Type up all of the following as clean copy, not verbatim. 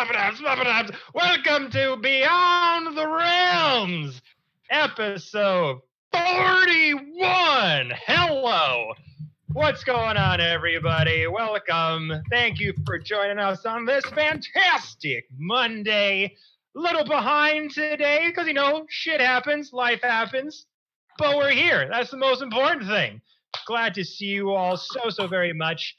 Welcome to Beyond the Realms, episode 41. Hello. What's going on, everybody? Welcome. Thank you for joining us on this fantastic Monday. A little behind today because, shit happens, life happens, but we're here. That's the most important thing. Glad to see you all so very much.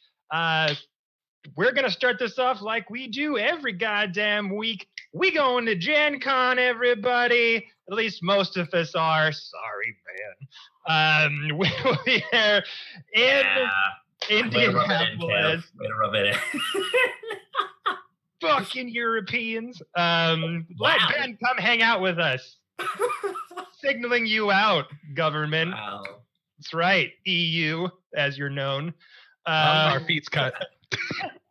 We're going to start this off like we do every goddamn week. We going to Gen Con, everybody. At least most of us are. Sorry, man. We will be there in Indianapolis. Way to rub it in. Fucking Europeans. Let Ben come hang out with us. Signaling you out, government. Wow. That's right, EU, as you're known. Our feet's cut.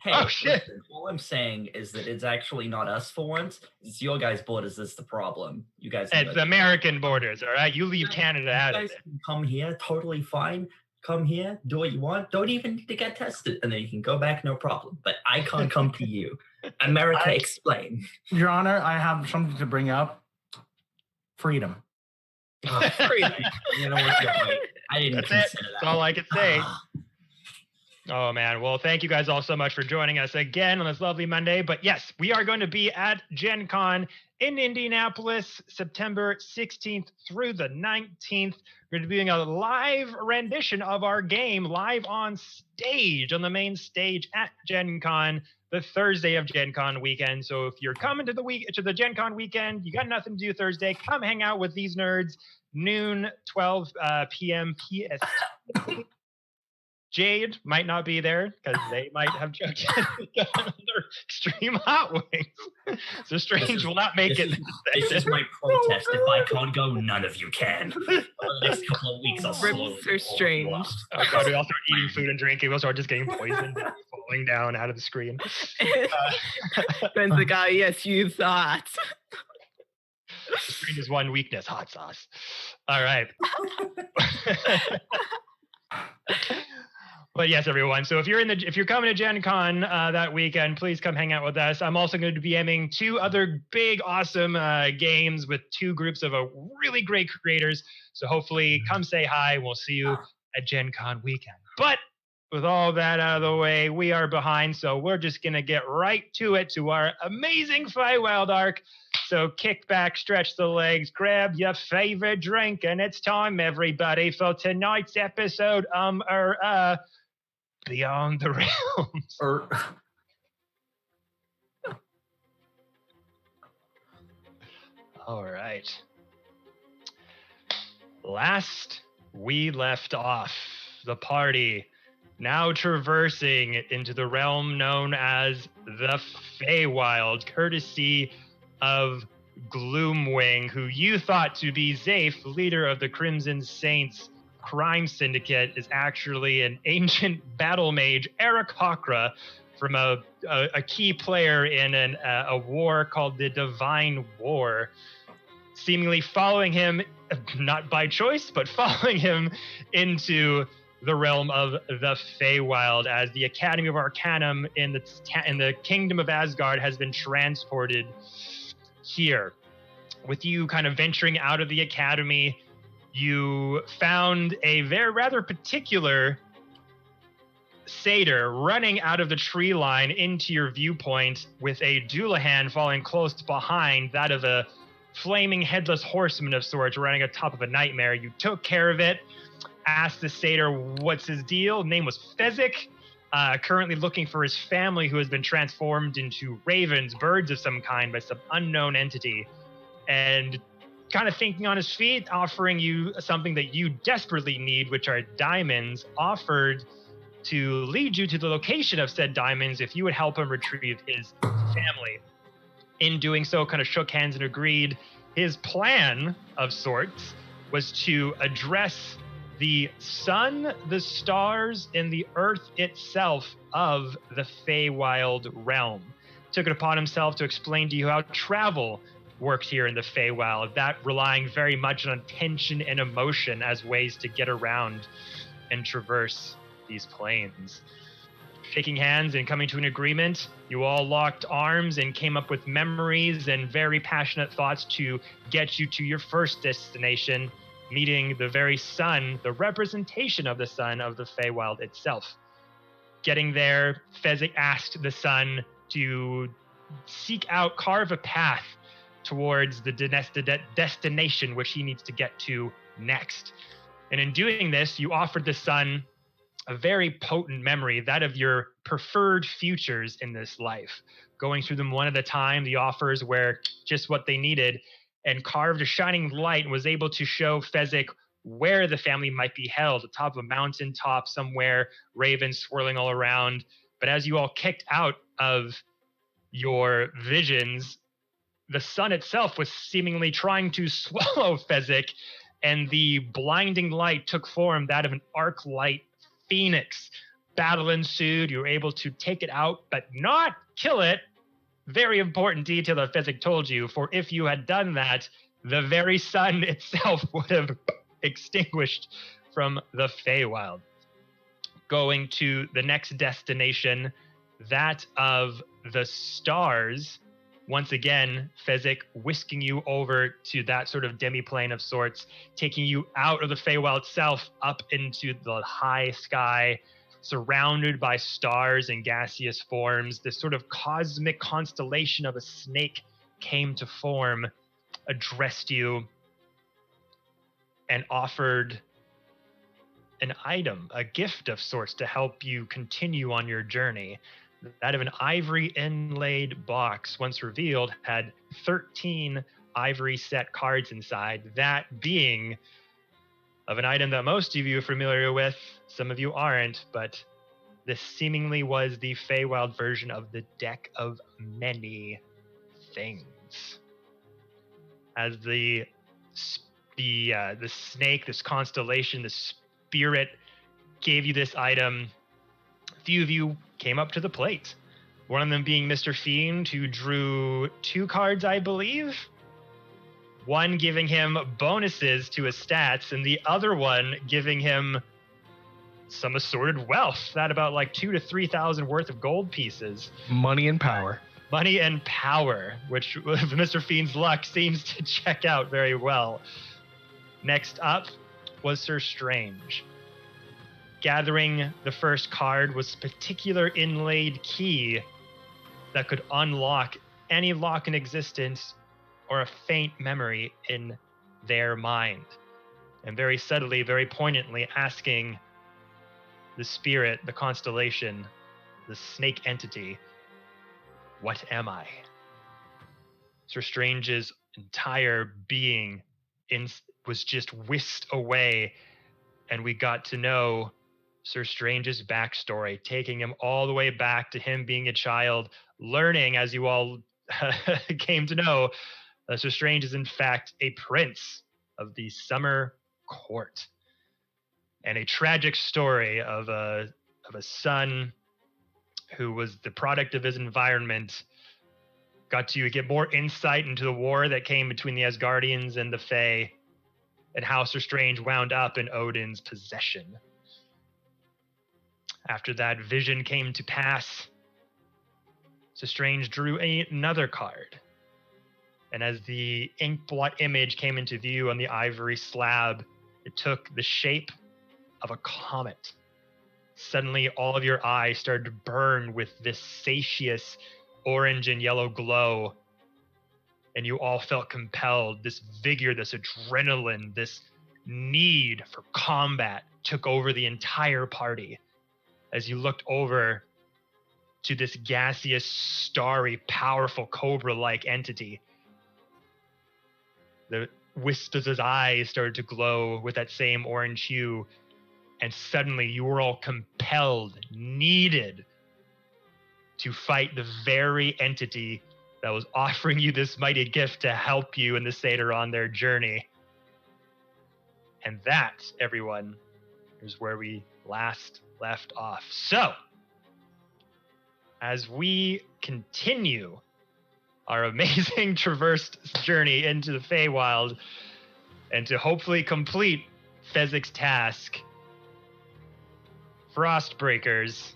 Hey, oh, shit. Listen, all I'm saying is that it's actually not us for once. It's your guys' borders that's the problem. You guys. It's American borders, all right? You leave Canada out of it. Come here, totally fine. Come here, do what you want. Don't even need to get tested, and then you can go back, no problem. But I can't come to you. America, explain. Your Honor, I have something to bring up. Freedom. Freedom. You know what? You're right. I didn't consider that. That's all I could say. Oh, man. Well, thank you guys all so much for joining us again on this lovely Monday. But yes, we are going to be at Gen Con in Indianapolis, September 16th through the 19th. We're going to be doing a live rendition of our game live on stage, on the main stage at Gen Con, the Thursday of Gen Con weekend. So if you're coming to the Gen Con weekend, you got nothing to do Thursday, come hang out with these nerds, noon, 12 p.m. PST. Jade might not be there because they might have chucked in their extreme hot wings. So Strange will not make it. This is my protest. If I can't go, none of you can. For the next couple of weeks, I'll slowly. Rips are strange. Oh God, we all start eating food and drinking. We'll start just getting poisoned, falling down out of the screen. Ben's the guy, yes, you thought. Screen is one weakness, hot sauce. All right. But yes, everyone. So if you're coming to Gen Con that weekend, please come hang out with us. I'm also going to be DMing two other big, awesome games with two groups of really great creators. So hopefully, come say hi. We'll see you at Gen Con weekend. But with all that out of the way, we are behind, so we're just going to get right to it, to our amazing Feywild arc. So kick back, stretch the legs, grab your favorite drink, and it's time, everybody, for tonight's episode Beyond the Realms. All right. Last we left off, the party now traversing into the realm known as the Feywild, courtesy of Gloomwing, who you thought to be Zafe, leader of the Crimson Saints crime syndicate, is actually an ancient battle mage, Aarakocra, from a key player in a war called the Divine War, seemingly following him, not by choice, but following him into the realm of the Feywild, as the Academy of Arcanum in the Kingdom of Asgard has been transported here. With you kind of venturing out of the Academy, you found a rather particular satyr running out of the tree line into your viewpoint, with a Doulahan falling close behind that of a flaming headless horseman of sorts running atop of a nightmare. You took care of it, asked the satyr what's his deal. Name was Fezzik. Currently looking for his family, who has been transformed into ravens, birds of some kind, by some unknown entity. And kind of thinking on his feet, offering you something that you desperately need, which are diamonds, offered to lead you to the location of said diamonds if you would help him retrieve his family. In doing so, kind of shook hands and agreed. His plan of sorts was to address the sun, the stars, and the earth itself of the Feywild realm. Took it upon himself to explain to you how travel works here in the Feywild, that relying very much on tension and emotion as ways to get around and traverse these planes. shaking hands and coming to an agreement. You all locked arms and came up with memories and very passionate thoughts to get you to your first destination, meeting the very sun, the representation of the sun of the Feywild itself. Getting there, Fezzik asked the sun to carve a path towards the destination which he needs to get to next. And in doing this, you offered the sun a very potent memory, that of your preferred futures in this life. Going through them one at a time, the offers were just what they needed, and carved a shining light and was able to show Fezzik where the family might be held, atop a mountaintop somewhere, ravens swirling all around. But as you all kicked out of your visions, the sun itself was seemingly trying to swallow Fezzik, and the blinding light took form, that of an arc light phoenix. Battle ensued. You were able to take it out, but not kill it. Very important detail that Fezzik told you, for if you had done that, the very sun itself would have extinguished from the Feywild. Going to the next destination, that of the stars. Once again, Fezzik whisking you over to that sort of demiplane of sorts, taking you out of the Feywild itself, up into the high sky, surrounded by stars and gaseous forms. This sort of cosmic constellation of a snake came to form, addressed you, and offered an item, a gift of sorts, to help you continue on your journey. That of an ivory inlaid box, once revealed, had 13 ivory set cards inside, that being of an item that most of you are familiar with, some of you aren't, but this seemingly was the Feywild version of the Deck of Many Things. As the snake, this constellation, the spirit gave you this item, a few of you came up to the plate. One of them being Mr. Fiend, who drew 2 cards, I believe. One giving him bonuses to his stats, and the other one giving him some assorted wealth. That about like 2,000 to 3,000 worth of gold pieces. Money and power. Money and power, which with Mr. Fiend's luck seems to check out very well. Next up was Sir Strange. Gathering the first card was a particular inlaid key that could unlock any lock in existence or a faint memory in their mind. And very subtly, very poignantly asking the spirit, the constellation, the snake entity, what am I? Sir Strange's entire being was just whisked away, and we got to know Sir Strange's backstory, taking him all the way back to him being a child, learning, as you all came to know, Sir Strange is in fact a prince of the Summer Court. And a tragic story of a son who was the product of his environment, got to get more insight into the war that came between the Asgardians and the Fae, and how Sir Strange wound up in Odin's possession. After that vision came to pass, Sir Strange drew another card. And as the ink blot image came into view on the ivory slab, it took the shape of a comet. Suddenly, all of your eyes started to burn with this satious orange and yellow glow. And you all felt compelled. This vigor, this adrenaline, this need for combat took over the entire party. As you looked over to this gaseous, starry, powerful cobra-like entity, the Wispa's eyes started to glow with that same orange hue, and suddenly you were all compelled, needed to fight the very entity that was offering you this mighty gift to help you and the satyr on their journey. And that, everyone, is where we last left off. So, as we continue our amazing traversed journey into the Feywild, and to hopefully complete Fezzik's task, Frostbreakers,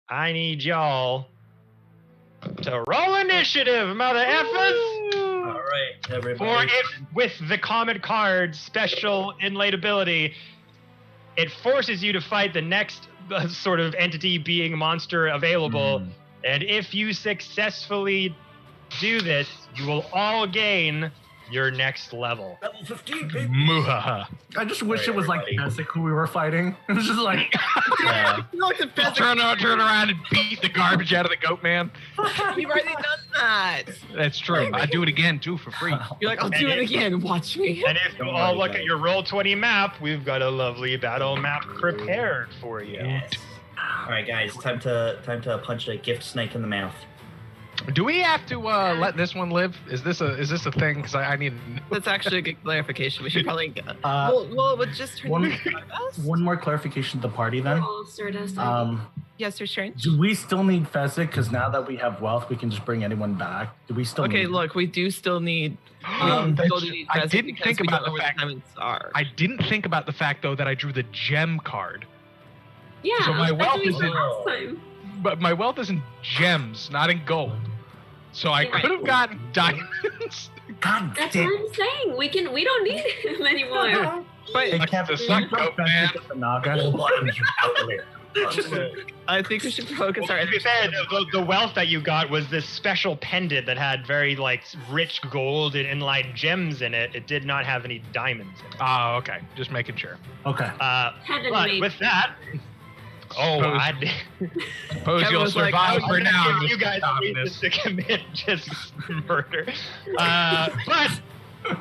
I need y'all to roll initiative, mother effers. All right, everybody. Or if with the comet card special inlaid ability, it forces you to fight the next sort of entity being monster available. And if you successfully do this, you will all gain your next level. Level 15, baby. Muhaha. I just wish it was like everybody. Pesach who we were fighting. It was just like, Turn around and beat the garbage out of the goat man. You've already done that. That's true. I do it again too for free. You're like, I'll do it again. Watch me. And if you all look at your Roll20 map, we've got a lovely battle map prepared for you. Yes. All right, guys, time to punch a gift snake in the mouth. Do we have to let this one live? Is this a thing? Because I need. That's actually a good clarification. We should probably. We'll just turn one, it to us. one more clarification to the party then. Oh, Stardust. Yes, Sir Strange. Do we still need Fezzik? Because now that we have wealth, we can just bring anyone back. Do we still Okay, need look, we do still need. I Fezzik didn't because think we about don't know the where fact. diamonds are. I didn't think about the fact though that I drew the gem card. Yeah. So my that's wealth what we is did in- last time. But my wealth is in gems, not in gold. So I Yeah. could have gotten diamonds. God That's damn. what I'm saying. We don't need him anymore. But Hey, Like Kevin, the suck can you goat, put man. Fezzik at the Naga? Full bottom, you outlive. I think we should focus our To be energy. fair, the wealth that you got was this special pendant that had very rich gold and inlined gems in it. It did not have any diamonds in it. Oh, okay. Just making sure. Okay. Heaven But made. with that, Suppose Kevin you'll was like, survive "Oh, for I'm now. gonna give just you guys stop a reason this. to commit just murder. But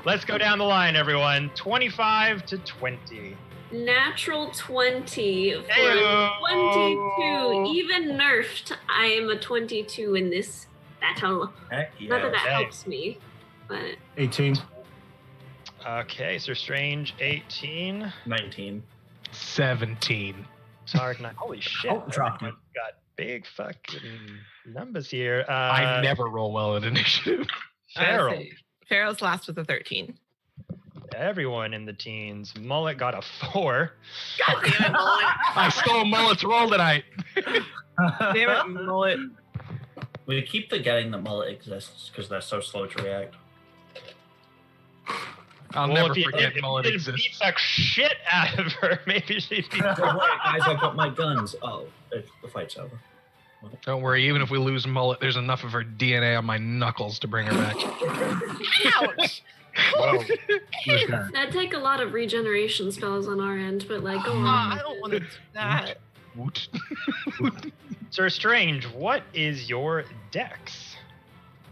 let's go down the line, everyone. 25 to 20. Natural 20 for Heyo. 22. Even nerfed, I am a 22 in this battle. Heck Not that that okay. helps me, but 18. Okay, Sir Strange, 18. 19. 17. Sorry, not. Holy shit. Oh, dropped it. everyone's got big fucking numbers here. I never roll well at initiative. Farrell. Pharaoh's last with a 13. Everyone in the teens. Mullet got a 4. God damn it, Mullet. I stole Mullet's roll tonight. Damn it, Mullet. We keep forgetting that mullet exists because they're so slow to react. I'll Well, never if you- forget if Mullet you exists. beat the shit out of her, maybe she'd be. Don't worry, guys, I've got my guns. Oh, the fight's over. Don't worry, even if we lose Mullet, there's enough of her DNA on my knuckles to bring her back. Ouch. Whoa. Okay. that'd take a lot of regeneration spells on our end, but like, go Oh, on. I don't want to do that. Woot. Sir Strange, what is your dex?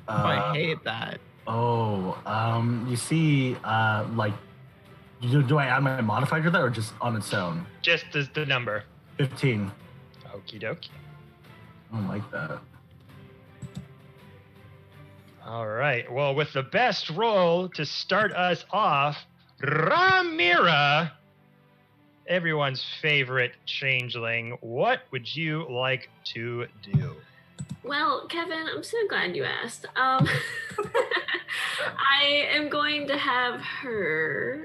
I hate that. You see, do I add my modifier to that or just on its own? Just as the number. 15. Okie dokie. I don't like that. All right. Well, with the best roll to start us off, Ramira, everyone's favorite changeling. What would you like to do? Well, Kevin, I'm so glad you asked. I am going to have her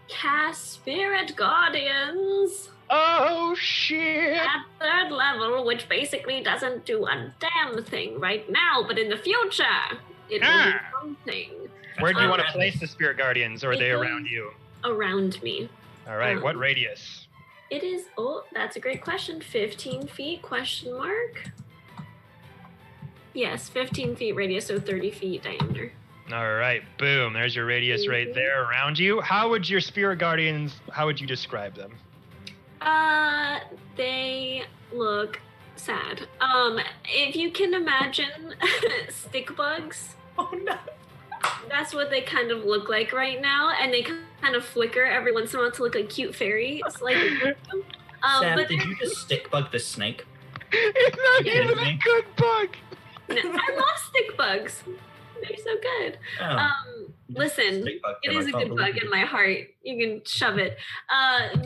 cast Spirit Guardians Oh, shit. at 3rd level, which basically doesn't do a damn thing right now, but in the future, it will do something Where do you want to Alright. place the Spirit Guardians, or are they around you? around me. All right. What radius? It is, oh, that's a great question. 15 feet, question mark? Yes, 15 feet radius, so 30 feet diameter. All right. Boom. There's your radius right there around you. How would your Spirit Guardians, how would you describe them? They look sad. If you can imagine stick bugs, Oh no! that's what they kind of look like right now, and they kind of flicker every once in a while to look like cute fairies. Like, Sam, but did they're- you just stick bug the snake? It's not You kidding even a me? good bug. No, I love stick bugs. They're so good. Oh, Listen, stick bug it them, is I a can't good bug believe in my heart. You can shove it.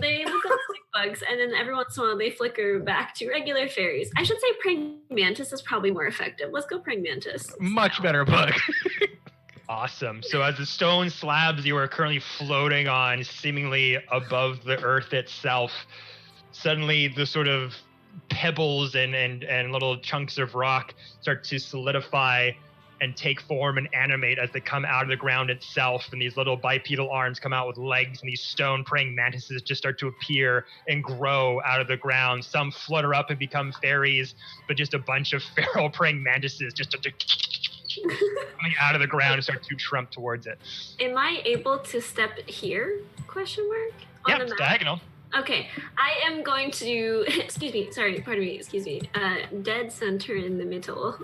They look like stick bugs, and then every once in a while they flicker back to regular fairies. I should say praying mantis is probably more effective. Let's go praying mantis. Much better bug. Awesome. So as the stone slabs you are currently floating on, seemingly above the earth itself, suddenly the sort of pebbles and little chunks of rock start to solidify and take form and animate as they come out of the ground itself, and these little bipedal arms come out with legs, and these stone praying mantises just start to appear and grow out of the ground. Some flutter up and become fairies, but just a bunch of feral praying mantises just coming out of the ground and start to trump towards it. Am I able to step here? Question mark? On Yeah, the it's map? diagonal. Okay, I am going to, dead center in the middle.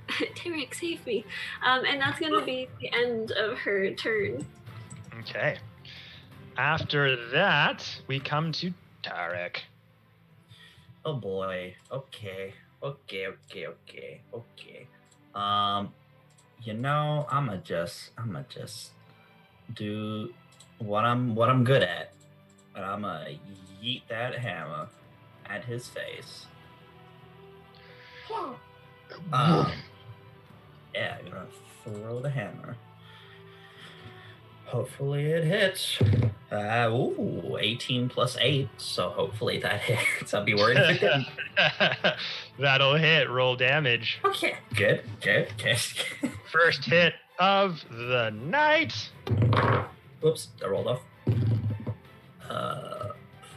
Tarek, save me. And that's going to be the end of her turn. Okay. After that, we come to Tarek. Oh boy. Okay. I'ma just do what I'm good at. And I'ma yeet that hammer at his face. Yeah, I'm gonna throw the hammer. Hopefully it hits. 18 plus 8, so hopefully that hits. I'll be worried if it didn't. That'll hit. Roll damage. Okay, good. First hit of the night. Whoops, I rolled off.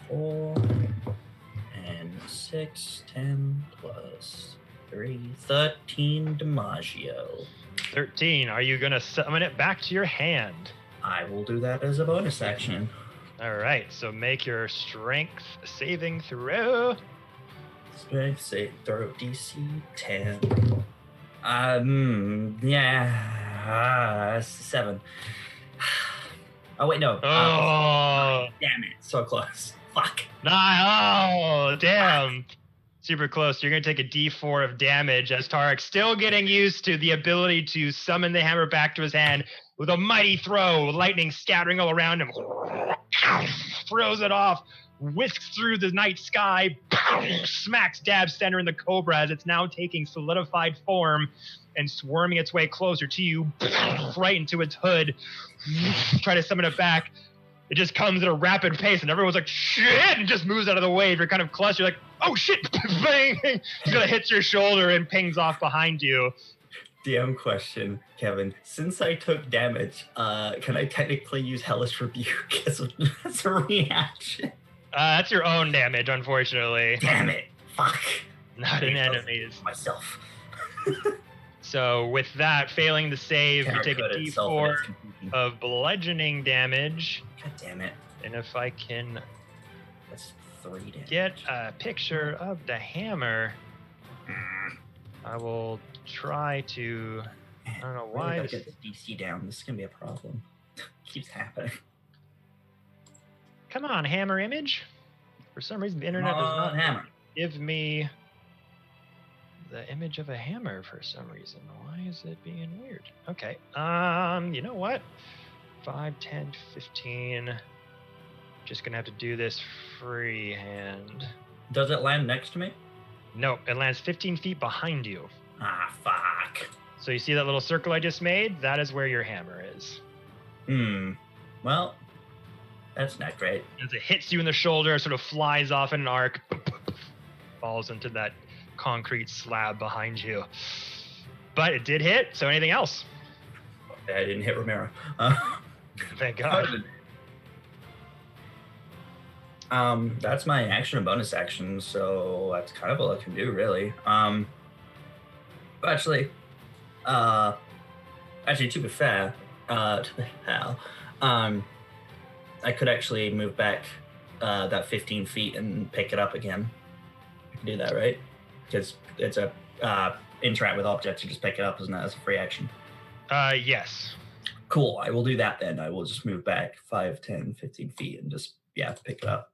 4 and 6, 10 plus 3, 13 DiMaggio. 13. Are you going to summon it back to your hand? I will do that as a bonus action. All right. So make your strength saving throw. Strength save throw DC 10. 7. Oh wait, no. Oh, Damn it, so close. Fuck. oh, damn. Super close. You're going to take a d4 of damage as Tarek, still getting used to the ability to summon the hammer back to his hand with a mighty throw, lightning scattering all around him. Throws it off, whisks through the night sky, smacks dab center in the cobra as it's now taking solidified form and swarming its way closer to you, right into its hood. Try to summon it back. It just comes at a rapid pace, and everyone's like, shit, and just moves out of the way. If you're kind of clutched, you're like, oh shit, bang! It kind of hits your shoulder and pings off behind you. DM question, Kevin. Since I took damage, can I technically use Hellish Rebuke as a reaction? That's your own damage, unfortunately. Damn it. Fuck. Not an enemy's. Myself. So with that, failing the save, you take a d4 confusing. of bludgeoning damage. God damn it. And if I can That's 3 damage. get a picture of the hammer, I will try to... I don't know why. I gotta get the DC down. This is gonna be a problem. Keeps happening. Come on, hammer image. For some reason, the internet does not hammer. give me the image of a hammer for some reason. Why is it being weird? Okay. You know what? 5, 10, 15. Just gonna have to do this freehand. Does it land next to me? Nope, it lands 15 feet behind you. Ah, fuck. So you see that little circle I just made? That is where your hammer is. Well, that's not great. As it hits you in the shoulder, it sort of flies off in an arc, falls into that concrete slab behind you. But it did hit, so anything else? I didn't hit Romero. Thank God. That's my action and bonus action, so that's kind of all I can do, really. Actually, to be fair, I could actually move back that 15 feet and pick it up again. I can do that, right? Because it's a interact with objects, you just pick it up, isn't that? As a free action. Yes. Cool, I will do that then. I will just move back 5, 10, 15 feet and just, pick it up.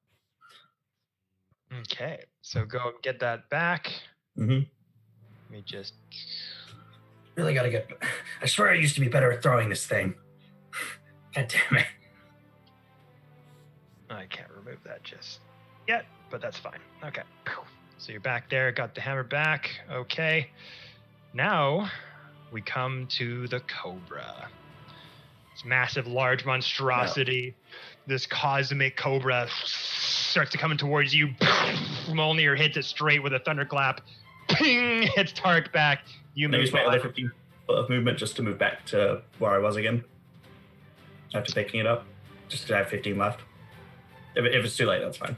Okay, so go get that back. Mm-hmm. Let me just... Really gotta get... I swear I used to be better at throwing this thing. God damn it. I can't remove that just yet, but that's fine. Okay. So you're back there, got the hammer back. Okay. Now we come to the Cobra. This massive, large monstrosity. This cosmic cobra starts to come towards you. Mjolnir hits it straight with a thunderclap. Ping! Hits Tark back. You Can I move use my back. other 15 foot of movement just to move back to where I was again? After picking it up? Just to have 15 left. If it's too late, that's fine.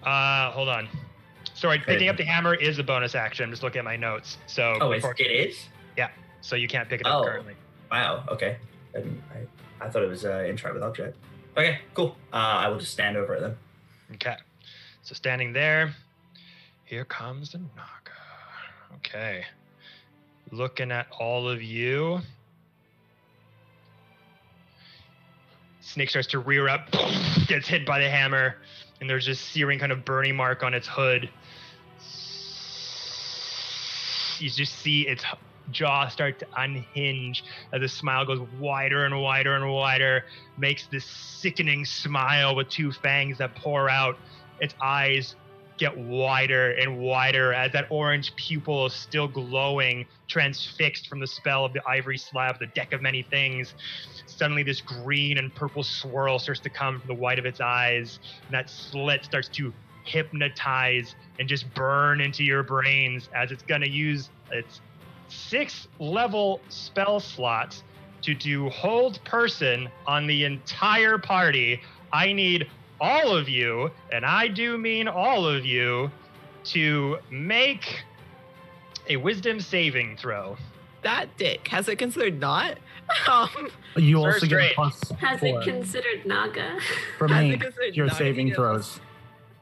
Hold on. Sorry, picking up the hammer is a bonus action. I'm just looking at my notes. So Oh, it is? Yeah. So you can't pick it up Oh. currently. Wow, okay. I thought it was interact with object. Okay, cool. I will just stand over it then. Okay. So standing there, here comes the Naga. Okay. Looking at all of you. Snake starts to rear up, gets hit by the hammer, and there's this searing kind of burning mark on its hood. You just see its jaw start to unhinge as the smile goes wider and wider and wider, makes this sickening smile with two fangs that pour out. Its eyes get wider and wider as that orange pupil is still glowing, transfixed from the spell of the ivory slab, the deck of many things. Suddenly this green and purple swirl starts to come from the white of its eyes, and that slit starts to hypnotize and just burn into your brains as it's going to use its 6 level spell slots to do hold person on the entire party. I need all of you, and I do mean all of you, to make a wisdom saving throw. That dick. Has it considered not? You First also get a rate. plus Has 4 it considered Naga? for Has me. it considered Your not saving getting a plus- throws.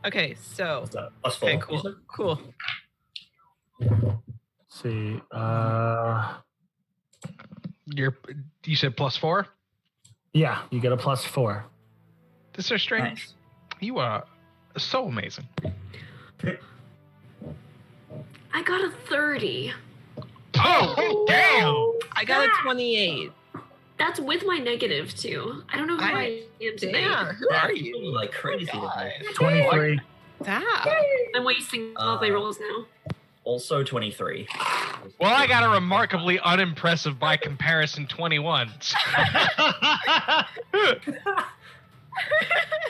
Okay, so. So, +4. Okay, cool. Cool. Let's see. You said +4? Yeah, you get a plus 4. This is so strange. Nice. You are so amazing. I got a 30. Oh, damn! I got a 28. That's with my negative too. I don't know who I am today. Damn, who are That's you? like crazy today. 23. That. I'm wasting all my rolls now. Also 23. Well, I got a remarkably unimpressive by comparison 21.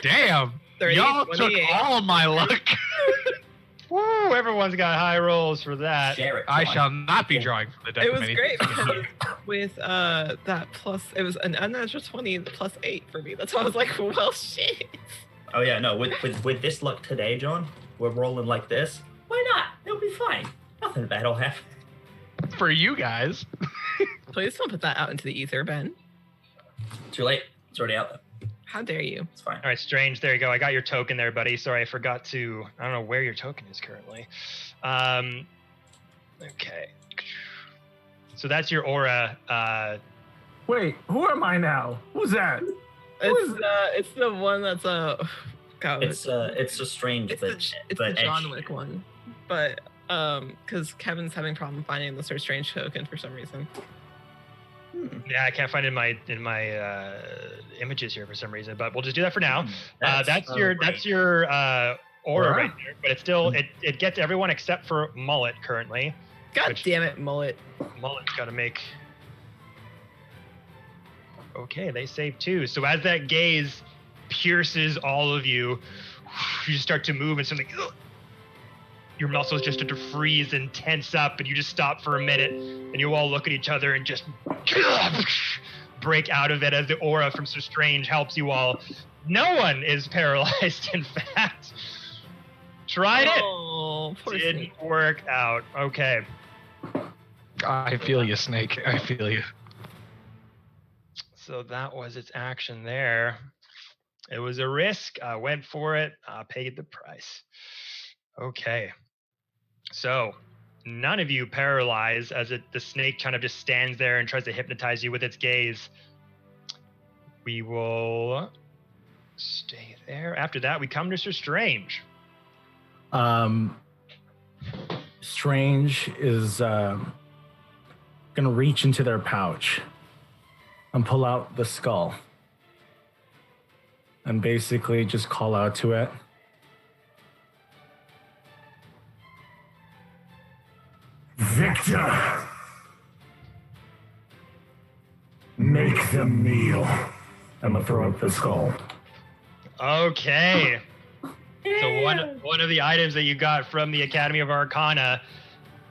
Damn! 30, Y'all took 28. all my luck. Woo! Everyone's got high rolls for that. Share it. I Come on. shall not be drawing from the deck. It of was many great things. because with that plus, it was an unnatural 20 plus 8 for me. That's why I was like, well, shit. Oh yeah, no. With this luck today, John, we're rolling like this. Why not? It'll be fine. Nothing bad will happen. For you guys. Please don't put that out into the ether, Ben. Too late. It's already out there. How dare you? It's fine. All right, Strange. There you go. I got your token there, buddy. Sorry, I forgot to. I don't know where your token is currently. Okay. So that's your aura. Wait, who am I now? Who's that? It's the one that's God, It's a strange, it's but the but John edgy. Wick one, but because Kevin's having problem finding the Sir Strange token for some reason. Yeah, I can't find it in my images here for some reason, but we'll just do that for now. That's your aura Aura? right there, but it's still it gets everyone except for Mullet currently. God Which- damn it, mullet! Mullet's got to make. Okay, they save 2. So as that gaze pierces all of you, you just start to move and something. Your muscles just start to freeze and tense up, and you just stop for a minute, and you all look at each other and just break out of it as the aura from So Strange helps you all. No one is paralyzed, in fact. Tried it. Oh, poor Didn't Snake. work out. Okay. I feel you, Snake. I feel you. So that was its action there. It was a risk. I went for it. I paid the price. Okay. So none of you paralyze as the snake kind of just stands there and tries to hypnotize you with its gaze. We will stay there. After that, we come to Sir Strange. Strange is gonna reach into their pouch and pull out the skull and basically just call out to it. Victor, make the meal. I'm gonna throw up the skull. Okay. So one of the items that you got from the Academy of Arcana,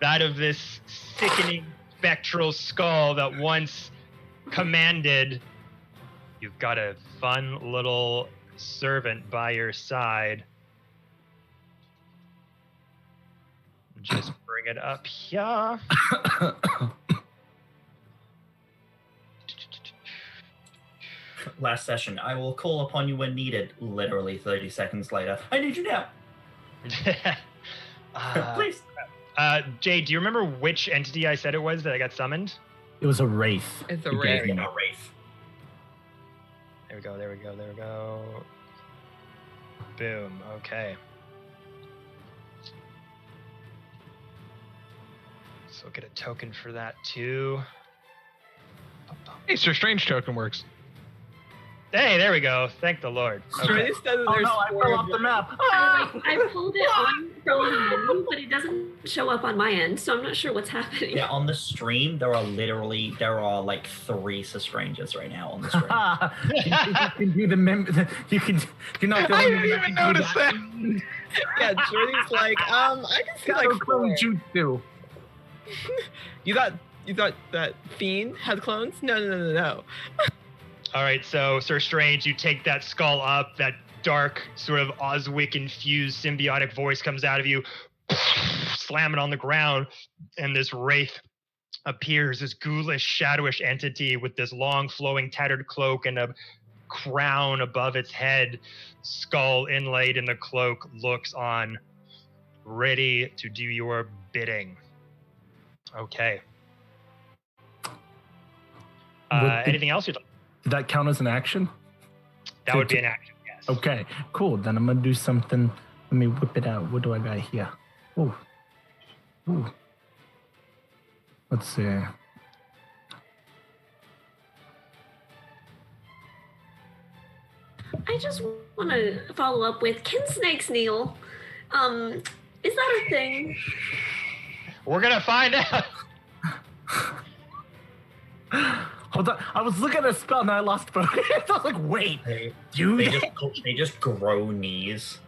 that of this sickening spectral skull that once commanded, you've got a fun little servant by your side. Just bring it up here. Last session, I will call upon you when needed. Literally 30 seconds later. I need you now. Please. Jade, do you remember which entity I said it was that I got summoned? It was a wraith. It's a You wraith. gave me. A wraith. There we go, there we go, there we go. Boom, okay. So we'll get a token for that too. Hey, Sir Strange token works. Hey, there we go. Thank the Lord. Sure, Okay. it says Oh there's no, I 4 fell of off the them. map. I pulled it on from the menu, but it doesn't show up on my end, so I'm not sure what's happening. Yeah, on the stream, there are like 3 Strangers right now on the stream. You can do the you're not the I only didn't one even can do notice that. Yeah, Jordy's like, I can see like 4. Jutsu. You thought that Fiend had clones? No. All right, so Sir Strange, you take that skull up, that dark, sort of Oswick-infused symbiotic voice comes out of you, slam it on the ground, and this wraith appears, this ghoulish, shadowish entity with this long, flowing, tattered cloak and a crown above its head, skull inlaid in the cloak, looks on, ready to do your bidding. Okay. Anything else you'd like? Did that count as an action? That would be an action, yes. Okay, cool. Then I'm gonna do something. Let me whip it out. What do I got here? Ooh. Let's see. I just want to follow up with, can snakes kneel? Is that a thing? We're gonna find out. Hold on. I was looking at a spell and I lost focus. I was like, wait, dude. They just grow knees.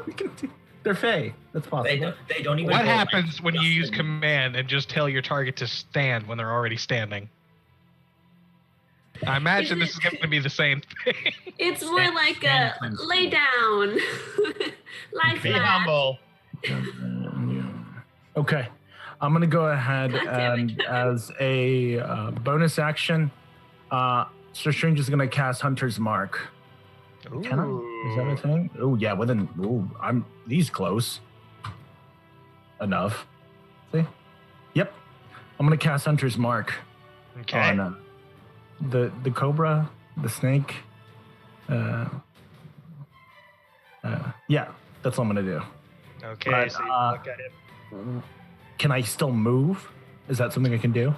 We can do- They're fey. That's possible. They don't even. What grow, happens when you use Justin. command and just tell your target to stand when they're already standing? I imagine this is going to be the same thing. It's more like a lay down. Lie Be flat. humble. Okay. I'm going to go ahead God damn it, and as a bonus action, Sir Strange is going to cast Hunter's Mark. Can I? Is that a thing? Oh, yeah. I'm these close. Enough. See? Yep. I'm going to cast Hunter's Mark. Okay. On the cobra, the snake. Yeah, that's what I'm going to do. Okay, But, so you look at it. Can I still move? Is that something I can do?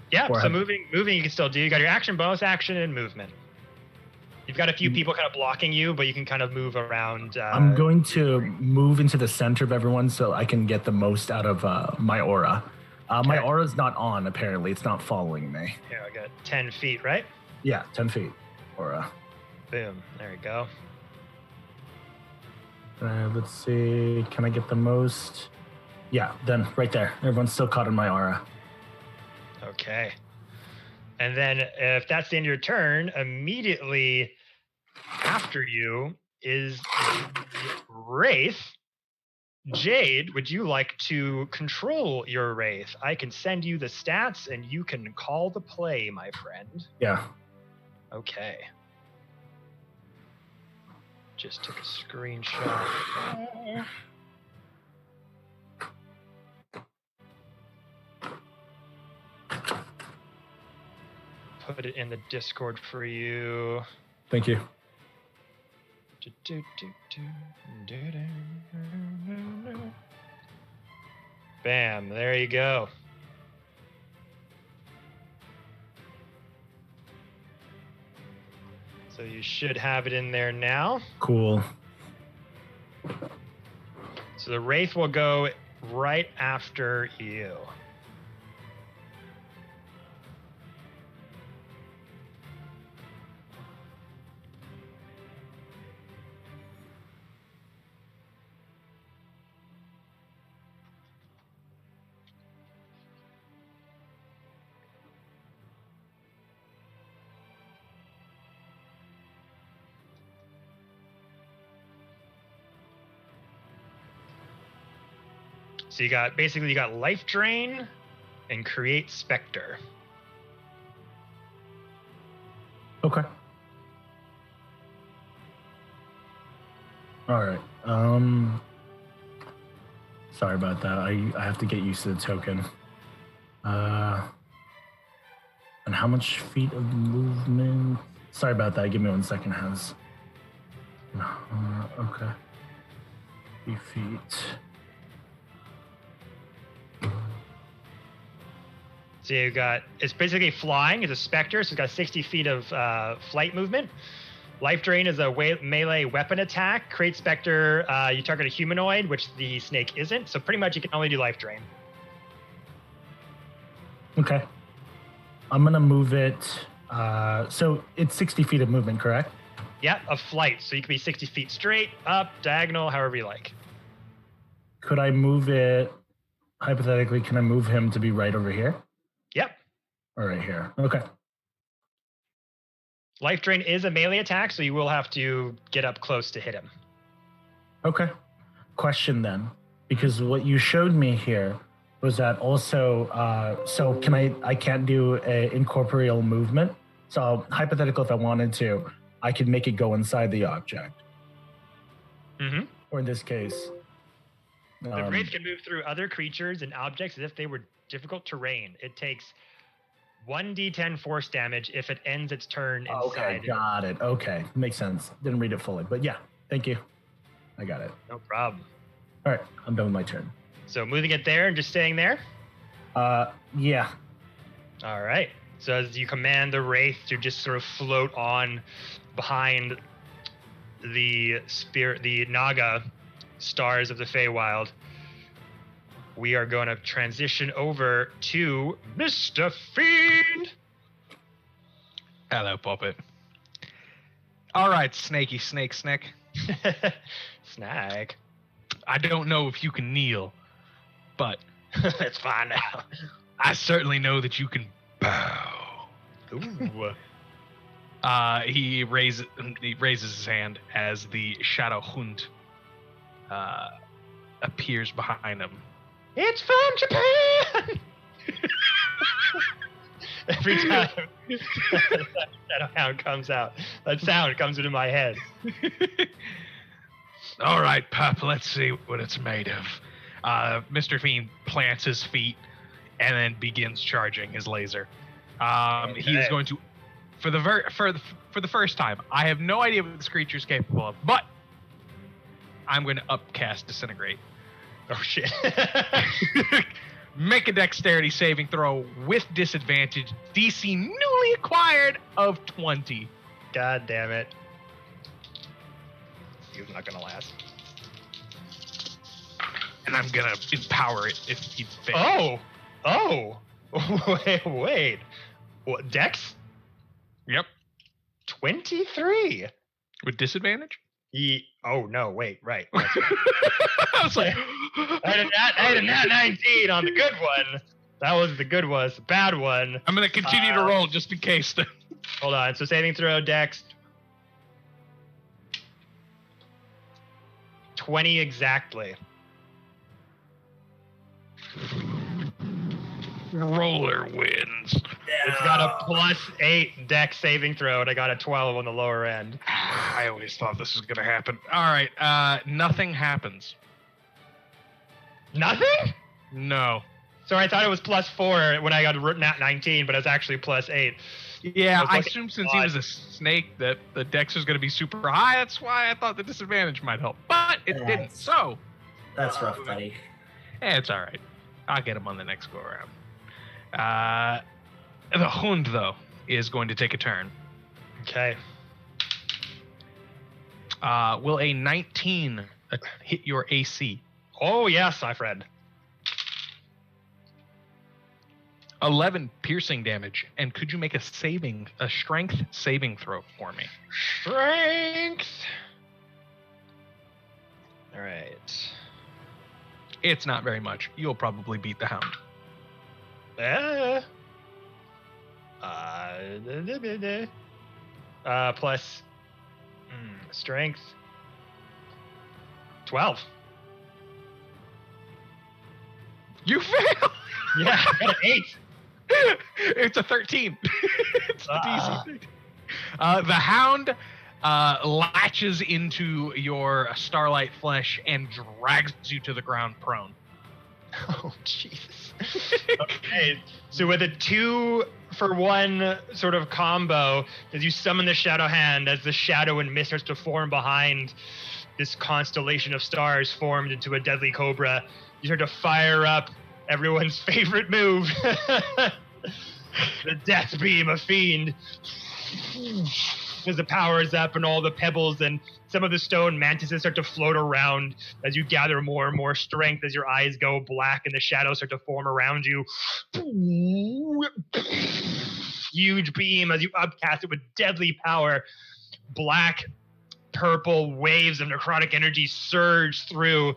Yeah, or so have- moving you can still do. You got your action, bonus action, and movement. You've got a few people kind of blocking you, but you can kind of move around. I'm going to move into the center of everyone so I can get the most out of my aura. My Okay. aura's not on, apparently. It's not following me. Here, I got 10 feet, right? Yeah, 10 feet. Aura. Boom. There we go. Let's see. Can I get the most? Yeah, then right there. Everyone's still caught in my aura. Okay. And then if that's the end of your turn, immediately after you is Wraith. Jade, would you like to control your Wraith? I can send you the stats and you can call the play, my friend. Yeah. Okay. Just took a screenshot. Put it in the Discord for you. Thank you. Bam, there you go. So you should have it in there now. Cool. So the Wraith will go right after you. So you got Life Drain and Create Spectre. Okay. All right. Sorry about that. I have to get used to the token. And how much feet of movement? Sorry about that. Give me 1 second, Has. Okay. 3 feet. So you got, it's basically flying. It's a specter, so it's got 60 feet of flight movement. Life Drain is a melee weapon attack. Create Spectre, you target a humanoid, which the snake isn't. So pretty much you can only do Life Drain. Okay. I'm going to move it. So it's 60 feet of movement, correct? Yeah, of flight. So you can be 60 feet straight, up, diagonal, however you like. Could I move it, hypothetically, can I move him to be right over here? Yep. Or right here. Okay. Life Drain is a melee attack, so you will have to get up close to hit him. Okay. Question then, because what you showed me here was that also, so can I can't do a incorporeal movement. So hypothetical, if I wanted to, I could make it go inside the object. Mm-hmm. Or in this case. The Wraith can move through other creatures and objects as if they were difficult terrain. It takes 1d10 force damage if it ends its turn inside. Okay, got it. Okay, makes sense. Didn't read it fully, but yeah, thank you. I got it. No problem. All right, I'm done with my turn. So moving it there and just staying there? Yeah. All right. So as you command the Wraith to just sort of float on behind the Naga stars of the Feywild, we are going to transition over to Mr. Fiend. Hello, Puppet. All right, Snaky Snake. Snag. I don't know if you can kneel, but it's fine now. I certainly know that you can bow. Ooh. He raises his hand as the Shadow Hund appears behind him. It's from Japan! Every time that sound comes out, that sound comes into my head. All right, pup, let's see what it's made of. Mr. Fiend plants his feet and then begins charging his laser. Okay. He is going to, for the first time, I have no idea what this creature is capable of, but I'm going to upcast Disintegrate. Oh, shit. Make a dexterity saving throw with disadvantage, DC newly acquired of 20. God damn it. He's not going to last. And I'm going to empower it if he fails. Oh. Wait. What, Dex? Yep. 23. With disadvantage? Oh, no, wait, right. I was like... I had a nat 19 on the good one. That was the good one. The bad one. I'm going to continue to roll just in case. Hold on. So saving throw, Dex. 20 exactly. Roller wins. It's got a +8 Dex saving throw, and I got a 12 on the lower end. I always thought this was going to happen. All right. Nothing happens. Nothing? No. So I thought it was +4 when I got nat 19, but it's actually +8. Yeah, I assumed since he was a snake that the dex was going to be super high. That's why I thought the disadvantage might help. But it didn't. So. That's rough, buddy. It's all right. I'll get him on the next go around. The Hund, though, is going to take a turn. Okay. Will a 19 hit your AC? Oh, yes, my friend. 11 piercing damage. And could you make a strength saving throw for me? Strength. All right. It's not very much. You'll probably beat the Hound. Plus strength. 12. You fail. Yeah, I got an 8. It's a 13. It's the DC thing. The hound latches into your starlight flesh and drags you to the ground prone. Oh, Jesus. Okay, so with a 2-for-1 sort of combo, as you summon the Shadow Hand, as the shadow and mist starts to form behind this constellation of stars formed into a deadly cobra, you start to fire up everyone's favorite move. The Death Beam of Fiend. As the power is up and all the pebbles and some of the stone mantises start to float around as you gather more and more strength as your eyes go black and the shadows start to form around you. Huge beam as you upcast it with deadly power. Black, purple waves of necrotic energy surge through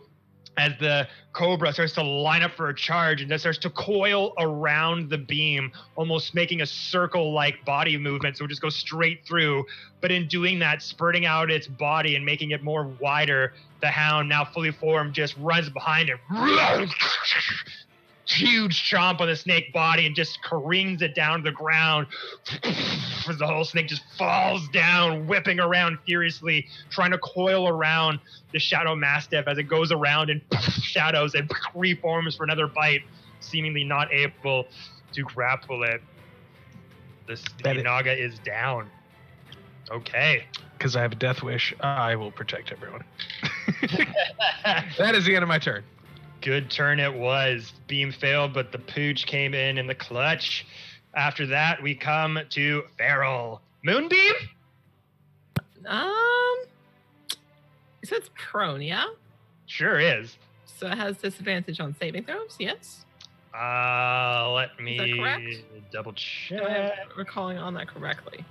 as the cobra starts to line up for a charge and then starts to coil around the beam, almost making a circle-like body movement, so it just goes straight through. But in doing that, spurting out its body and making it more wider, the hound, now fully formed, just runs behind it. Huge chomp on the snake body and just careens it down to the ground as the whole snake just falls down, whipping around furiously, trying to coil around the shadow mastiff as it goes around and shadows and reforms for another bite, seemingly not able to grapple it. The Naga is down. Okay. Because I have a death wish, I will protect everyone. That is the end of my turn. Good turn it was. Beam failed, but the pooch came in the clutch. After that, we come to Feral. Moonbeam? So it's prone, yeah? Sure is. So it has disadvantage on saving throws, yes? Let me that correct? double Am check. I recalling on that correctly?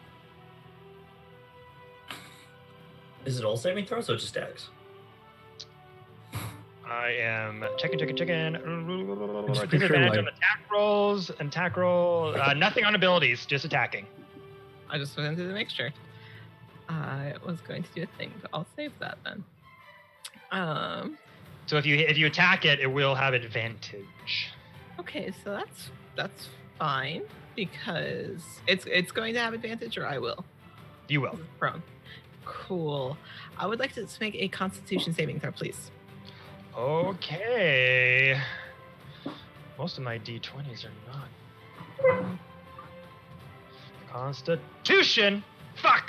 Is it all saving throws or just attacks? I am checking. Just Disadvantage picture, on like- attack roll. Nothing on abilities, just attacking. I just wanted to make sure. I was going to do a thing, but I'll save that then. So if you attack it, it will have advantage. Okay, so that's fine because it's going to have advantage, or I will. You will. Prone. Cool. I would like to make a Constitution saving throw, please. Okay. Most of my D20s are not. Constitution. Fuck.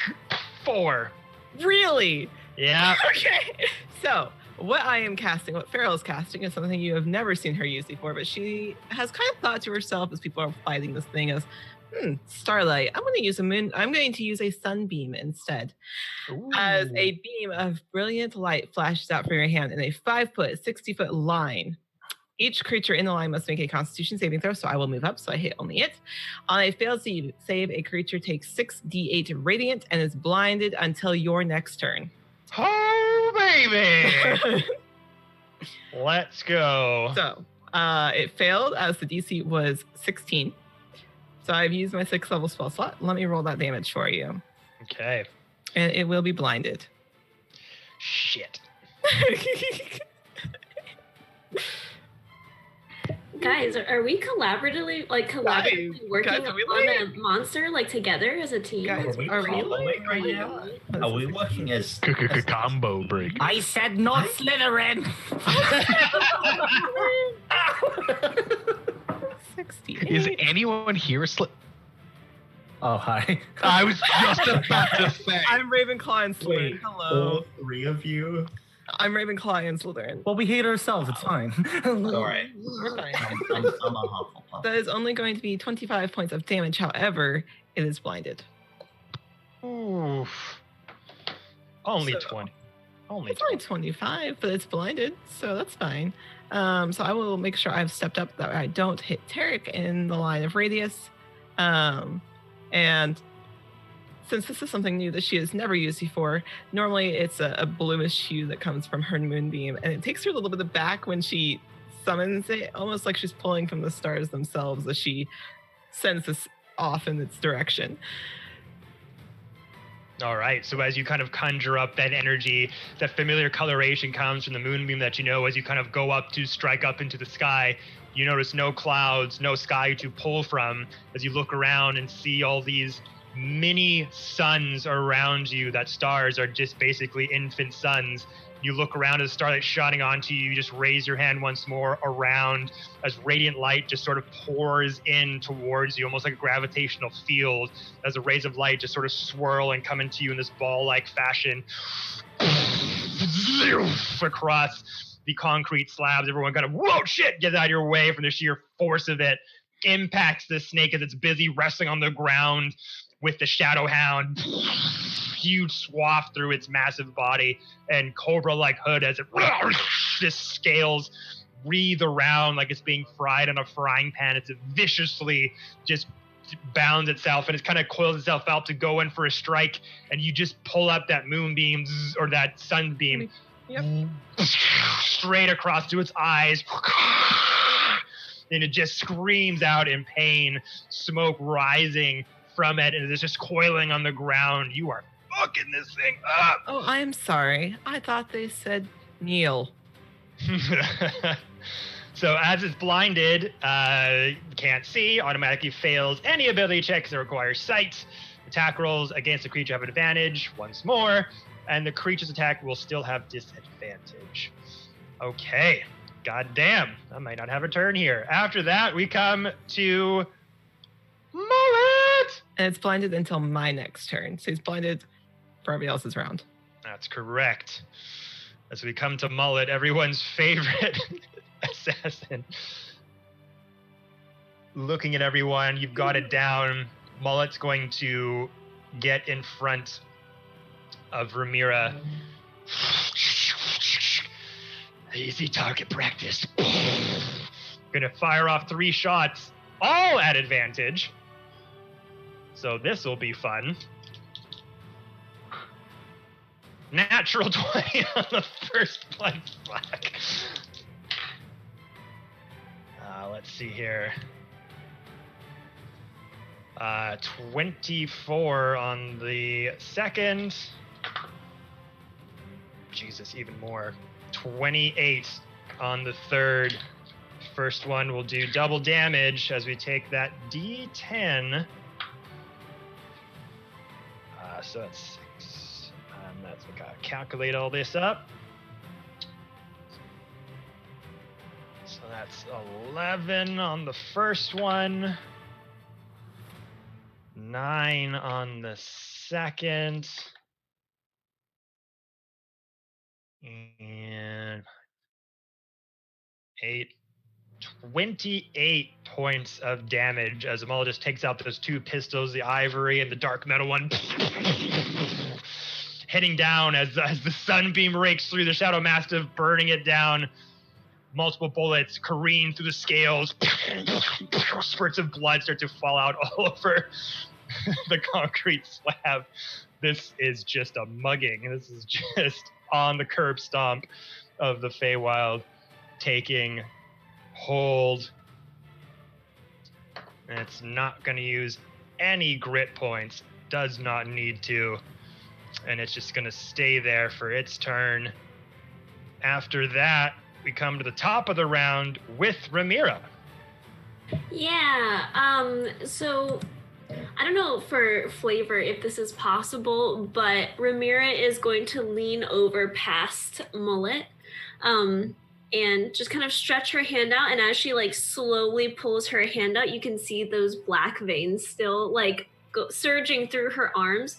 4. Really? Yeah. Okay. So what I am casting, what Farrell is casting, is something you have never seen her use before, but she has kind of thought to herself as people are fighting this thing as, starlight. I'm going to use a sunbeam instead. Ooh. As a beam of brilliant light flashes out from your hand in a 5-foot, 60-foot line. Each creature in the line must make a Constitution saving throw, so I will move up, so I hit only it. On a failed save, a creature takes 6d8 radiant and is blinded until your next turn. Oh, baby. Let's go. So, it failed as the DC was 16. So I've used my 6th level spell slot. Let me roll that damage for you. Okay. And it will be blinded. Shit. Guys, are we collaboratively working Guys, are we on a monster together as a team? Guys, are we following right now? Are we working as Combo break. I said not Slytherin. 68. Is anyone here Oh, hi. I was just about to say. I'm Ravenclaw and Slytherin. Hello. all 3 of you? I'm Ravenclaw and Slytherin. Well, we hate ourselves. It's fine. All right. We're fine. I'm a Hufflepuff. That is only going to be 25 points of damage. However, it is blinded. Oof. Only So- 20. Only It's only 25, but it's blinded, so that's fine. So I will make sure I've stepped up that I don't hit Tarek in the line of radius. And since this is something new that she has never used before, normally it's a bluish hue that comes from her moonbeam, and it takes her a little bit back when she summons it, almost like she's pulling from the stars themselves as she sends this off in its direction. All right. So as you kind of conjure up that energy, that familiar coloration comes from the moonbeam that you know as you kind of go up to strike up into the sky. You notice no clouds, no sky to pull from as you look around and see all these mini suns around you. That stars are just basically infant suns. You look around as starlight shining onto you. You just raise your hand once more around as radiant light just sort of pours in towards you, almost like a gravitational field, as the rays of light just sort of swirl and come into you in this ball-like fashion across the concrete slabs. Everyone kind of, whoa, shit, get out of your way from the sheer force of it. Impacts the snake as it's busy wrestling on the ground with the shadow hound. Huge swath through its massive body and cobra-like hood as it just scales wreathe around like it's being fried on a frying pan. It's viciously just bounds itself and it kind of coils itself out to go in for a strike, and you just pull up that moonbeam or that sunbeam straight across to its eyes, and it just screams out in pain, smoke rising from it, and it's just coiling on the ground. You are fucking this thing up. Oh, I'm sorry. I thought they said kneel. So as it's blinded, can't see, automatically fails any ability checks that require sight. Attack rolls against the creature have advantage once more, and the creature's attack will still have disadvantage. Okay, goddamn, I might not have a turn here. After that, we come to Mullet! And it's blinded until my next turn. So he's blinded for everybody else's round. That's correct. As we come to Mullet, everyone's favorite assassin. Looking at everyone, you've got it down. Mullet's going to get in front of Ramira. Easy target practice. Gonna fire off 3 shots, all at advantage. So this will be fun. Natural 20 on the first blind flag. Let's see here. 24 on the second. Jesus, even more. 28 on the third. First one will do double damage as we take that D10. So that's 6. That's we gotta calculate all this up. So that's 11 on the first one. 9 on the second. And 28 points of damage as Amal just takes out those 2 pistols, the ivory and the dark metal one, hitting down as the sunbeam rakes through the Shadow Mastiff, burning it down. Multiple bullets careen through the scales. Spurts of blood start to fall out all over the concrete slab. This is just a mugging. This is just on the curb stomp of the Feywild taking hold. And it's not going to use any grit points. Does not need to. And it's just going to stay there for its turn. After that, we come to the top of the round with Ramira. Yeah, so I don't know for flavor if this is possible, but Ramira is going to lean over past Mullet and just kind of stretch her hand out. And as she like slowly pulls her hand out, you can see those black veins still like surging through her arms.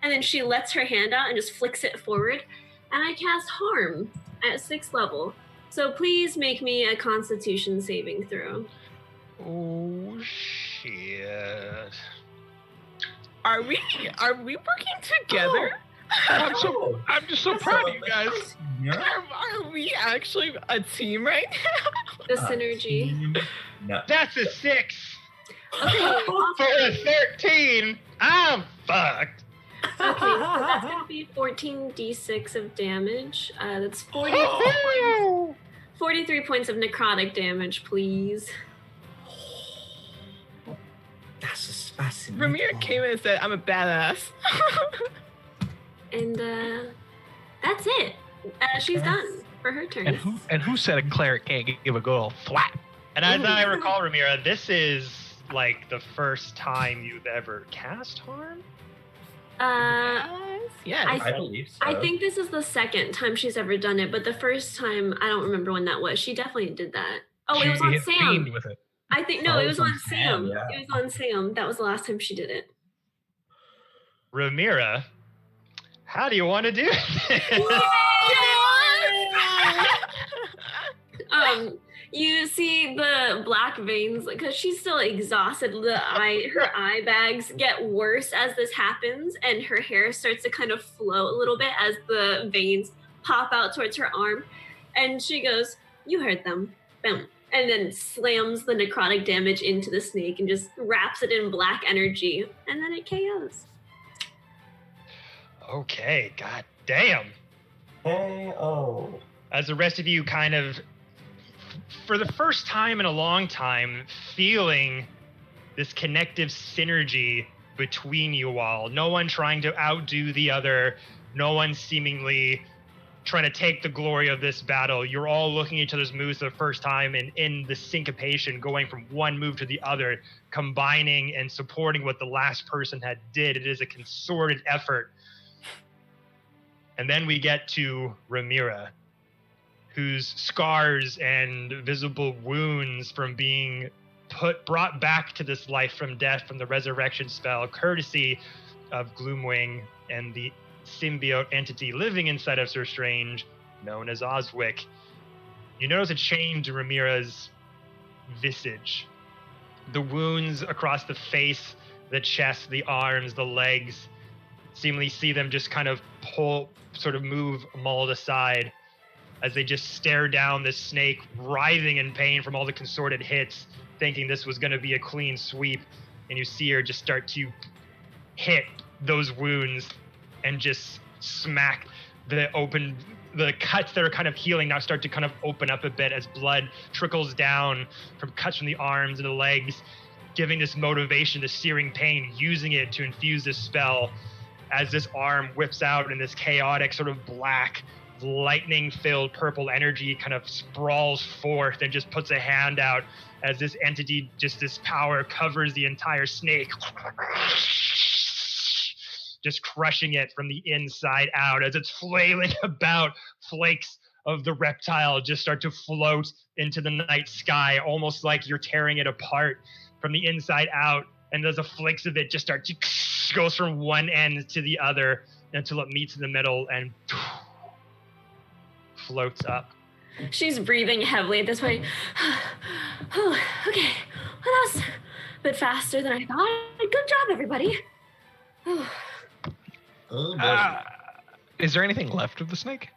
And then she lets her hand out and just flicks it forward. And I cast Harm at 6th level. So please make me a Constitution saving throw. Oh, shit. Are we working together? I'm just so proud of you guys. Are we actually a team right now? The synergy. No. That's a 6. Okay, For a 13, I'm fucked. Okay, so that's going to be 14d6 of damage. That's 43 points of necrotic damage, please. That's a spicy. Ramir came in and said, I'm a badass. And that's it. She's done for her turn. And who said a cleric can't give a good old thwap? And as I recall, Ramira, this is like the first time you've ever cast harm? Yes. I believe so. I think this is the second time she's ever done it, but the first time, I don't remember when that was. She definitely did that. Oh, it was on hit Sam. Fiend with it. I think, no, Oh, it was on Sam. yeah. It was on Sam. That was the last time she did it. Ramira, how do you want to do this? You see the black veins because she's still exhausted. Her eye bags get worse as this happens, and her hair starts to kind of float a little bit as the veins pop out towards her arm. And she goes, "You heard them." Boom. And then slams the necrotic damage into the snake and just wraps it in black energy, and then it KOs. Okay, god damn. Oh. As the rest of you kind of, for the first time in a long time, feeling this connective synergy between you all. No one trying to outdo the other. No one seemingly trying to take the glory of this battle. You're all looking at each other's moves for the first time and in the syncopation, going from one move to the other, combining and supporting what the last person had did. It is a concerted effort. And then we get to Ramira, whose scars and visible wounds from being brought back to this life from death from the resurrection spell, courtesy of Gloomwing and the symbiote entity living inside of Sir Strange, known as Oswick. You notice a change in Ramira's visage. The wounds across the face, the chest, the arms, the legs, seemingly see them just kind of move mauled aside as they just stare down this snake, writhing in pain from all the consorted hits, thinking this was going to be a clean sweep. And you see her just start to hit those wounds and just smack the cuts that are kind of healing now start to kind of open up a bit as blood trickles down from cuts from the arms and the legs, giving this motivation, this searing pain, using it to infuse this spell as this arm whips out in this chaotic sort of black, lightning-filled purple energy kind of sprawls forth and just puts a hand out as this entity, just this power covers the entire snake, just crushing it from the inside out as it's flailing about. Flakes of the reptile just start to float into the night sky, almost like you're tearing it apart from the inside out. And there's a flakes of it just start to goes from one end to the other until it meets in the middle and floats up. She's breathing heavily at this point. Oh, okay, well, that was a bit faster than I thought. Good job, everybody. Is there anything left of the snake?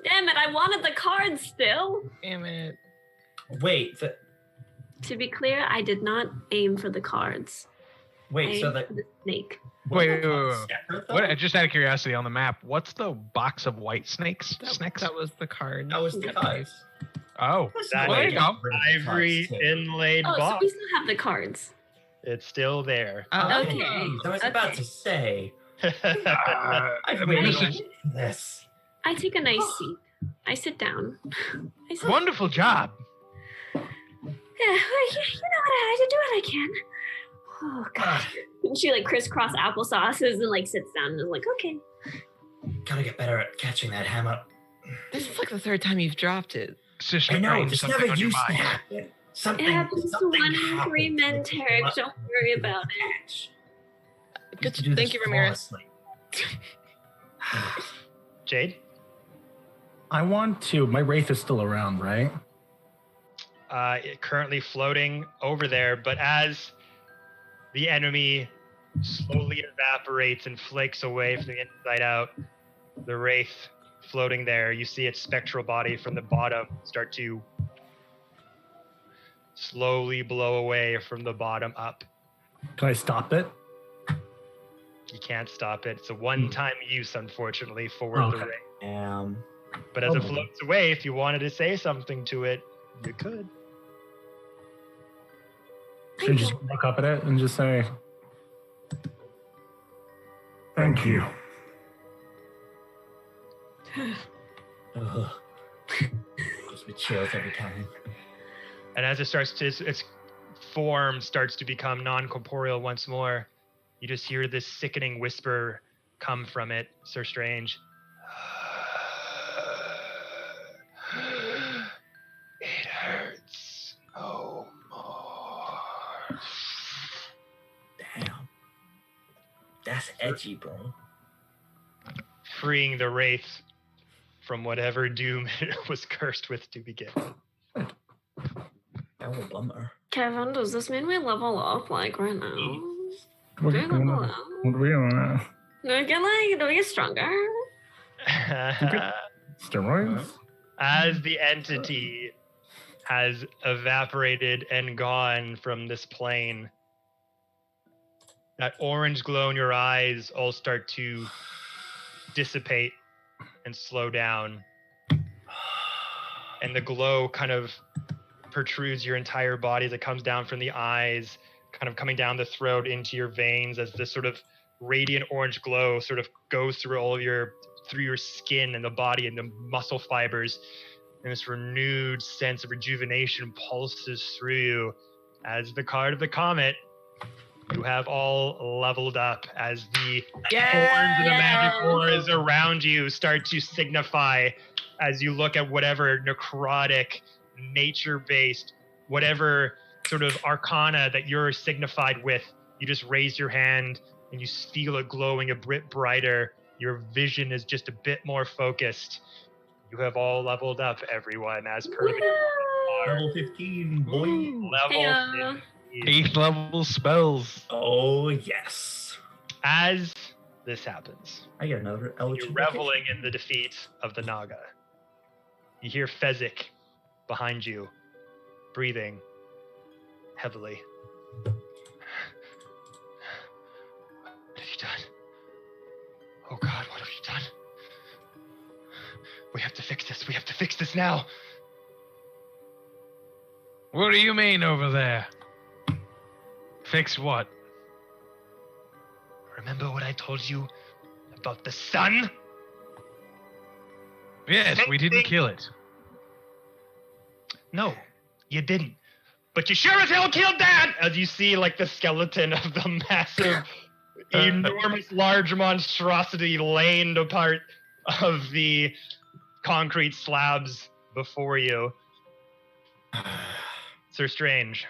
Damn it, I wanted the cards still. Damn it. Wait, To be clear, I did not aim for the cards. I aimed for the snake. Wait. What? Just out of curiosity, on the map, what's the box of white snakes? That was the card. That was the cards. Oh, That well, there is you go. ivory inlaid Oh, so box. we still have the cards. It's still there. Okay. I was about to say. I I've mean, waited this is for this. I take a nice seat. I sit down. I sit wonderful job. Yeah, well, you know what? I do what I can. Oh god. And she like crisscross applesauces and like sits down and is like, okay. Gotta get better at catching that hammer. This is like the third time you've dropped it. Sister, I know, Crane, this something never on your used to mind. happen. Something It happens to something one in happened. 3 men, Tarek. Don't worry about it. Good. Thank you, Ramirez. Jade? I want to. My wraith is still around, right? Currently floating over there, but as the enemy slowly evaporates and flakes away from the inside out, the wraith floating there, you see its spectral body from the bottom start to slowly blow away from the bottom up. Can I stop it? You can't stop it. It's a one-time use, unfortunately, for Okay. the wraith. But as Oh. it floats away, if you wanted to say something to it, you could. Should I just look up at it and just say, "Thank you." gives me chills every time. And as it starts to, its form starts to become non-corporeal once more, you just hear this sickening whisper come from it, Sir Strange. It hurts no more. Damn. That's edgy, bro. Freeing the wraith from whatever doom it was cursed with to begin. That was a bummer. Kevin, does this mean we level up like right now? What Do do we you level want? up? What do we want? Do we get stronger? Steroids? As the entity has evaporated and gone from this plane, that orange glow in your eyes all start to dissipate and slow down. And the glow kind of protrudes your entire body as it comes down from the eyes, kind of coming down the throat into your veins as this sort of radiant orange glow sort of goes through through your skin and the body and the muscle fibers. And this renewed sense of rejuvenation pulses through you. As the card of the comet, you have all leveled up as the horns of the magic auras around you start to signify as you look at whatever necrotic, nature-based, whatever sort of arcana that you're signified with. You just raise your hand and you feel it glowing a bit brighter. Your vision is just a bit more focused. You have all leveled up, everyone, as per the Level 15, boy. level 15. 8th level spells. Oh, yes. As this happens, I get another Eldritch you're Invocation. reveling in the defeat of the Naga. You hear Fezzik behind you, breathing heavily. What have you done? Oh God, what have you done? We have to fix this. We have to fix this now. What do you mean over there? Fix what? Remember what I told you about the sun? Yes, we didn't kill it. No, you didn't. But you sure as hell killed Dad! As you see, like, the skeleton of the massive, enormous, large monstrosity laying apart of the concrete slabs before you. Sir Strange.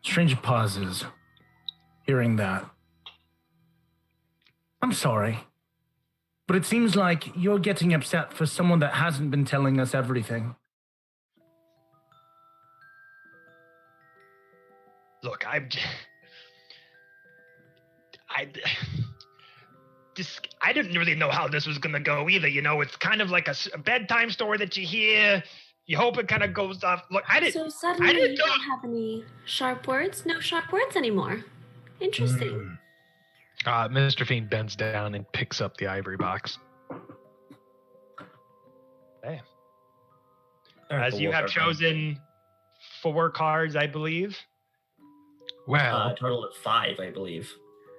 Strange pauses, hearing that. I'm sorry, but it seems like you're getting upset for someone that hasn't been telling us everything. Look, I didn't really know how this was gonna go either. You know, it's kind of like a bedtime story that you hear. You hope it kind of goes off. Look, So suddenly you don't have any sharp words? No sharp words anymore. Interesting. Mr. Fiend bends down and picks up the ivory box. Hey. As you have chosen 4 cards, I believe. Well, A total of 5, I believe.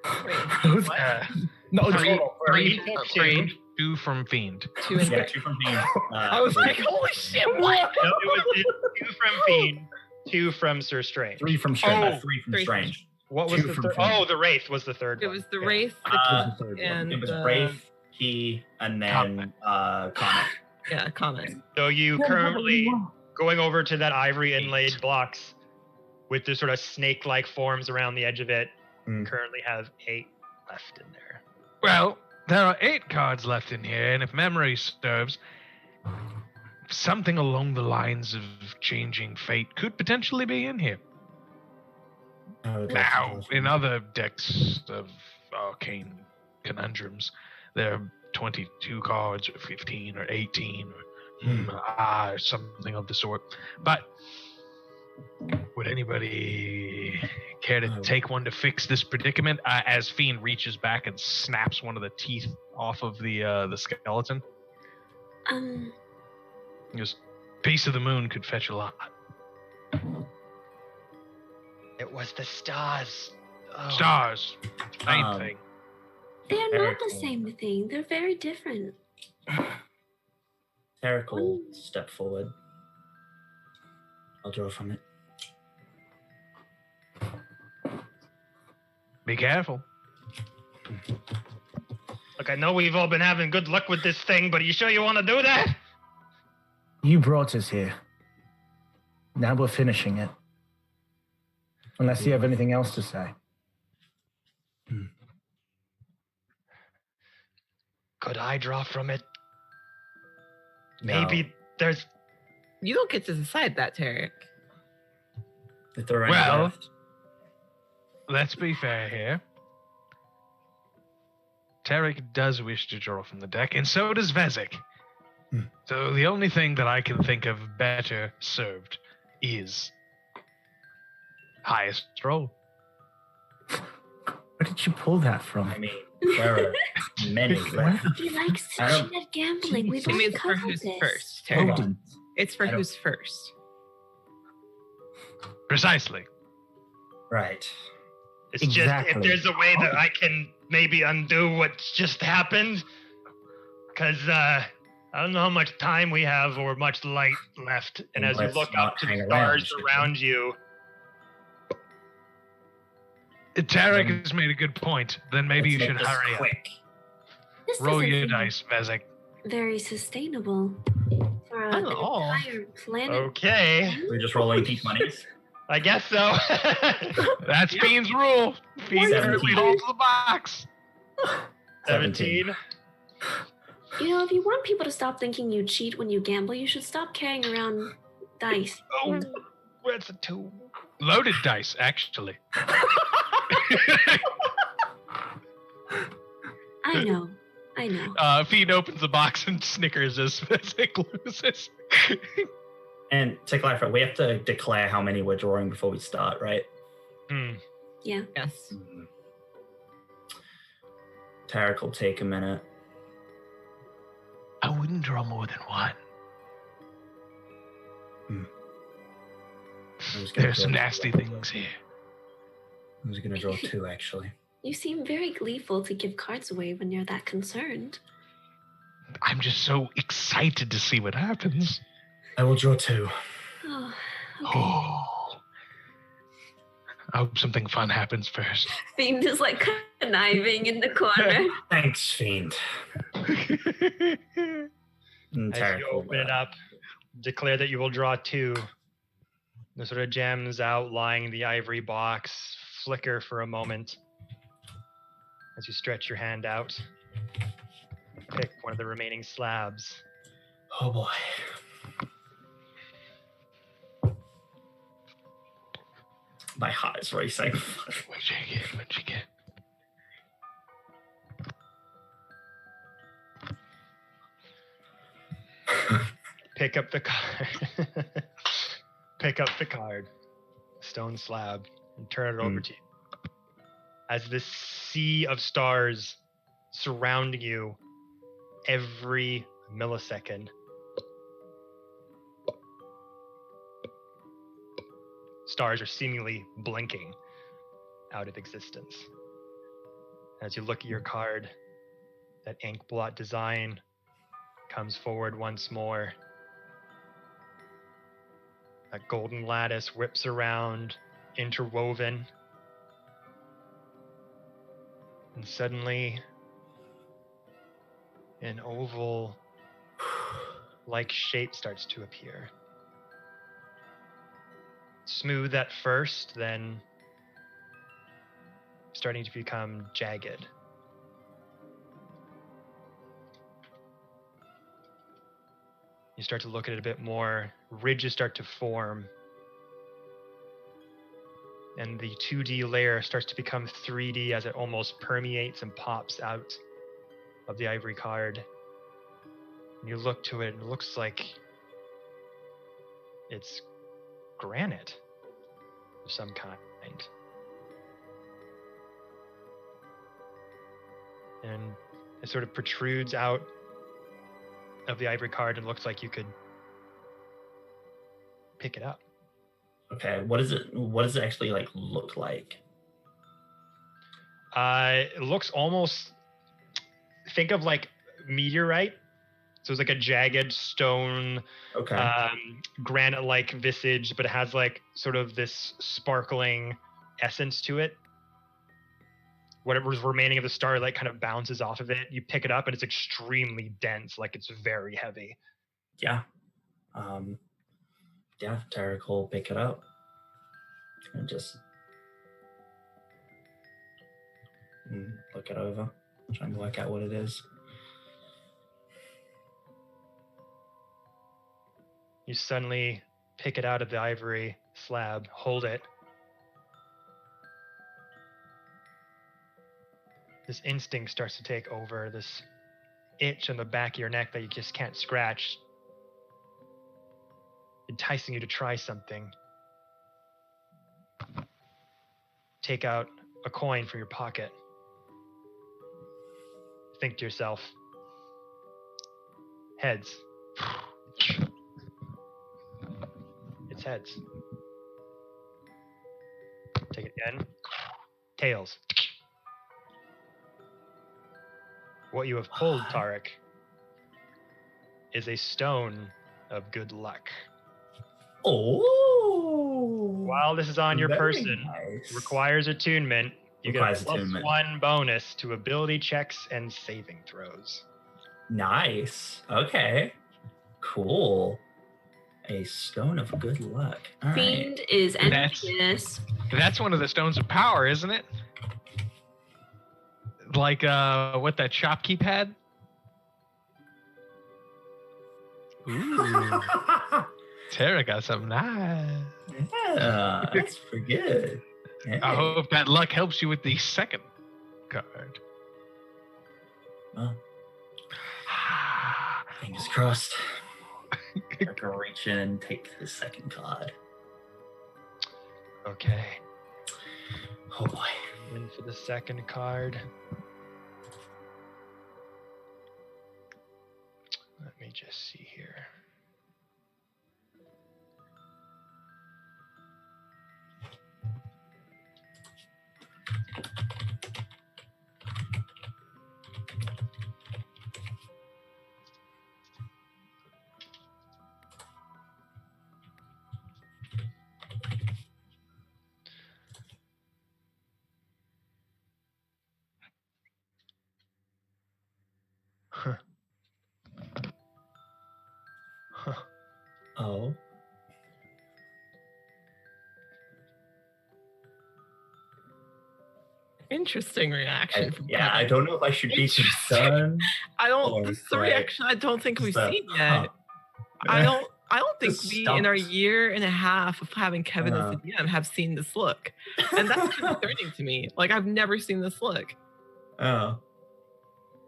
No, three, total. three Three. from Strange, 2 from Fiend. 2 and Yeah, 2 from Fiend. I was like, holy shit, what? No, it was 2 from Fiend, 2 from Sir Strange. 3 from Strange. 3 from Three. Strange. What was 2 the from third? Fiend. Oh, the Wraith was the third It one. was the Yeah. Wraith, Was the third one. and It was the, Wraith, Key, and then Comet. yeah, comment. So you currently, going over to that ivory inlaid box with the sort of snake-like forms around the edge of it, currently have 8 left in there. Well, there are 8 cards left in here, and if memory serves, something along the lines of changing fate could potentially be in here. Now, in other decks of arcane conundrums, there are 22 cards, or 15, or 18, or something of the sort. But would anybody care to take one to fix this predicament? As Fiend reaches back and snaps one of the teeth off of the skeleton. Just piece of the moon could fetch a lot. It was the stars. Oh. Stars, same thing. They are Very not the cool. same thing. They're very different. Tarek will step forward. I'll draw from it. Be careful. Look, I know we've all been having good luck with this thing, but are you sure you want to do that? You brought us here. Now we're finishing it. Unless you have anything else to say. Could I draw from it? No. Maybe there's... You don't get to decide that, Tarek. If there are any Well, left. let's be fair here. Tarek does wish to draw from the deck, and so does Vezek. So the only thing that I can think of better served is highest roll. Where did you pull that from? I mean, there are many left. He likes I to don't- cheat at gambling. We Jesus. I both mean, it's for covered who's this. first, Hold Tarek. on. It's for I don't- who's first. Precisely. Right. It's Exactly. just if there's a way that I can maybe undo what's just happened, because I don't know how much time we have or much light left. And as you Let's look not up to hang the around, stars should we? around you, Tarek has made a good point. Then maybe you Let's should make this hurry up. quick. This Roll doesn't your seem dice, Vezek. very sustainable for Not an at all. entire planet. okay, We're just rolling d20s. I guess so. That's Fiend's rule. Fiend 17. currently holds the box. 17. You know, if you want people to stop thinking you cheat when you gamble, you should stop carrying around dice. Oh, that's a 2. Loaded dice, actually. I know. Fiend opens the box and snickers as Vezek loses. And to clarify, we have to declare how many we're drawing before we start, right? Yeah. Yes. Tarek will take a minute. I wouldn't draw more than one. I was gonna There's some draw nasty two. things here. I was going to draw 2, actually. You seem very gleeful to give cards away when you're that concerned. I'm just so excited to see what happens. I will draw 2. Oh, okay. Oh. I hope something fun happens first. Fiend is like conniving in the corner. Thanks, Fiend. And As Tarek you will, open it up, declare that you will draw 2. The sort of gems outlying the ivory box flicker for a moment as you stretch your hand out. Pick one of the remaining slabs. Oh boy. My heart is racing. What'd you get? What'd you get? Pick up the card. Pick up the card. Stone slab. And turn it over to you. As this sea of stars surrounding you every millisecond. Stars are seemingly blinking out of existence. As you look at your card, that ink blot design comes forward once more. That golden lattice whips around, interwoven. And suddenly, an oval-like shape starts to appear. Smooth at first, then starting to become jagged. You start to look at it a bit more, ridges start to form, and the 2D layer starts to become 3D as it almost permeates and pops out of the ivory card. And you look to it, and it looks like it's granite of some kind. And it sort of protrudes out of the ivory card and looks like you could pick it up. Okay, what does it actually like look like? It looks almost, think of like meteorite So it's like a jagged stone, Okay. granite-like visage, but it has like sort of this sparkling essence to it. Whatever's remaining of the starlight kind of bounces off of it. You pick it up and it's extremely dense, like it's very heavy. Yeah. Tarek will pick it up and just look it over, trying to work out what it is. You suddenly pick it out of the ivory slab, hold it. This instinct starts to take over, this itch on the back of your neck that you just can't scratch, enticing you to try something. Take out a coin from your pocket. Think to yourself, heads. It's heads. Take it again. Tails. What you have pulled, Tarek, is a stone of good luck. Oh! While this is on your Very person, nice. requires attunement. You Requires get a attunement. +1 bonus to ability checks and saving throws. Nice. Okay. Cool. A stone of good luck. All right. Fiend is envious. That's one of the stones of power, isn't it? Like what that shopkeep had? Ooh. Tara got something nice. Yeah, that's pretty good. Hey. I hope that luck helps you with the second card. Well, fingers crossed. I can reach in and take the second card. Okay. Oh boy. In for the second card. Let me just see here. Huh. Huh. Oh. Interesting reaction from Yeah, I Kevin. don't know if I should be concerned. I don't. Or This is a like, reaction I don't think we've just seen a, yet. I don't think Just we, in our stumped. year and a half of having Kevin as the DM, have seen this look, and that's concerning to me. Like, I've never seen this look. Oh.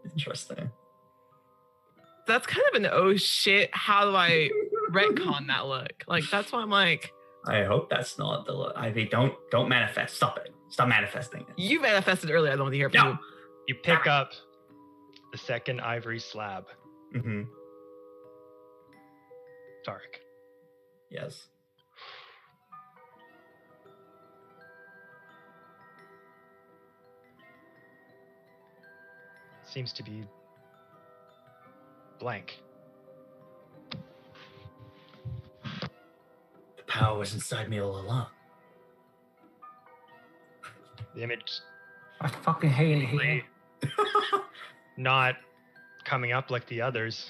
Interesting. That's kind of an oh shit. How do I retcon that look? Like, that's why I'm like, I hope that's not the look. Ivy, don't manifest. Stop it. Stop manifesting it. you manifested earlier. I don't want to hear from No. you. You pick up the second ivory slab, Mm-hmm. Tarek. Yes. Seems to be blank. The power was inside me all along. The image I fucking hate it here. really not coming up like the others.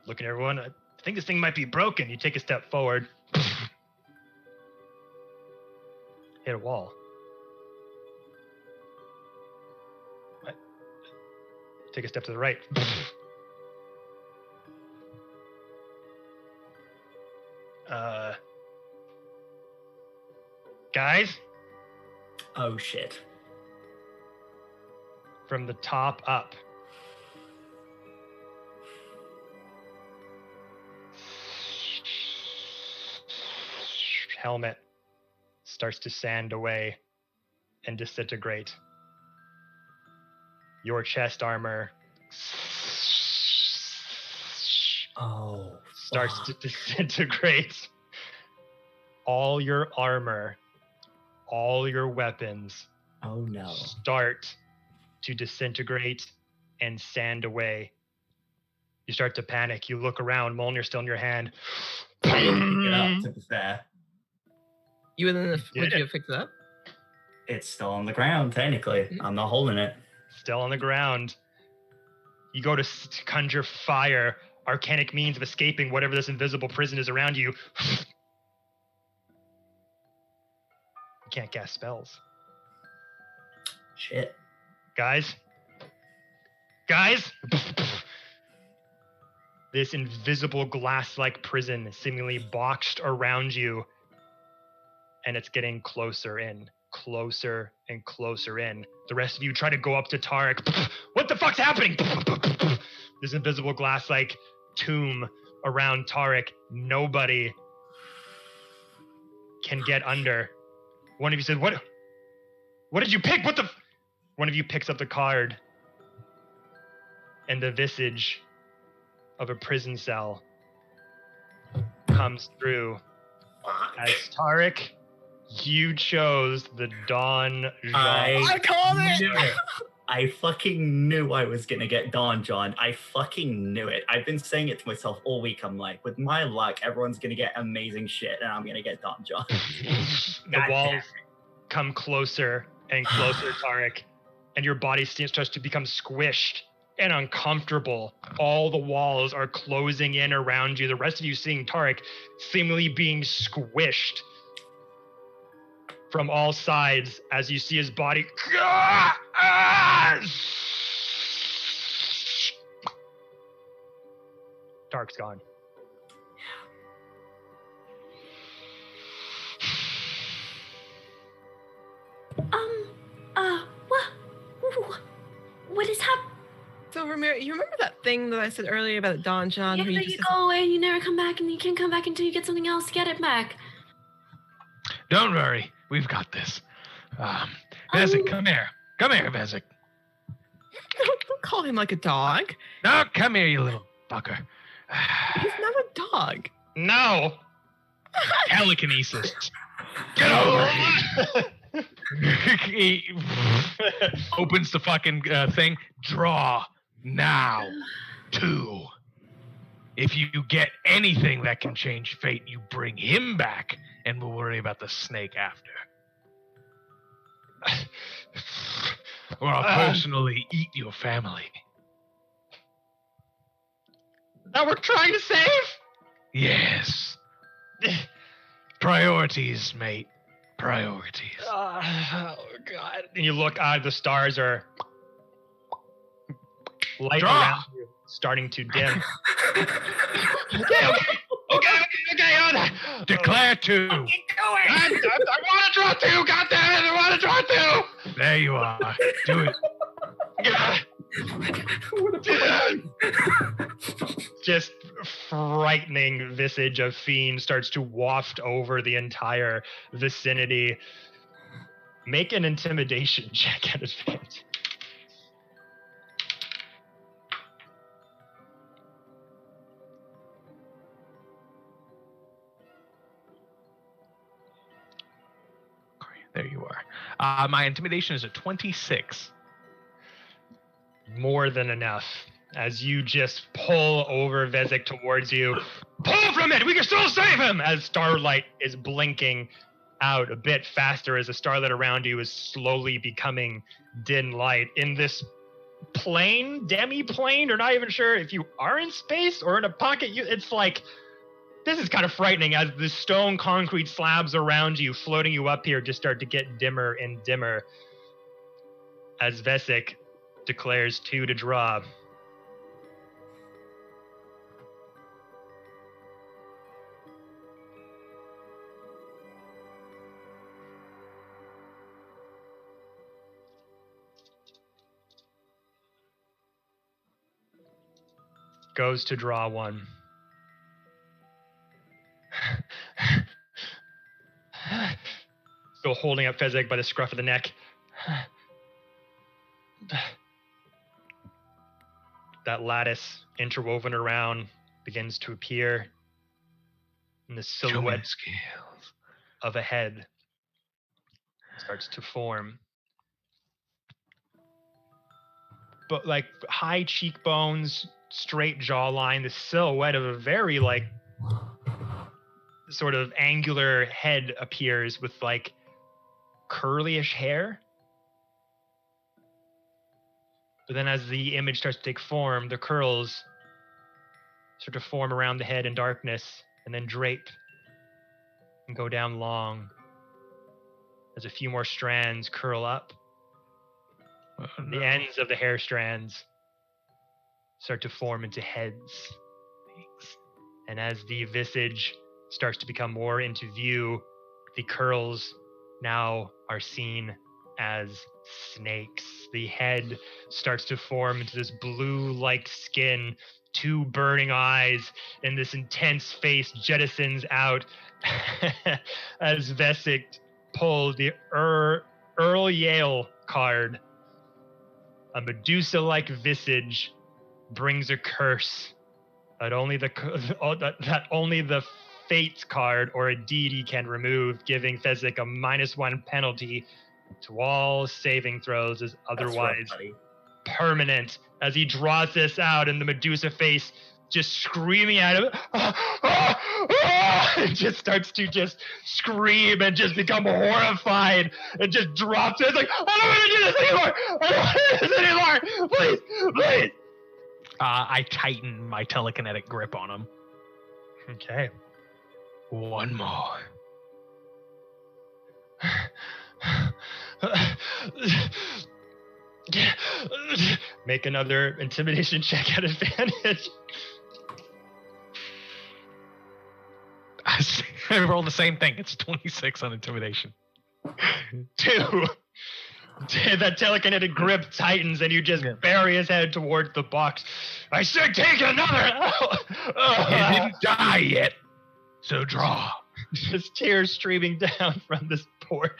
Looking at everyone, I think this thing might be broken. You take a step forward. Hit a wall. What? Take a step to the right. Guys, Oh shit. from the top up. Helmet starts to sand away and disintegrate. Your chest armor Oh. starts to fuck. disintegrate. All your armor, all your weapons Oh no. start to disintegrate and sand away. You start to panic. You look around. Mjolnir's still in your hand. I didn't pick it up, to be fair. You would Did you it? have picked it up? It's still on the ground, technically. I'm not holding it. Still on the ground. You go to conjure fire, arcanic means of escaping whatever this invisible prison is around you. You can't cast spells. Shit. Guys? This invisible glass-like prison is seemingly boxed around you, and it's getting closer and closer in. The rest of you try to go up to Tarek. What the fuck's happening? This invisible glass-like tomb around Tarek. Nobody can get under. One of you said, what did you pick? One of you picks up the card, and the visage of a prison cell comes through. As Tarek, you chose the Dawn Jean. I called knew it. I fucking knew I was gonna get Dawn John. I fucking knew it. I've been saying it to myself all week. I'm like, with my luck, everyone's gonna get amazing shit, and I'm gonna get Dawn John. The walls come closer and closer, Tarek, and your body starts to become squished and uncomfortable. All the walls are closing in around you. The rest of you seeing Tarek seemingly being squished from all sides as you see his body. Tarek's gone. What is happening? So Ramiro, you remember that thing that I said earlier about Don John? Yeah, who you go away and you never come back, and you can't come back until you get something else to get it back. Don't worry, we've got this. Vezek, come here. Come here, Vezek. Don't call him like a dog. No, come here, you little fucker. He's not a dog. No! Telekinesis. Get over here. He opens the fucking thing. Draw now. 2. If you get anything that can change fate, you bring him back, and we'll worry about the snake after. Or I'll personally eat your family. That we're trying to save? Yes. Priorities, mate. Priorities. Oh, God. And you look out, the stars are light Draw. around you, starting to dim. Okay. Declare 2. I want to draw 2. God damn it, I want to draw 2. There you are. Do it. Just frightening visage of fiend starts to waft over the entire vicinity. Make an intimidation check at advantage. There you are. My intimidation is a 26. More than enough. As you just pull over Vezek towards you. Pull from it! We can still save him! As starlight is blinking out a bit faster as the starlight around you is slowly becoming dim light. In this plane, demi-plane, you're not even sure if you are in space or in a pocket. It's like, this is kind of frightening as the stone concrete slabs around you, floating you up here, just start to get dimmer and dimmer. As Vezek declares 2 to draw. Goes to draw 1. Still holding up Vezek by the scruff of the neck. That lattice interwoven around begins to appear in the silhouette Scales. of a head starts to form. like high cheekbones, straight jawline, the silhouette of a very like sort of angular head appears with like curlyish hair. But then as the image starts to take form, the curls start to form around the head in darkness and then drape and go down long as a few more strands curl up. The ends of the hair strands start to form into heads. And as the visage starts to become more into view, the curls now are seen as snakes. The head starts to form into this blue-like skin, 2 burning eyes, and this intense face jettisons out as Vesic pulls the Earl Yale card. A Medusa-like visage brings a curse that only the Fates card or a deity can remove, giving Fezzik a -1 penalty to all saving throws is otherwise permanent. As he draws this out and the Medusa face just screaming at him, it just starts to just scream and just become horrified and just drops it. It's like, I don't want to do this anymore. I don't want to do this anymore. Please, please. I tighten my telekinetic grip on him. Okay. One more. Make another intimidation check at advantage. I rolled the same thing. It's 26 on intimidation. 2. That telekinetic grip tightens and you just bury his head towards the box. I said take another! He didn't die yet, so draw. Just tears streaming down from this poor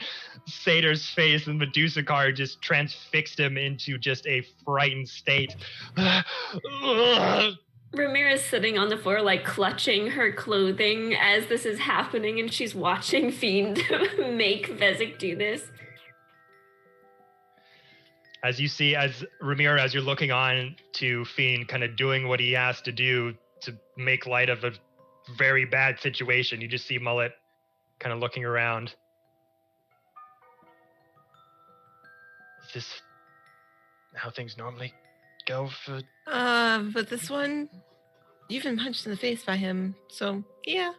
satyr's face, and Medusa card just transfixed him into just a frightened state. Ramira's sitting on the floor, like clutching her clothing as this is happening, and she's watching Fiend make Vesic do this. As you see, as Ramira, as you're looking on to Fiend kind of doing what he has to do to make light of a very bad situation, you just see Mullet kind of looking around. Is this how things normally go for... But this one, you've been punched in the face by him, so yeah.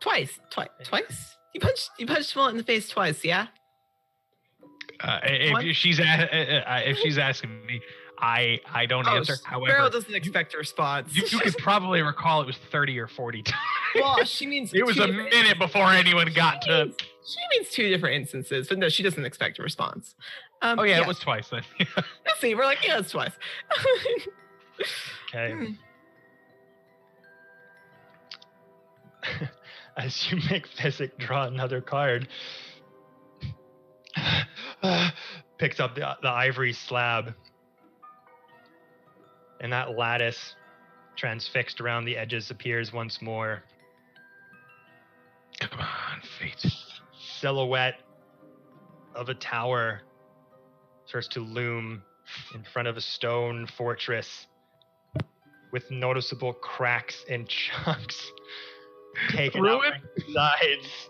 Twice? You punched Mullet in the face twice, yeah? If she's asking me, I don't answer. However, Sparrow doesn't expect a response. You could probably recall it was 30 or 40 times. Well, she means it was a minute before anyone got to. She means 2 different instances, but no, she doesn't expect a response. It was twice then. Let's see, we're like, yeah, it's twice. Okay. As you make Vesic draw another card, picks up the ivory slab, and that lattice transfixed around the edges appears once more. Come on, fate. Silhouette of a tower starts to loom in front of a stone fortress with noticeable cracks and chunks taken out by the sides.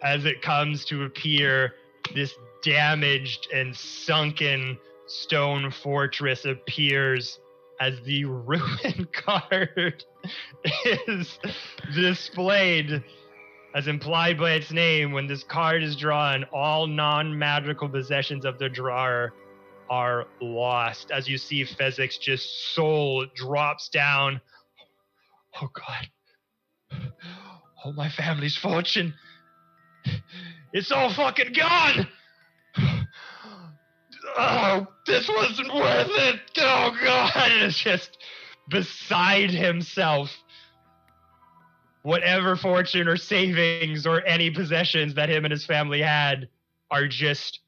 As it comes to appear, this damaged and sunken stone fortress appears as the ruin card is displayed. As implied by its name, when this card is drawn, all non-magical possessions of the drawer are lost. As you see, Fezzic's just soul drops down. Oh God. Oh, my family's fortune. It's all fucking gone. Oh, this wasn't worth it. Oh God. It's just beside himself. Whatever fortune or savings or any possessions that him and his family had are just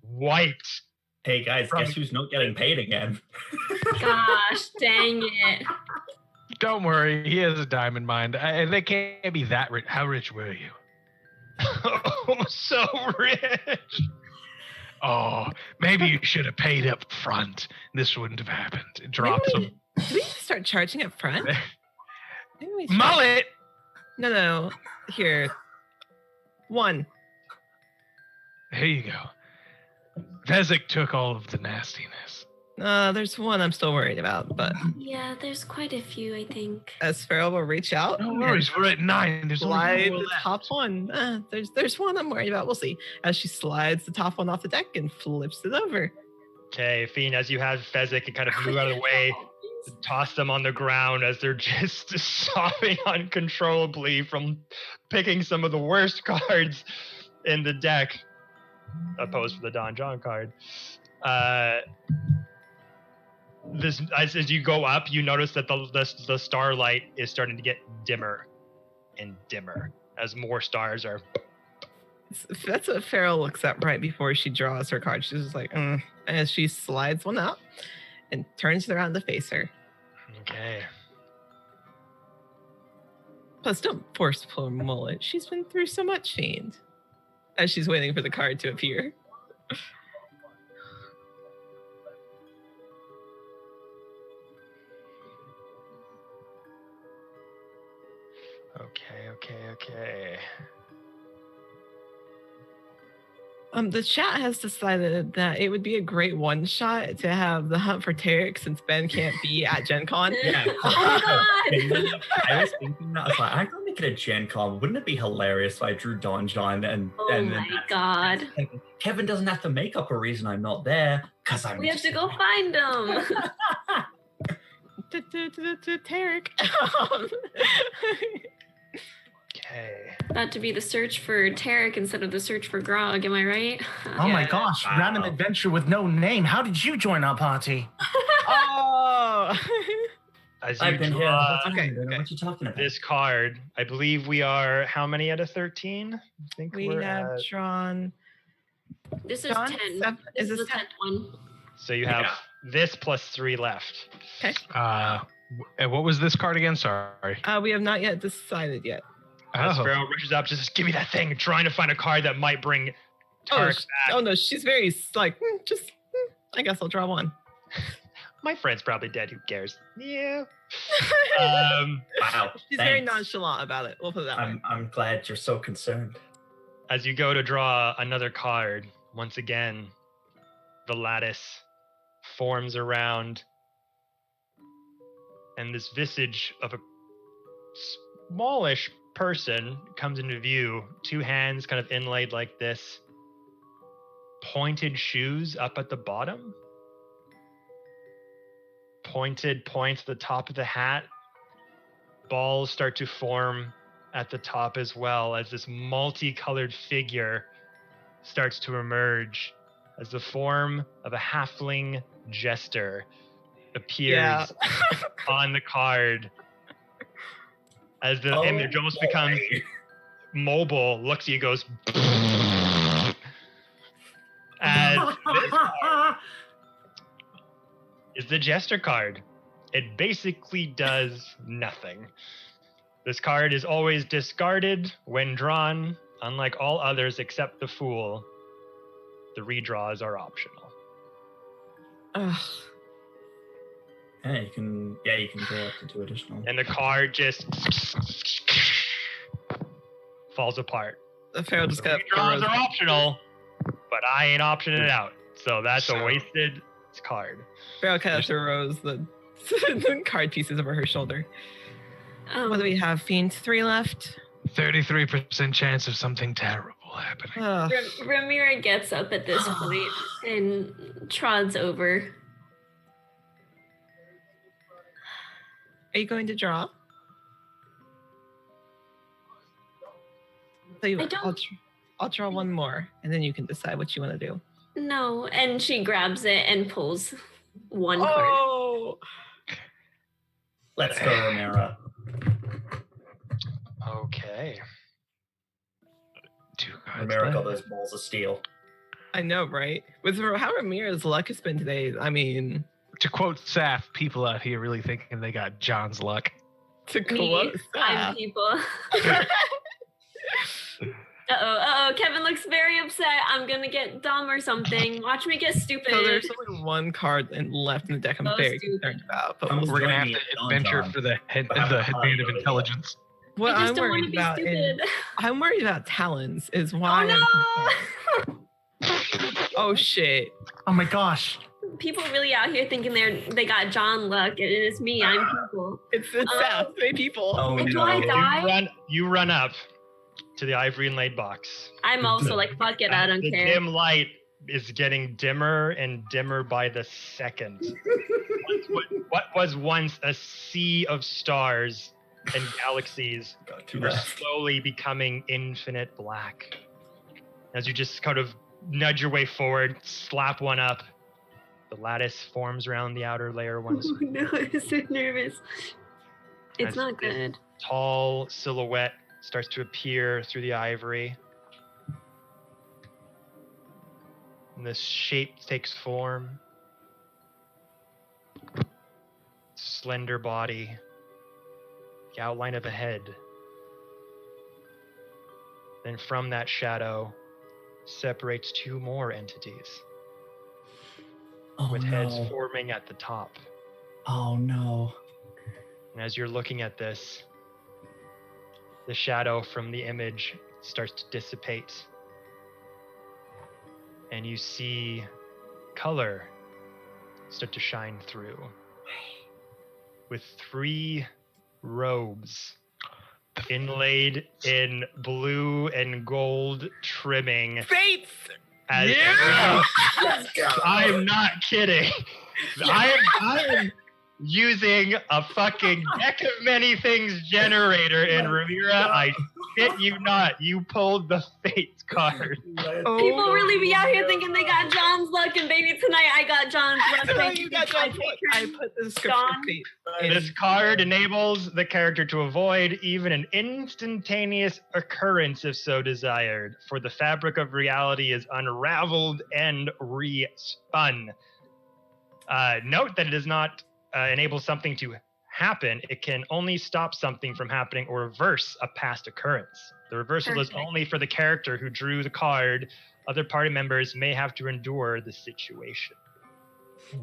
wiped. Hey guys, guess who's not getting paid again? Gosh, dang it. Don't worry, he has a diamond mine. They can't be that rich. How rich were you? Oh, so rich. Oh, maybe you should have paid up front. This wouldn't have happened. It drops them. Did we start charging up front? Maybe we should. Mullet! No. Here. 1. Here you go. Vezek took all of the nastiness. There's one I'm still worried about, but Yeah, there's quite a few, I think. Sparrow will reach out. No worries, we're at 9. There's only Slide 4 the left. top one. There's one I'm worried about. We'll see. As she slides the top one off the deck and flips it over. Okay, Fiend, as you have Fezzik and kind of move out of the way, toss them on the ground as they're just sobbing uncontrollably from picking some of the worst cards in the deck, opposed to the Don John card. This as you go up, you notice that the starlight is starting to get dimmer and dimmer as more stars are. That's what Farrell looks at right before she draws her card. She's just like, as she slides one out and turns it around to face her. Okay. Plus, don't force poor Mullet. She's been through so much, Fiend. As she's waiting for the card to appear. Okay. The chat has decided that it would be a great one shot to have the hunt for Tarek since Ben can't be at Gen Con. Yeah. Oh my god! I was thinking that. I was like, I gotta make it a Gen Con. Wouldn't it be hilarious if I drew Don John and Oh my god. Kevin doesn't have to make up a reason I'm not there because I'm. We have to go find him. Tarek. Okay. About to be the search for Tarek instead of the search for Grog, am I right? Oh my Yeah. gosh, Wow. random adventure with no name. How did you join our party? Oh. As you I've been here. draw Okay, What are you talking about? this card, I believe we are how many out of 13? I think We we're have at, drawn. This is John, 10. seven- This is is this the 10th one. so you have this plus 3 left. What was this card again? Sorry. We have not yet decided yet. As Oh. Sparrow rushes up, just give me that thing, trying to find a card that might bring Tarek back. Oh no, she's very like I guess I'll draw one. My friend's probably dead. Who cares? Yeah. Wow. She's very thanks. nonchalant about it. We'll put it that way. I'm glad you're so concerned. As you go to draw another card, once again, the lattice forms around, and this visage of a smallish person comes into view. 2 hands kind of inlaid like this. Pointed shoes up at the bottom. Pointed points at the top of the hat. Balls start to form at the top as well as this multicolored figure starts to emerge as the form of a halfling jester appears on the card. As the image almost becomes mobile, looks at you, goes. As this card is the Jester card. It basically does nothing. This card is always discarded when drawn, unlike all others except the Fool. The redraws are optional. Ugh. Yeah, you can draw up to 2 additional. And the card just falls apart. The Pharaoh just got Redraws are optional, but I ain't optioning it out. So that's a wasted card. Pharaoh kind of throws the card pieces over her shoulder. What do we have? Fiend 3 left. 33% chance of something terrible happening. Ugh. Ramira gets up at this point and trods over. Are you going to draw? Tell you what, I'll draw one more, and then you can decide what you want to do. No, and she grabs it and pulls one card. Oh! Let's go, Ramira. Okay. 2 cards Ramira got left. those balls of steel. I know, right? With how Ramira's luck has been today, I mean, To quote Saf, people out here really thinking they got John's luck. to Me, quote 5 people. Uh-oh, Kevin looks very upset. I'm gonna get dumb or something. Watch me get stupid. So there's only one card left in the deck I'm very concerned about. But We're gonna have to adventure for the headband of intelligence. What I just I'm don't want worried to be about stupid. I'm worried about talons is why. Oh no! Oh shit. Oh my gosh. People really out here thinking they got John luck, and it's me. I'm people. It's South. Many people. Oh Do no. I die? You run up to the ivory inlaid box. I'm also like, fuck it, I don't The care. dim light is getting dimmer and dimmer by the second. What was once a sea of stars and galaxies are slowly becoming infinite black. As you just kind of nudge your way forward, slap one up, the lattice forms around the outer layer once. Oh no, I'm so nervous. It's As not this good. Tall silhouette starts to appear through the ivory. And this shape takes form. Slender body. The outline of a head. Then from that shadow separates two more entities. Oh, With no. heads forming at the top. Oh no. And as you're looking at this, the shadow from the image starts to dissipate. And you see color start to shine through. With 3 robes inlaid in blue and gold trimming. Fates! As I'm not kidding. I am using a fucking deck of many things generator in Rivera. I shit you not. You pulled the Fates card. People really be out here thinking they got John's luck, and baby, tonight I got John's luck. Thank you, got John. I put the description Dawn. of fate. This card enables the character to avoid even an instantaneous occurrence if so desired, for the fabric of reality is unraveled and re-spun. Note that it does not enable something to happen. It can only stop something from happening or reverse a past occurrence. The reversal is only for the character who drew the card. Other party members may have to endure the situation.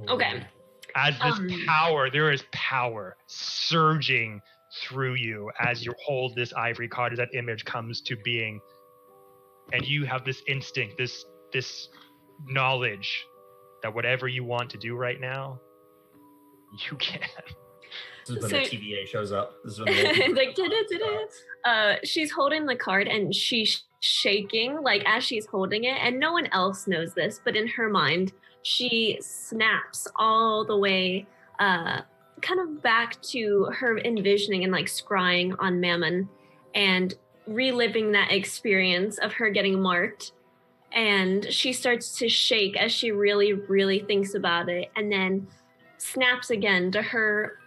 Okay. As this power, there is power surging through you as you hold this ivory card, as that image comes to being. And you have this instinct, this knowledge that whatever you want to do right now, you can. This is when the TVA shows up. This is when like, she's holding the card and she's shaking, like as she's holding it, and no one else knows this, but in her mind, she snaps all the way kind of back to her envisioning and like scrying on Mammon and reliving that experience of her getting marked. And she starts to shake as she really, really thinks about it, and then snaps again to her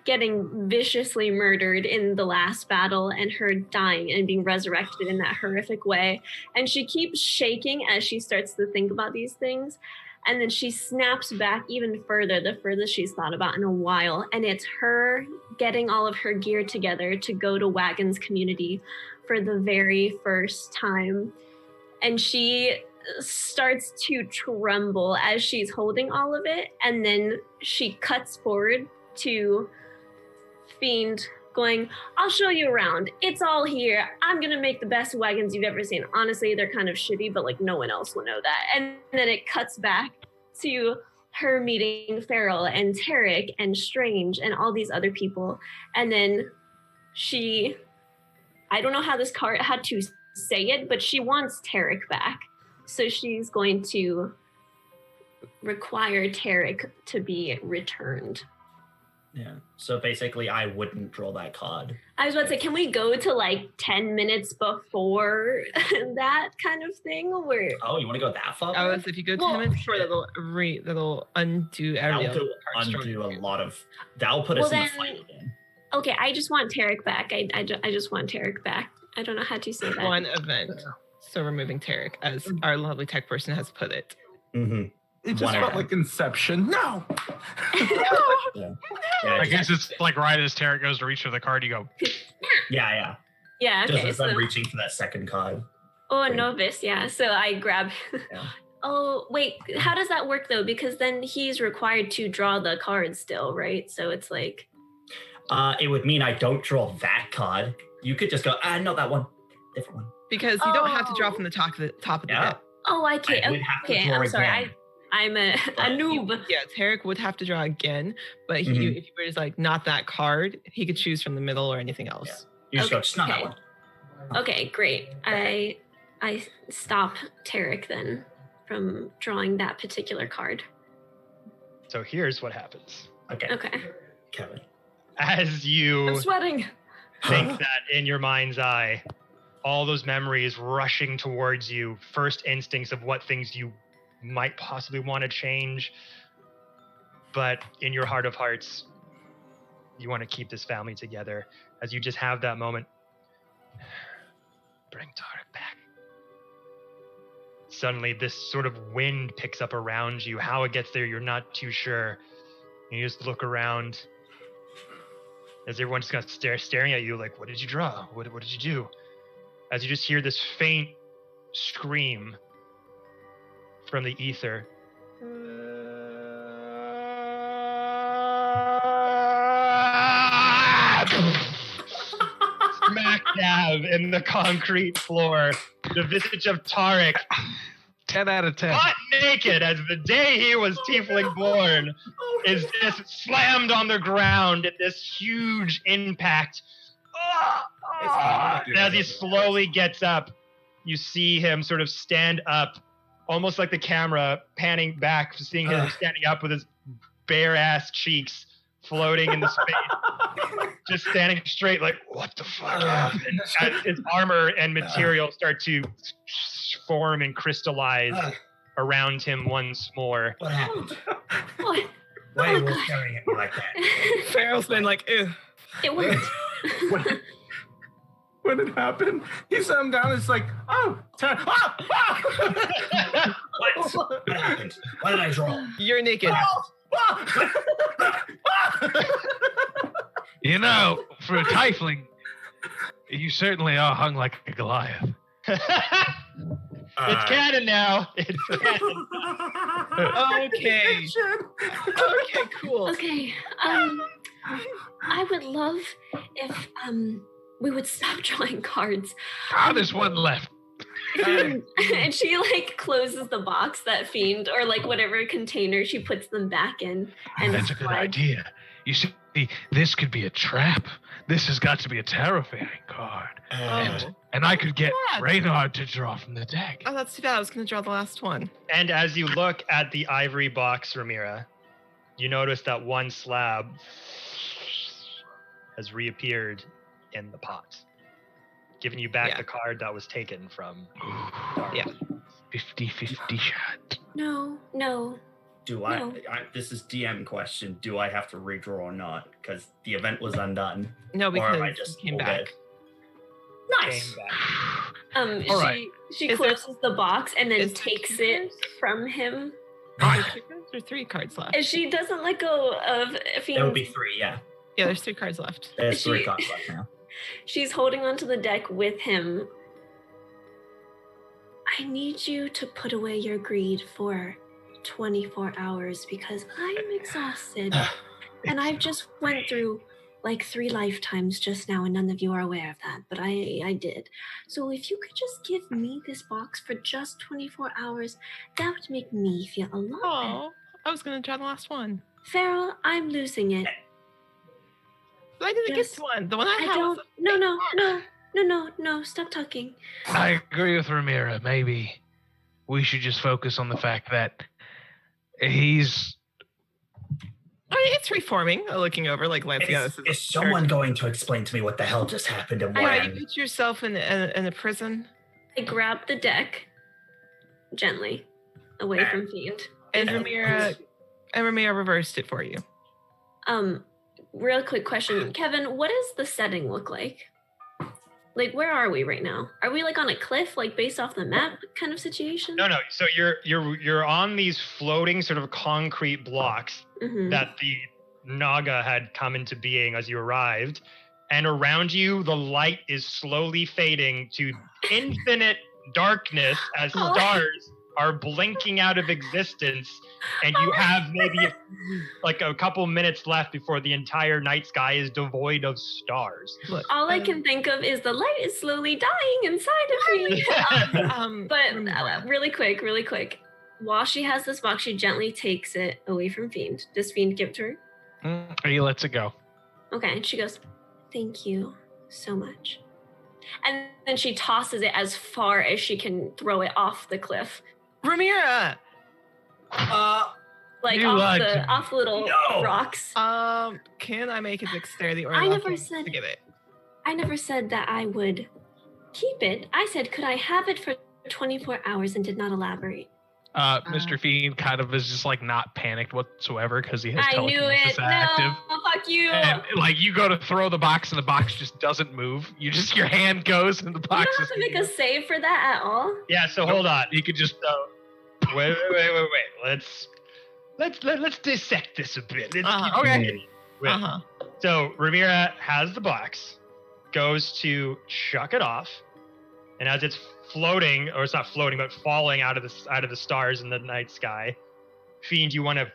getting viciously murdered in the last battle and her dying and being resurrected in that horrific way. And she keeps shaking as she starts to think about these things. And then she snaps back even further, the furthest she's thought about in a while. And it's her getting all of her gear together to go to Wagon's community for the very first time. And she starts to tremble as she's holding all of it. And then she cuts forward to Fiend going, I'll show you around. It's all here. I'm going to make the best wagons you've ever seen. Honestly, they're kind of shitty, but like no one else will know that. And then it cuts back to her meeting Farrell and Tarek and Strange and all these other people. And then I don't know how this card had to say it, but she wants Tarek back. So she's going to require Tarek to be returned. Yeah. So basically, I wouldn't draw that card. I was about to say, can we go to like 10 minutes before that kind of thing? Where Oh, you want to go that far? Oh, so if you go 10 minutes before, that'll undo everything. That'll put us in the fight again. Okay, I just want Tarek back. I just want Tarek back. I don't know how to say that. One event. So removing Tarek, as our lovely tech person has put it. Mm-hmm. It just felt like Inception. No. Yeah, I guess it's like right as Tarek goes to reach for the card, you go. Yeah. Yeah, okay. Just as I'm reaching for that second card. Oh, novice, yeah. So I grab. Yeah. Oh, wait. How does that work though? Because then he's required to draw the card still, right? So it's like. It would mean I don't draw that card. You could just go, not that one, different one. Because you don't have to draw from the top of the deck. Oh, I can't. I would have to Okay, draw I'm sorry. again. I'm a noob. Yeah, Tarek would have to draw again, but if you were just like not that card, he could choose from the middle or anything else. Yeah. You just go, just not that one. Okay, great. I stop Tarek then from drawing that particular card. So here's what happens. Okay. Kevin. As you I'm sweating. think that in your mind's eye, all those memories rushing towards you, first instincts of what things you might possibly want to change, but in your heart of hearts, you want to keep this family together. As you just have that moment, bring Tarek back. Suddenly, this sort of wind picks up around you. How it gets there, you're not too sure. And you just look around as everyone's kind of staring at you like, what did you draw? What did you do? As you just hear this faint scream from the ether. Smack dab in the concrete floor. The visage of Tarek, 10 out of 10. butt naked as the day he was tiefling born, is just slammed on the ground at this huge impact. And as he slowly gets up, you see him sort of stand up, almost like the camera panning back, seeing him standing up with his bare ass cheeks floating in the space, just standing straight like, what the fuck happened? As his armor and material start to form and crystallize around him once more. What happened? What? Why are you staring at me like that? Pharaoh's been like, ew. It worked. When it happened, he sat him down. It's like, What happened? Why did I draw? You're naked. You know, for a tiefling, you certainly are hung like a Goliath. It's canon now. It's canon. Okay. Okay, cool. Okay. I would love if we would stop drawing cards. There's one left. And she like closes the box, that fiend, or like whatever container, she puts them back in. And That's a good idea. You see, this could be a trap. This has got to be a terrifying card. And I could get Reynard to draw from the deck. Oh, that's too bad. I was going to draw the last one. And as you look at the ivory box, Ramira, you notice that one slab has reappeared in the pot, giving you back the card that was taken from Yeah. 50-50 shot. No. Do I, this is DM question, do I have to redraw or not? Because the event was undone. No, Or am I because just he came all back. dead? came back. All right. She Is there- closes the box and then is there takes two it cards? from him. There's 3 cards left. And she doesn't let go of That would be 3, yeah. Yeah, there's 3 cards left. There's 3 She- cards left now. She's holding onto the deck with him. I need you to put away your greed for 24 hours because I'm exhausted. And I've just went through like 3 lifetimes just now and none of you are aware of that, but I did. So if you could just give me this box for just 24 hours, that would make me feel a lot better. Oh, I was going to draw the last one. Farrell, I'm losing it. But I didn't Yes. get to one. The one I I had don't. was No. Stop talking. I agree with Ramira. Maybe we should just focus on the fact that he's... I mean, it's reforming. Looking over, like glancing at this. Is someone going to explain to me what the hell just happened and Yeah, you when? put yourself in a prison, I grab the deck gently away from Fiend. and Yeah. Ramira reversed it for you. Real quick question, Kevin. What does the setting look like? Like, where are we right now? Are we like on a cliff, like based off the map kind of situation? No. So you're on these floating sort of concrete blocks Mhm. that the Naga had come into being as you arrived, and around you the light is slowly fading to infinite darkness as stars are blinking out of existence, and you have maybe like a couple minutes left before the entire night sky is devoid of stars. All I can think of is the light is slowly dying inside of me. But really quick. While she has this box, she gently takes it away from Fiend. Does Fiend give it to her? He lets it go. Okay, and she goes, "Thank you so much." And then she tosses it as far as she can throw it off the cliff. Ramira! Like off the little rocks. Can I make a dexterity or I never said to get it? I never said that I would keep it. I said, could I have it for 24 hours and did not elaborate. Mr. Fiend kind of is just like not panicked whatsoever because he has telekinesis active. No, fuck you. And like you go to throw the box and the box just doesn't move. Your hand goes and the box. You don't have to make a save for that at all. Yeah. So hold on. You could just. Wait. Let's dissect this a bit. Okay. So Ramira has the box, goes to chuck it off, and as it's floating, or it's not floating, but falling out of the stars in the night sky, Fiend, you want to?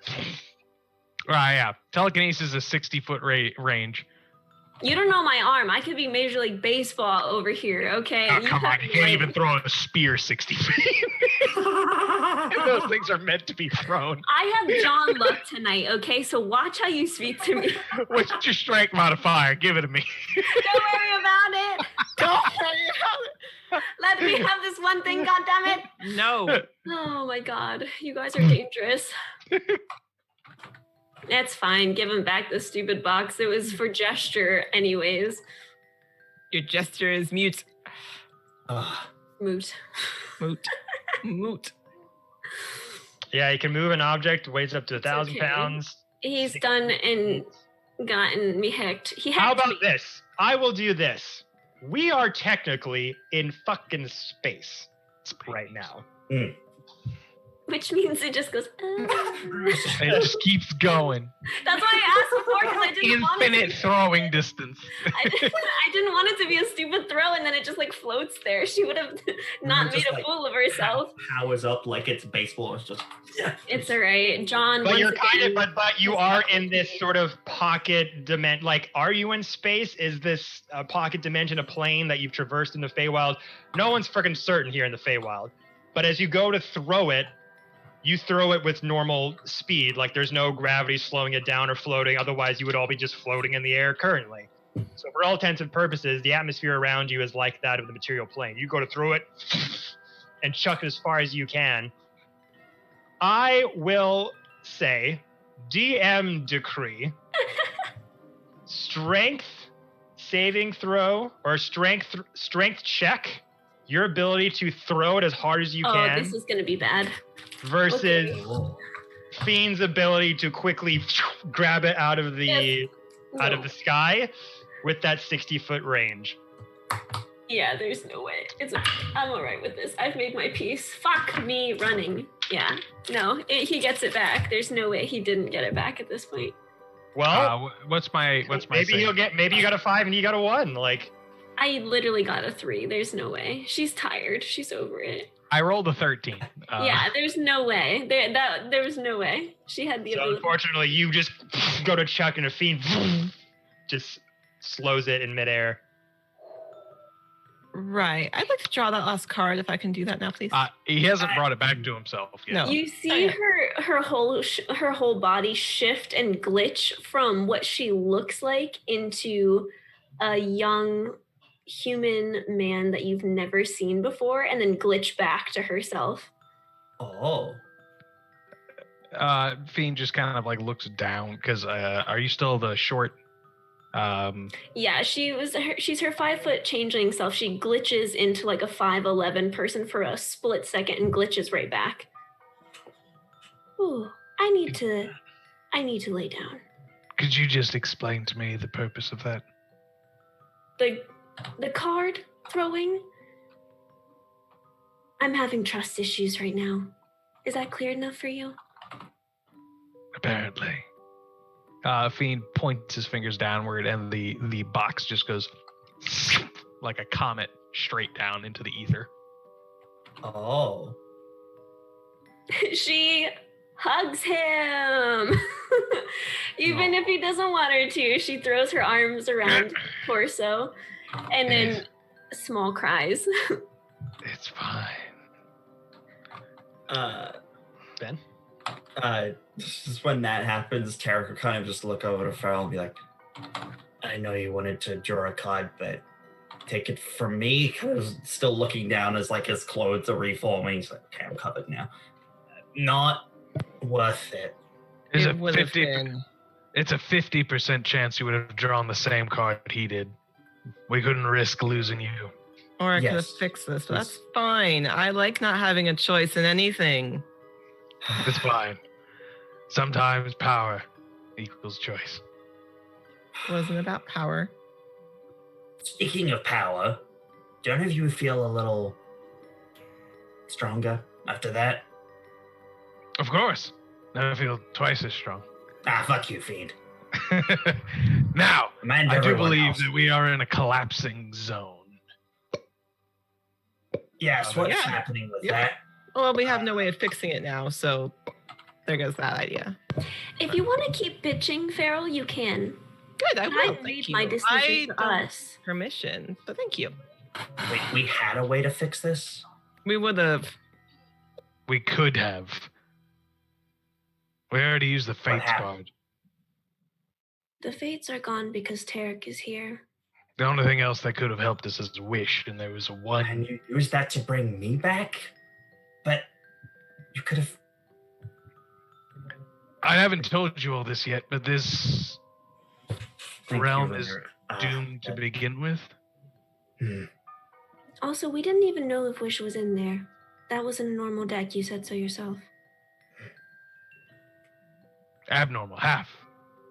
Yeah. Telekinesis is 60-foot range. You don't know my arm. I could be Major League Baseball over here, okay? Oh, come on. You can't even throw a spear 60 feet. Those things are meant to be thrown. I have John Luck tonight, okay? So watch how you speak to me. What's your strength modifier? Give it to me. Don't worry about it. Let me have this one thing, goddammit. No. Oh my god. You guys are dangerous. That's fine. Give him back the stupid box. It was for gesture anyways. Your gesture is mute. Moot. Yeah, he can move an object, weighs up to 1,000 pounds. He's done and gotten me hecked. How about this? I will do this. We are technically in fucking space right now. Which means it just goes. It just keeps going. That's why I asked before, because I didn't want it. Infinite throwing distance. I didn't want it to be a stupid throw, and then it just like floats there. She would have not made a fool of herself. Powers up like it's baseball. It's just It's all right, John. But you're but you are in this sort of pocket dimension. Like, are you in space? Is this a pocket dimension, a plane that you've traversed in the Feywild? No one's freaking certain here in the Feywild. But as you go to throw it, you throw it with normal speed. Like, there's no gravity slowing it down or floating. Otherwise, you would all be just floating in the air currently. So for all intents and purposes, the atmosphere around you is like that of the material plane. You go to throw it and chuck it as far as you can. I will say, DM decree, strength saving throw or strength check, your ability to throw it as hard as you can. Oh, this is going to be bad. Versus Fiend's ability to quickly grab it out of the sky with that 60-foot range. Yeah, there's no way. I'm all right with this. I've made my peace. Fuck me running. Yeah. No, he gets it back. There's no way he didn't get it back at this point. Well, what's my maybe you got a 5 and you got a 1. Like, I literally got a 3. There's no way. She's tired. She's over it. I rolled a 13. Yeah, there's no way. There was no way. She had the ability. Unfortunately, you just go to chuck and a Fiend just slows it in midair. Right. I'd like to draw that last card if I can do that now, please. He hasn't brought it back to himself yet. No. You see her whole body shift and glitch from what she looks like into a young human man that you've never seen before, and then glitch back to herself. Oh. Fiend just kind of like looks down because are you still the short? Yeah, she's her 5-foot changeling self. She glitches into like a 5'11" person for a split second and glitches right back. Ooh, I need to lay down. Could you just explain to me the purpose of that? The card throwing? I'm having trust issues right now. Is that clear enough for you? Apparently. Fiend points his fingers downward and the box just goes like a comet straight down into the ether. Oh. She hugs him. Even if he doesn't want her to, she throws her arms around torso and then small cries. It's fine. Ben? Just when that happens, Tarek will kind of just look over to Farrell and be like, I know you wanted to draw a card, but take it from me. Kind of still looking down as like his clothes are reforming. He's like, okay, I'm covered now. Not worth it. It's It would have been. It's a 50% chance you would have drawn the same card he did. We couldn't risk losing you. Or I could have Yes. fixed this, but that's fine. I like not having a choice in anything. It's fine. Sometimes power equals choice. It wasn't about power. Speaking of power, do any of you feel a little stronger after that? Of course. Now I feel twice as strong. Ah, fuck you, Fiend. Now, And I do everyone believe else. that we are in a collapsing zone. Yes, what's Yeah. happening with Yep. that? Well, we have no way of fixing it now, so there goes that idea. If you want to keep bitching, Farrell, you can. Good, I I will. Thank leave you. my decision I to don't us. permission, but thank you. Wait, we had a way to fix this? We would have. We could have. We already used the Fates happened? card. The fates are gone because Tarek is here. The only thing else that could have helped us is a wish, and there was one. And you used that to bring me back? But you could have... I haven't told you all this yet, but this Thank realm you, is River. doomed to begin with. Also, we didn't even know if Wish was in there. That wasn't a normal deck. You said so yourself. Abnormal, half.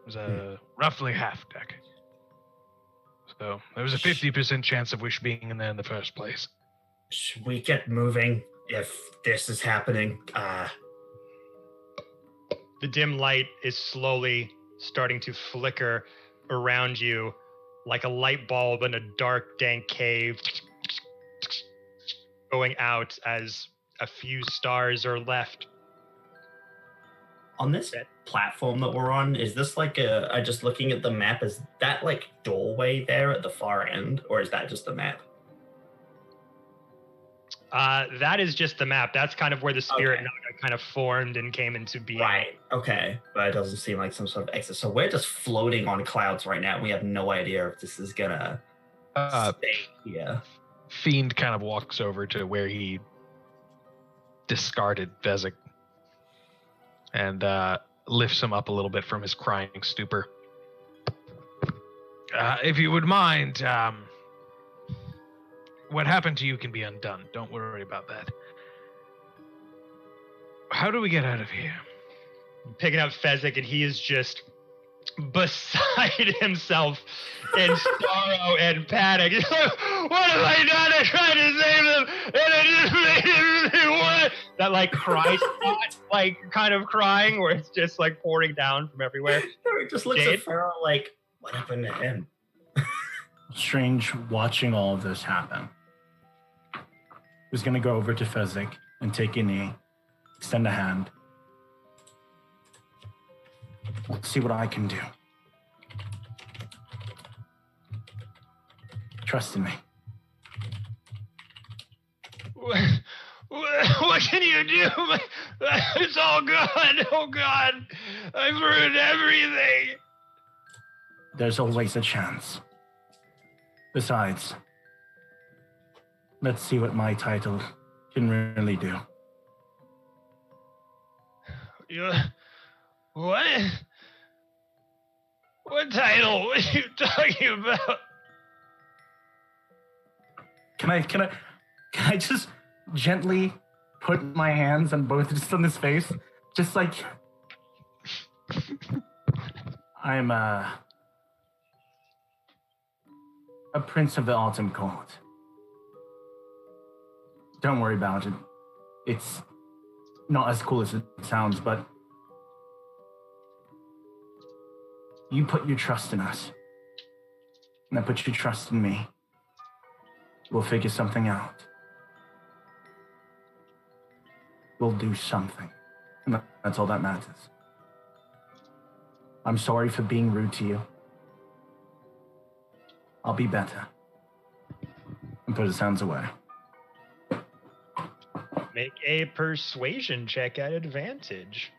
It was a roughly half deck. So there was a 50% chance of Wish being in there in the first place. Should we get moving if this is happening? The dim light is slowly starting to flicker around you like a light bulb in a dark, dank cave, going out as a few stars are left. On this platform that we're on, is this like I just looking at the map, is that like doorway there at the far end, or is that just the map? That is just the map. That's kind of where the spirit Okay. Naga kind of formed and came into being. Right. Okay. But it doesn't seem like some sort of exit. So we're just floating on clouds right now. We have no idea if this is gonna stay here. Fiend kind of walks over to where he discarded Vezek and lifts him up a little bit from his crying stupor. If you would mind, what happened to you can be undone. Don't worry about that. How do we get out of here? Picking up Fezzik, and he is just beside himself in sorrow and panic. He's like, what have I done? I tried to save him, and I just made him what? That like cry spot, like kind of crying, where it's just like pouring down from everywhere. It just looks Jade? at Farrell like, what happened to him? Strange watching all of this happen. Who's gonna go over to Fezzik and take a knee, extend a hand. Let's see what I can do. Trust in me. What can you do? It's all gone. Oh God, I've ruined everything. There's always a chance. Besides, let's see what my title can really do. What? What title? What are you talking about? Can I just gently put my hands on both just on his face? Just like I'm a prince of the autumn cold. Don't worry about it. It's not as cool as it sounds, but you put your trust in us. And I put your trust in me. We'll figure something out. will do something. And that's all that matters. I'm sorry for being rude to you. I'll be better. And put his hands away. Make a persuasion check at advantage.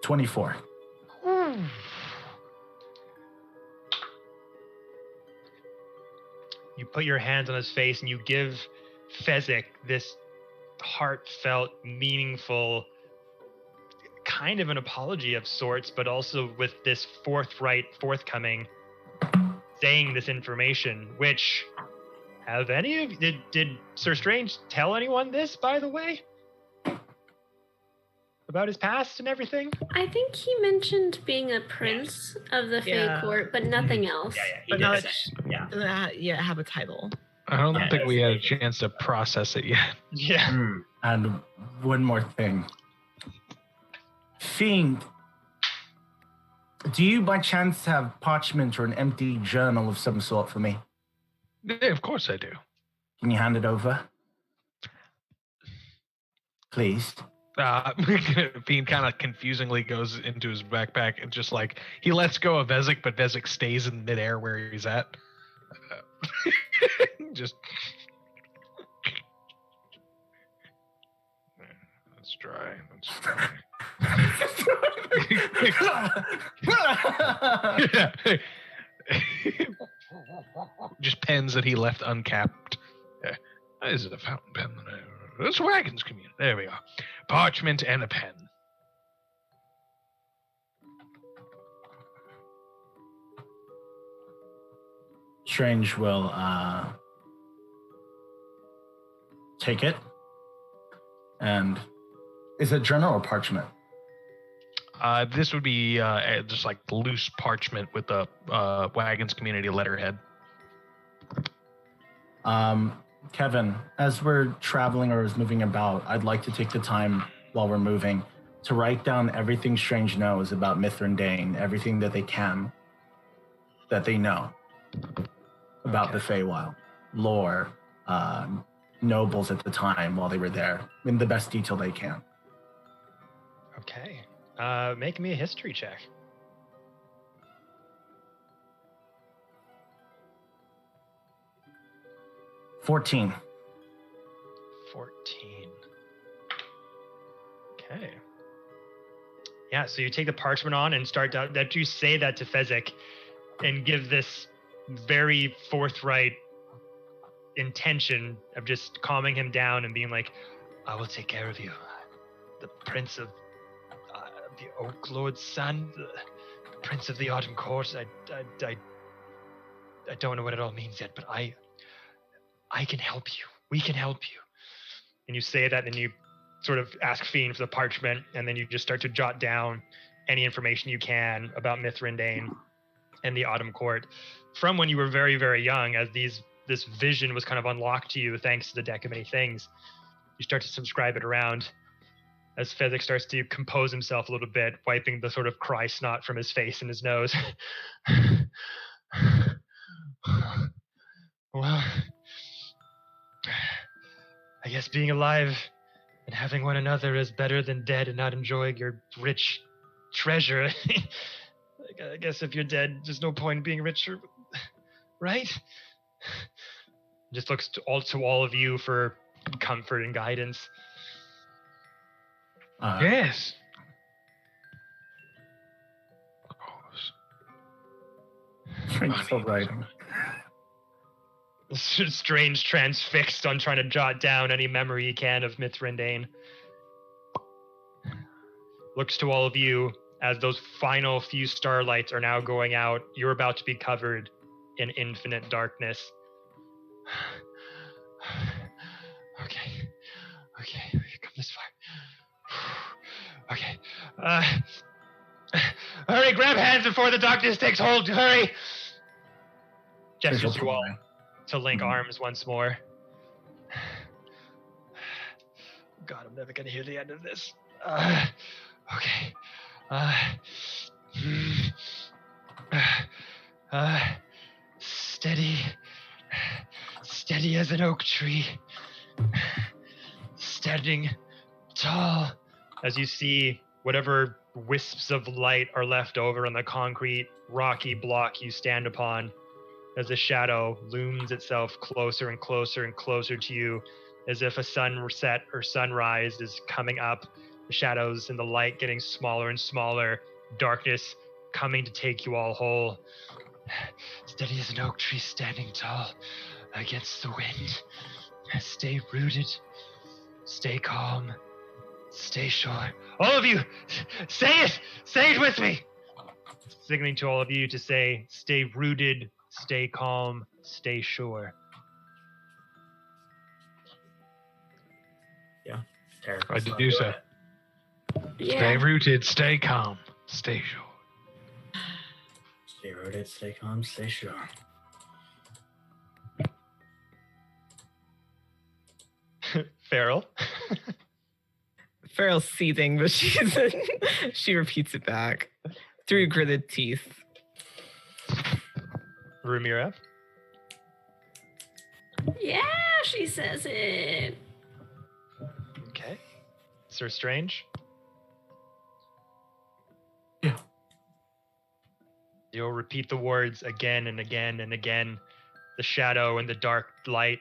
$24. You put your hands on his face and you give Fezzik this heartfelt, meaningful, kind of an apology of sorts, but also with this forthcoming, saying this information, which, have any of, did Sir Strange tell anyone this, by the way? About his past and everything? I think he mentioned being a prince of the Fae Court, but nothing else. He did say, yeah. Doesn't yet have a title. I don't think we had a chance to process it yet. Yeah. And one more thing. Fiend, do you by chance have parchment or an empty journal of some sort for me? Yeah, of course I do. Can you hand it over? Please. Fiend kind of confusingly goes into his backpack and just like, he lets go of Vezek, but Vezek stays in midair where he's at. Just... Let's try. Just pens that he left uncapped. Is it a fountain pen? It's Wagons community. There we are. Parchment and a pen. Strange will take it. And is it journal or parchment? This would be just like loose parchment with the Wagons community letterhead. Kevin, as we're traveling or as moving about, I'd like to take the time while we're moving to write down everything Strange knows about Mithrin Dane, everything that they can, that they know about the Feywild, lore, nobles at the time while they were there, in the best detail they can. Okay. Make me a history check. $14. 14. Okay. Yeah, so you take the parchment on and start that you say that to Fezzik and give this very forthright intention of just calming him down and being like, I will take care of you. The Prince of the Oak Lord's son, the Prince of the Autumn Court. I don't know what it all means yet, but I can help you. We can help you. And you say that, and you sort of ask Fiend for the parchment, and then you just start to jot down any information you can about Mithrin Dane and the Autumn Court from when you were very, very young, as this vision was kind of unlocked to you thanks to the Deck of Many Things. You start to subscribe it around as Fezzik starts to compose himself a little bit, wiping the sort of cry snot from his face and his nose. Well, I guess being alive and having one another is better than dead and not enjoying your rich treasure. I guess if you're dead, there's no point in being richer, right? Just looks to all of you for comfort and guidance. Yes. Of course. Strange still writing. Strange transfixed on trying to jot down any memory he can of Mithrin Dane. Looks to all of you as those final few starlights are now going out. You're about to be covered in infinite darkness. Okay, we've come this far. Okay. Hurry, grab hands before the darkness takes hold. Hurry. Gestures you all to link arms once more. God, I'm never gonna hear the end of this. Okay. Steady as an oak tree. Standing tall. As you see whatever wisps of light are left over on the concrete, rocky block you stand upon, as the shadow looms itself closer and closer and closer to you, as if a sunset or sunrise is coming up, the shadows and the light getting smaller and smaller, darkness coming to take you all whole. Steady as an oak tree standing tall against the wind. Stay rooted, stay calm, stay sure. All of you, say it with me. Signaling to all of you to say, stay rooted, stay calm, stay sure. Yeah, terrible. I do so. Yeah. Stay rooted, stay calm, stay sure. Stay rooted, stay calm, stay sure. Farrell. Farrell's seething, but she repeats it back through gritted teeth. Rumira. Yeah, she says it. Okay. Sir Strange. Yeah. You'll repeat the words again and again and again. The shadow and the dark light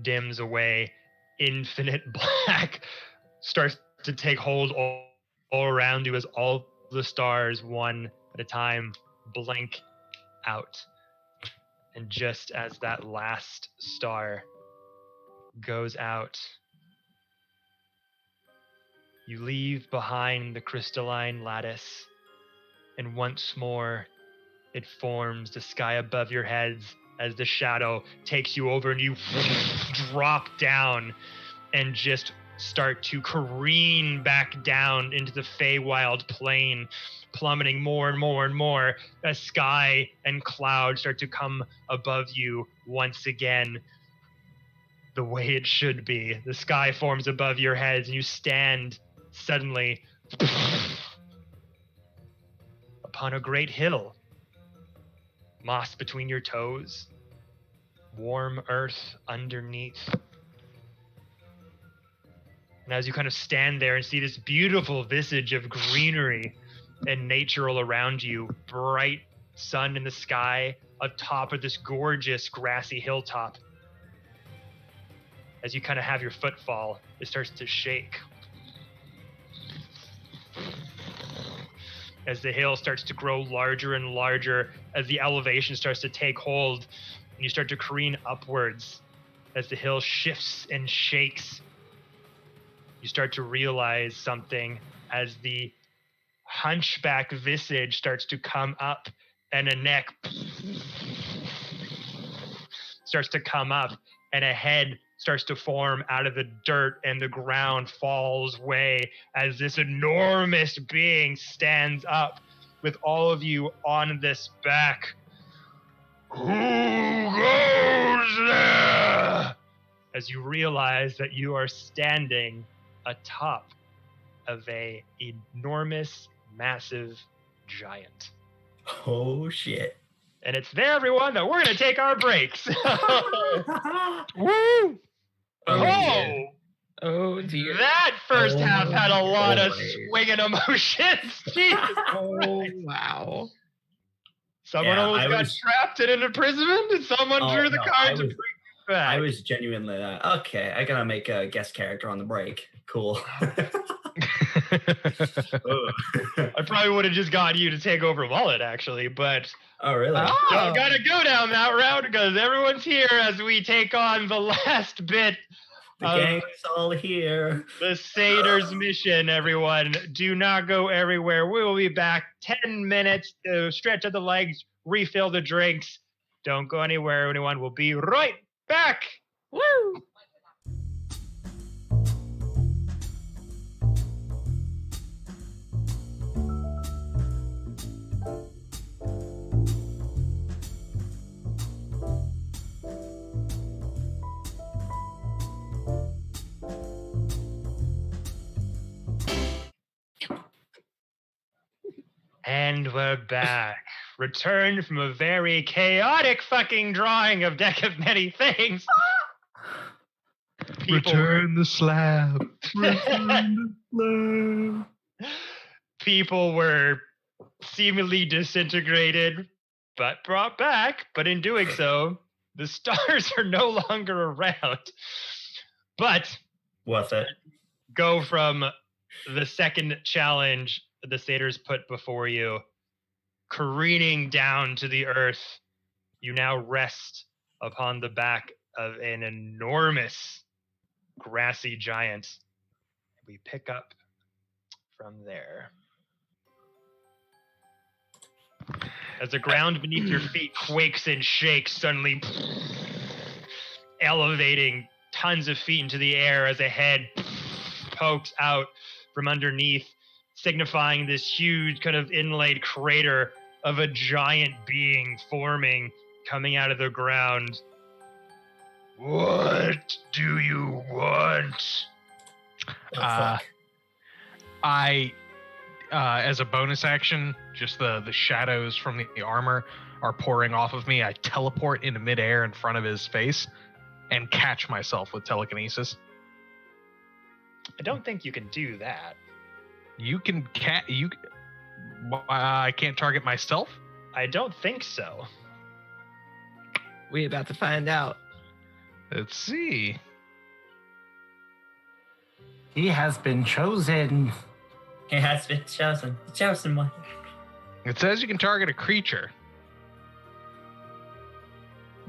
dims away. Infinite black starts to take hold all around you as all the stars, one at a time, blink out. And just as that last star goes out, you leave behind the crystalline lattice, and once more it forms the sky above your heads as the shadow takes you over and you drop down and just start to careen back down into the Feywild plain, plummeting more and more and more as sky and cloud start to come above you once again the way it should be. The sky forms above your heads and you stand suddenly upon a great hill. Moss between your toes, warm earth underneath. And as you kind of stand there and see this beautiful visage of greenery and nature all around you, bright sun in the sky atop of this gorgeous grassy hilltop, as you kind of have your footfall, it starts to shake. As the hill starts to grow larger and larger, as the elevation starts to take hold, and you start to careen upwards, as the hill shifts and shakes, you start to realize something as the hunchback visage starts to come up and a neck starts to come up and a head starts to form out of the dirt and the ground falls away as this enormous being stands up with all of you on this back. Who goes there? As you realize that you are standing atop of a enormous, massive giant. Oh, shit. And it's there, everyone, that we're going to take our breaks. Woo! Oh! Oh, dear. That first half had a lot of boy. swinging emotions. Jesus Oh, Christ. wow. Someone Yeah, almost I got was- trapped in an imprisonment, and someone Oh, drew the no, cards I and was- bring it back. I was genuinely like, okay, I gotta make a guest character on the break. Cool. I probably would have just got you to take over Wallet, actually, but Oh, really? don't gotta go down that route because everyone's here as we take on the last bit The gang's all here. the Satyr's mission, everyone. Do not go everywhere. We will be back 10 minutes to stretch out the legs, refill the drinks. Don't go anywhere, anyone. We'll be right back. Woo! And we're back. Returned from a very chaotic fucking drawing of Deck of Many Things. Return the slab. Return the slab. People were seemingly disintegrated, but brought back. But in doing so, the stars are no longer around. But Worth it. go from the second challenge the satyrs put before you, careening down to the earth. You now rest upon the back of an enormous grassy giant. We pick up from there. As the ground beneath your feet quakes and shakes, suddenly elevating tons of feet into the air as a head pokes out from underneath, signifying this huge kind of inlaid crater of a giant being forming, coming out of the ground. What do you want? I, as a bonus action, just the shadows from the armor are pouring off of me. I teleport into midair in front of his face and catch myself with telekinesis. I don't think you can do that. You can I can't target myself? I don't think so. We about to find out. Let's see. He has been chosen. He has been chosen. The chosen one. It says you can target a creature.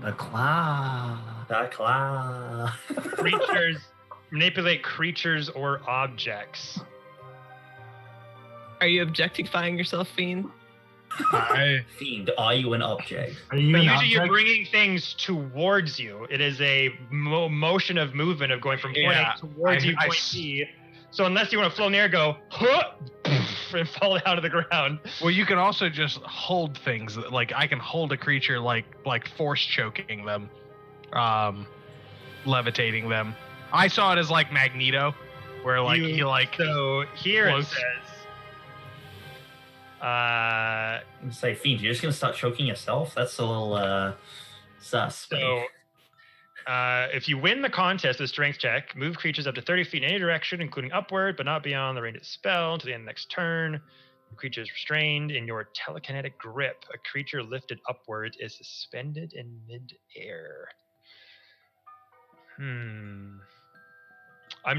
The claw. The claw. Creatures, manipulate creatures or objects. Are you objectifying yourself, Fiend? Fiend, are you an object? Are you But an usually you're object? bringing things towards you. It is a motion of movement of going from point Yeah, A towards you, point B. So unless you want to flow in the air, go, huh, and fall out of the ground. Well, you can also just hold things. Like I can hold a creature like force choking them, levitating them. I saw it as like Magneto, where like he like So here it floats. says, I'm say, Fiend, you're just gonna start choking yourself? That's a little sus. so if you win the contest with strength check, move creatures up to 30 feet in any direction, including upward, but not beyond the range of the spell until the end of the next turn. The creature is restrained in your telekinetic grip. A creature lifted upwards is suspended in mid-air. I'm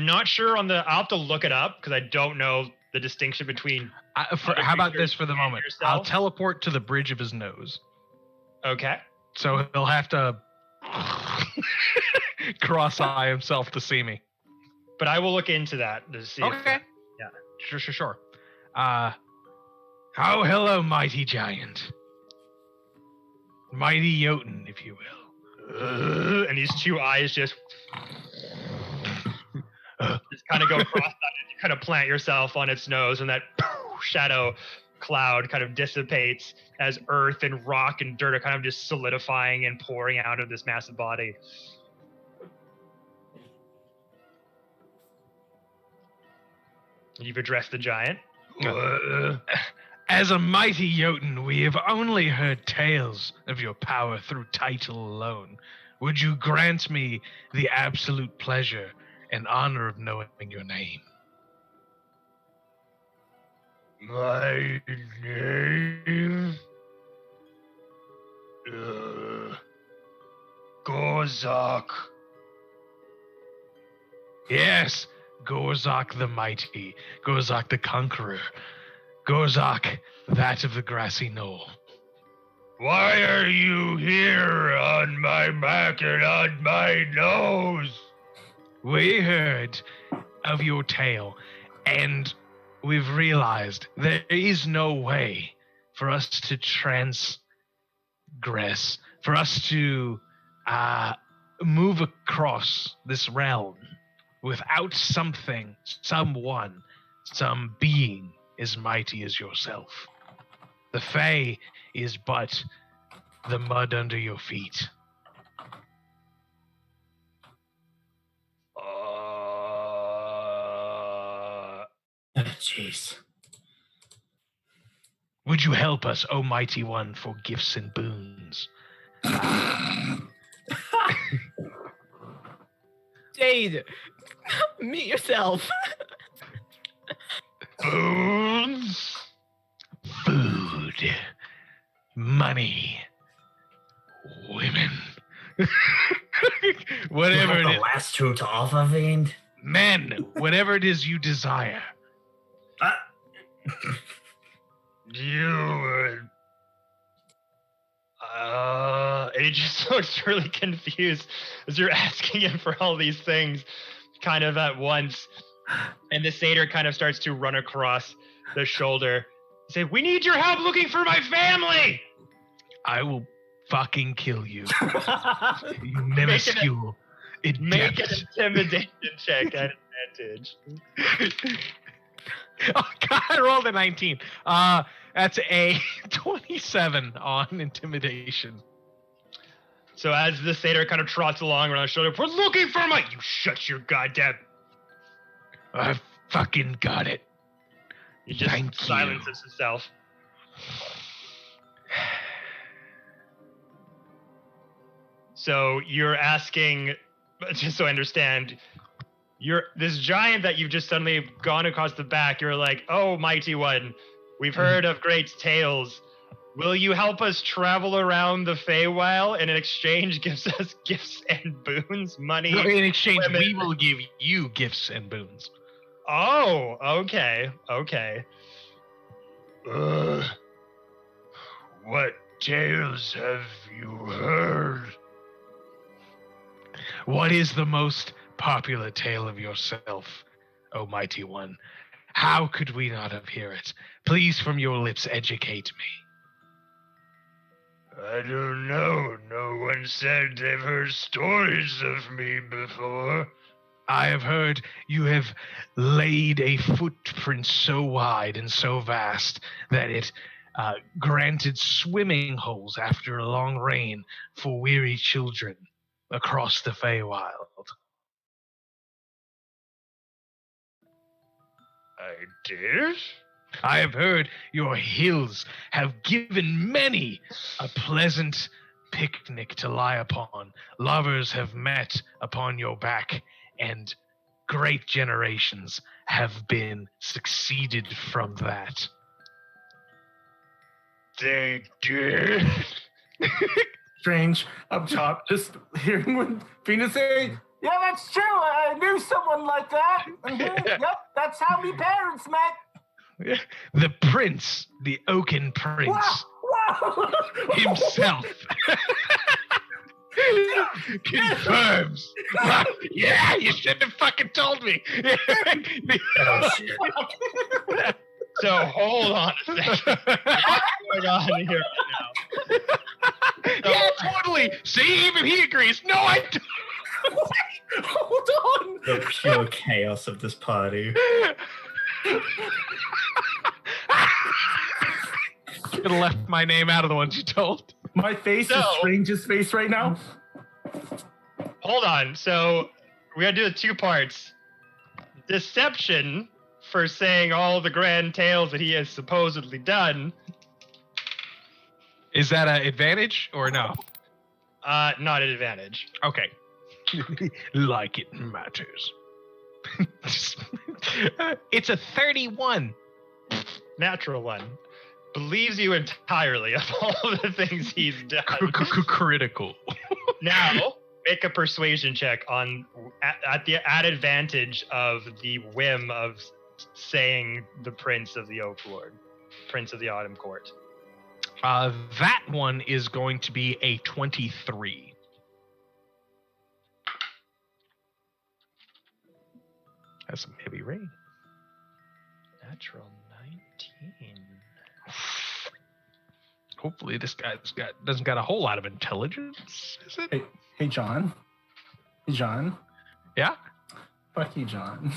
not sure on the. I'll have to look it up because I don't know the distinction between. how about this for the moment? yourself? I'll teleport to the bridge of his nose. Okay. So he'll have to cross-eye himself to see me. But I will look into that to see. Okay. Yeah. Sure. Hello, mighty giant. Mighty Jotun, if you will. And these two eyes just kind of go across that, and you kind of plant yourself on its nose, and that shadow cloud kind of dissipates as earth and rock and dirt are kind of just solidifying and pouring out of this massive body. You've addressed the giant. As a mighty Jotun, we have only heard tales of your power through title alone. Would you grant me the absolute pleasure and honor of knowing your name? My name? Gozak. Yes, Gorzak the Mighty, Gorzak the Conqueror, Gorzak, that of the grassy knoll. Why are you here on my back and on my nose? We heard of your tale, and we've realized there is no way for us to transgress, for us to move across this realm without something, someone, some being as mighty as yourself. The Fae is but the mud under your feet. Jeez. Would you help us, O mighty one, for gifts and boons? Cheide, meet yourself. Boons, food, money, women. Whatever it the is. last two to offer, Fiend. Men, whatever it is you desire. You and he just looks really confused as you're asking him for all these things kind of at once. And the satyr kind of starts to run across the shoulder. Say, we need your help looking for my family! I will fucking kill you. You minuscule. Make an intimidation check at advantage. Oh God, I rolled a 19. That's a 27 on intimidation. So as the satyr kind of trots along around the shoulder, we're looking for my... You shut your goddamn... I fucking got it. He just Thank you. silences himself. So you're asking, just so I understand, you're this giant that you've just suddenly gone across the back. You're like, oh, mighty one, we've heard of great tales. Will you help us travel around the Feywild and in exchange gives us gifts and boons, money? No, in exchange, women. we will give you gifts and boons. Oh, okay. What tales have you heard? What is the most popular tale of yourself, O mighty one? How could we not have heard it? Please, from your lips, educate me. I don't know. No one said they've heard stories of me before. I have heard you have laid a footprint so wide and so vast that it granted swimming holes after a long rain for weary children across the Feywild. I did? I have heard your hills have given many a pleasant picnic to lie upon. Lovers have met upon your back, and great generations have been succeeded from that. They did? Strange up top, just hearing what Venus say. Yeah, that's true. I knew someone like that. Yep, that's how me parents met. The prince, the Oaken Prince Wow. himself confirms. Yeah, you shouldn't have fucking told me. Oh, shit. So hold on a second. What's going on here right now? Yeah, totally. See, even he agrees. No, I don't. Hold on. The pure chaos of this party. Could have left my name out of the ones you told. My face is Strange's face right now. Hold on. So we gotta do the two parts. Deception for saying all the grand tales that he has supposedly done. Is that an advantage or no? Not an advantage. Okay. Like it matters. It's a 31. Natural one. Believes you entirely of all the things he's done. Critical. Now, make a persuasion check on at advantage of the whim of saying the Prince of the Oak Lord, Prince of the Autumn Court. That one is going to be a 23. That's some heavy rain. Natural 19. Hopefully this guy's doesn't got a whole lot of intelligence, is it? Hey, John. Hey, John. Yeah? Fuck you, John.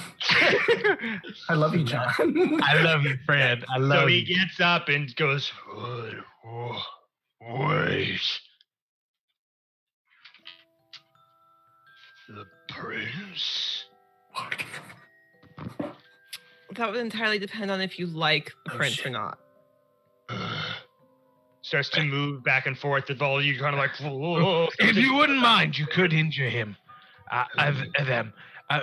I love you, John. I love you, Fred. I love So he you. gets up and goes, wait. The Prince? That would entirely depend on if you like the Oh, prince shit. or not. starts to move back and forth. With all you kind of like, whoa. If you wouldn't mind, you could injure him.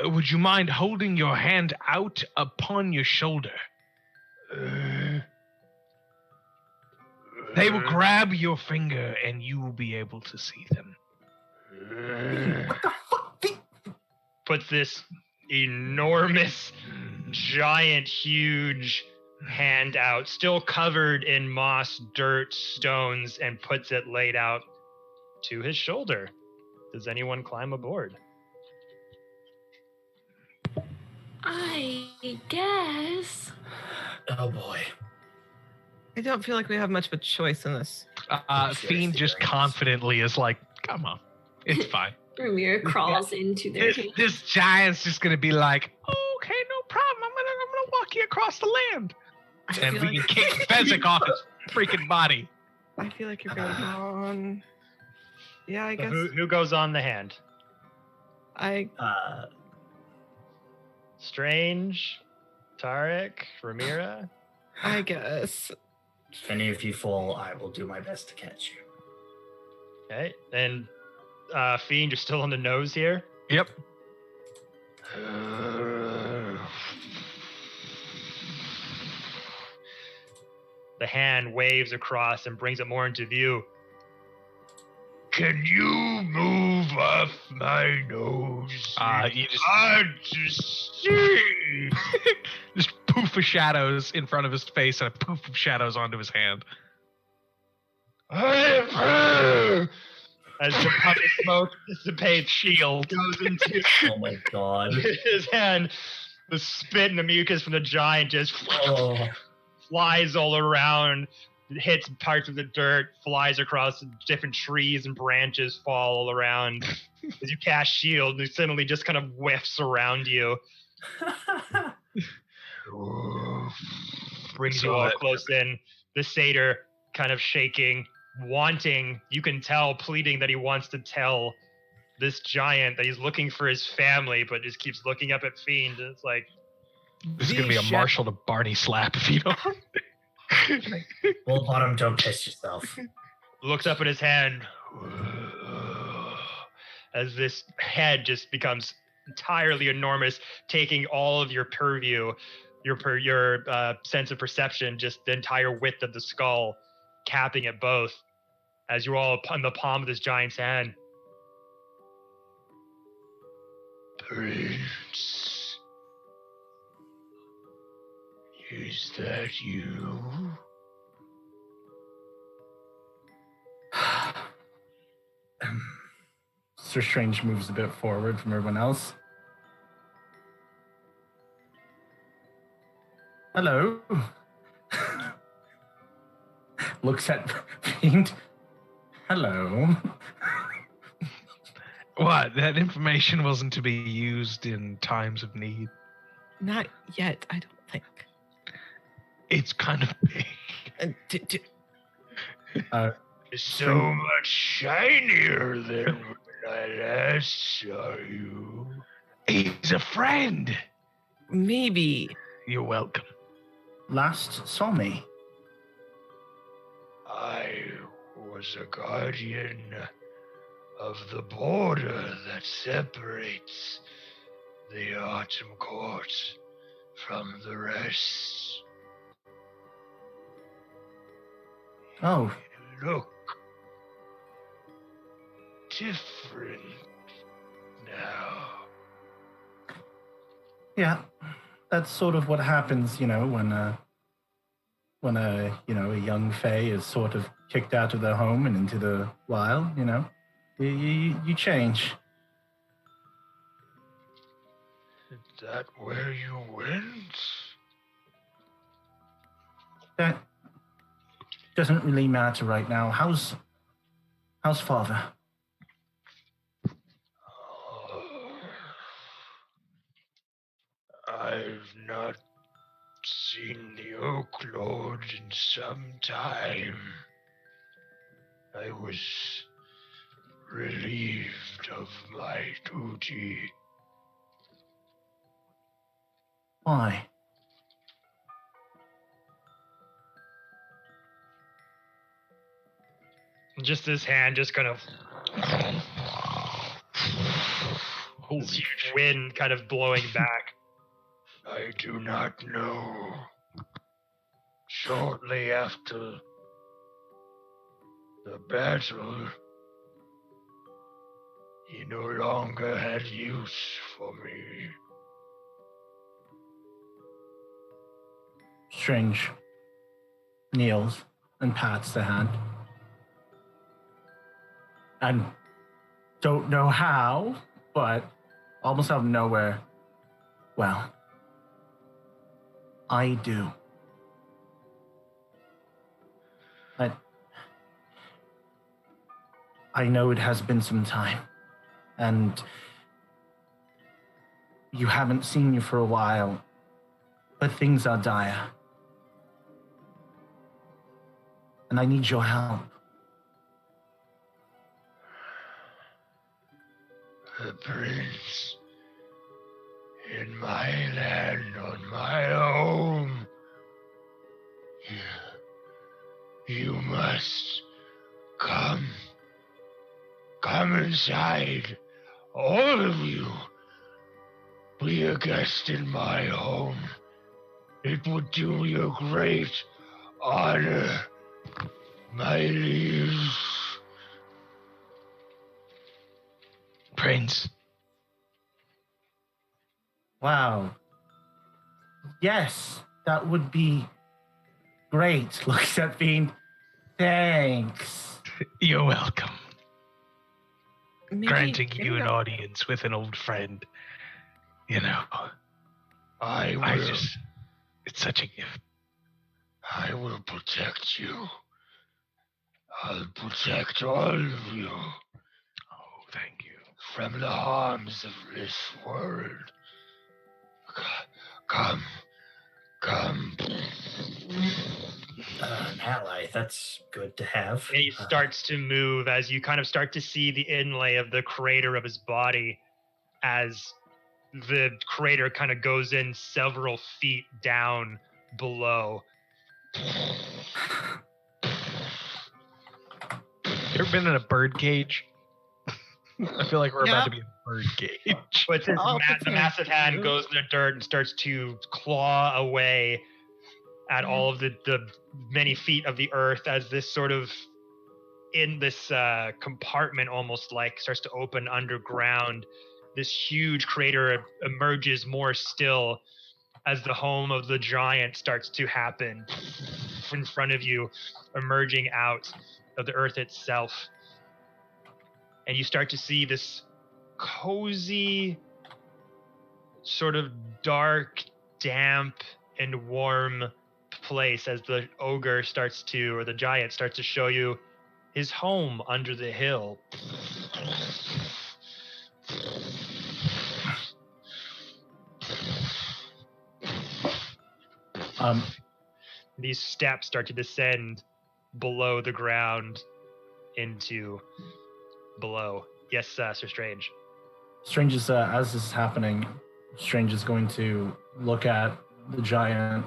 Would you mind holding your hand out upon your shoulder? They will grab your finger and you will be able to see them. What the fuck? Puts this enormous, giant, huge hand out, still covered in moss, dirt, stones, and puts it laid out to his shoulder. Does anyone climb aboard? I guess. Oh boy. I don't feel like we have much of a choice in this. Fiend just confidently is like, come on, it's fine. Ramira crawls into their This giant's just gonna be like, okay, no problem. I'm gonna walk you across the land. And we can kick Fezzik off his freaking body. I feel like you're going to go on. Yeah, I guess. Who goes on the hand? Strange, Tarek, Ramira. I guess. If any of you fall, I will do my best to catch you. Okay, and Fiend, you're still on the nose here. Yep. The hand waves across and brings it more into view. Can you move off my nose? You just Hard to see. just poof of shadows in front of his face and a poof of shadows onto his hand. As the puff of smoke dissipates, Shield. goes into Oh my god. his hand. The spit and the mucus from the giant just Oh. flies all around, hits parts of the dirt, flies across different trees and branches, fall all around. As you cast shield, it suddenly just kind of whiffs around you, brings you all close in. The satyr kind of shaking, wanting, you can tell, pleading that he wants to tell this giant that he's looking for his family, but just keeps looking up at Fiend. And it's like, This is gonna be a Marshall to Barney slap if you don't. Well, bottom, don't piss yourself. looks up at his hand as this head just becomes entirely enormous, taking all of your purview, your sense of perception, just the entire width of the skull, capping it both, as you're all on the palm of this giant's hand. Prince, is that you? Sir Strange moves a bit forward from everyone else. Hello. Looks at Fiend. Hello. What? That information wasn't to be used in times of need. Not yet, I don't think. It's kind of big. And So much shinier than when I last saw you. He's a friend. maybe. You're welcome. Last saw me. I was a guardian of the border that separates the Autumn Court from the rest. Oh, Look different now. yeah. That's sort of what happens, when a young fae is sort of kicked out of their home and into the wild, You change. Is that where you went? That doesn't really matter right now. How's father? I've not seen the Oak Lord in some time. I was relieved of my duty. Why? Just this hand just kind of Holy this huge wind kind of blowing back. I do not know. Shortly after the battle, he no longer had use for me. Strange kneels and pats the hand. And don't know how, but almost out of nowhere, well, I do. I know it has been some time, and you haven't seen me for a while, but things are dire. And I need your help. The prince in my land, on my home. You must come. Come inside, all of you. Be a guest in my home. It would do me a great honor, my liege. Prince. Wow. Yes, that would be great. Looks at Fiend. Thanks. You're welcome. Maybe, Granting maybe you an I'll- audience with an old friend. You know, I will. it's such a gift. I will protect you. I'll protect all of you Oh, thank you. from the harms of this world. Come. An ally, that's good to have. And he starts to move as you kind of start to see the inlay of the crater of his body as the crater kind of goes in several feet down below. You ever been in a bird cage? I feel like we're about to be in a bird cage. But this Oh, the massive hand potato. goes in the dirt and starts to claw away at all of the many feet of the earth as this sort of in this compartment almost like starts to open underground. This huge crater emerges more still as the home of the giant starts to happen in front of you, emerging out of the earth itself. And you start to see this cozy, sort of dark, damp, and warm place as the ogre starts to, or the giant starts to show you his home under the hill. These steps start to descend below the ground into below. Yes, Sir Strange. Strange is, as this is happening, Strange is going to look at the giant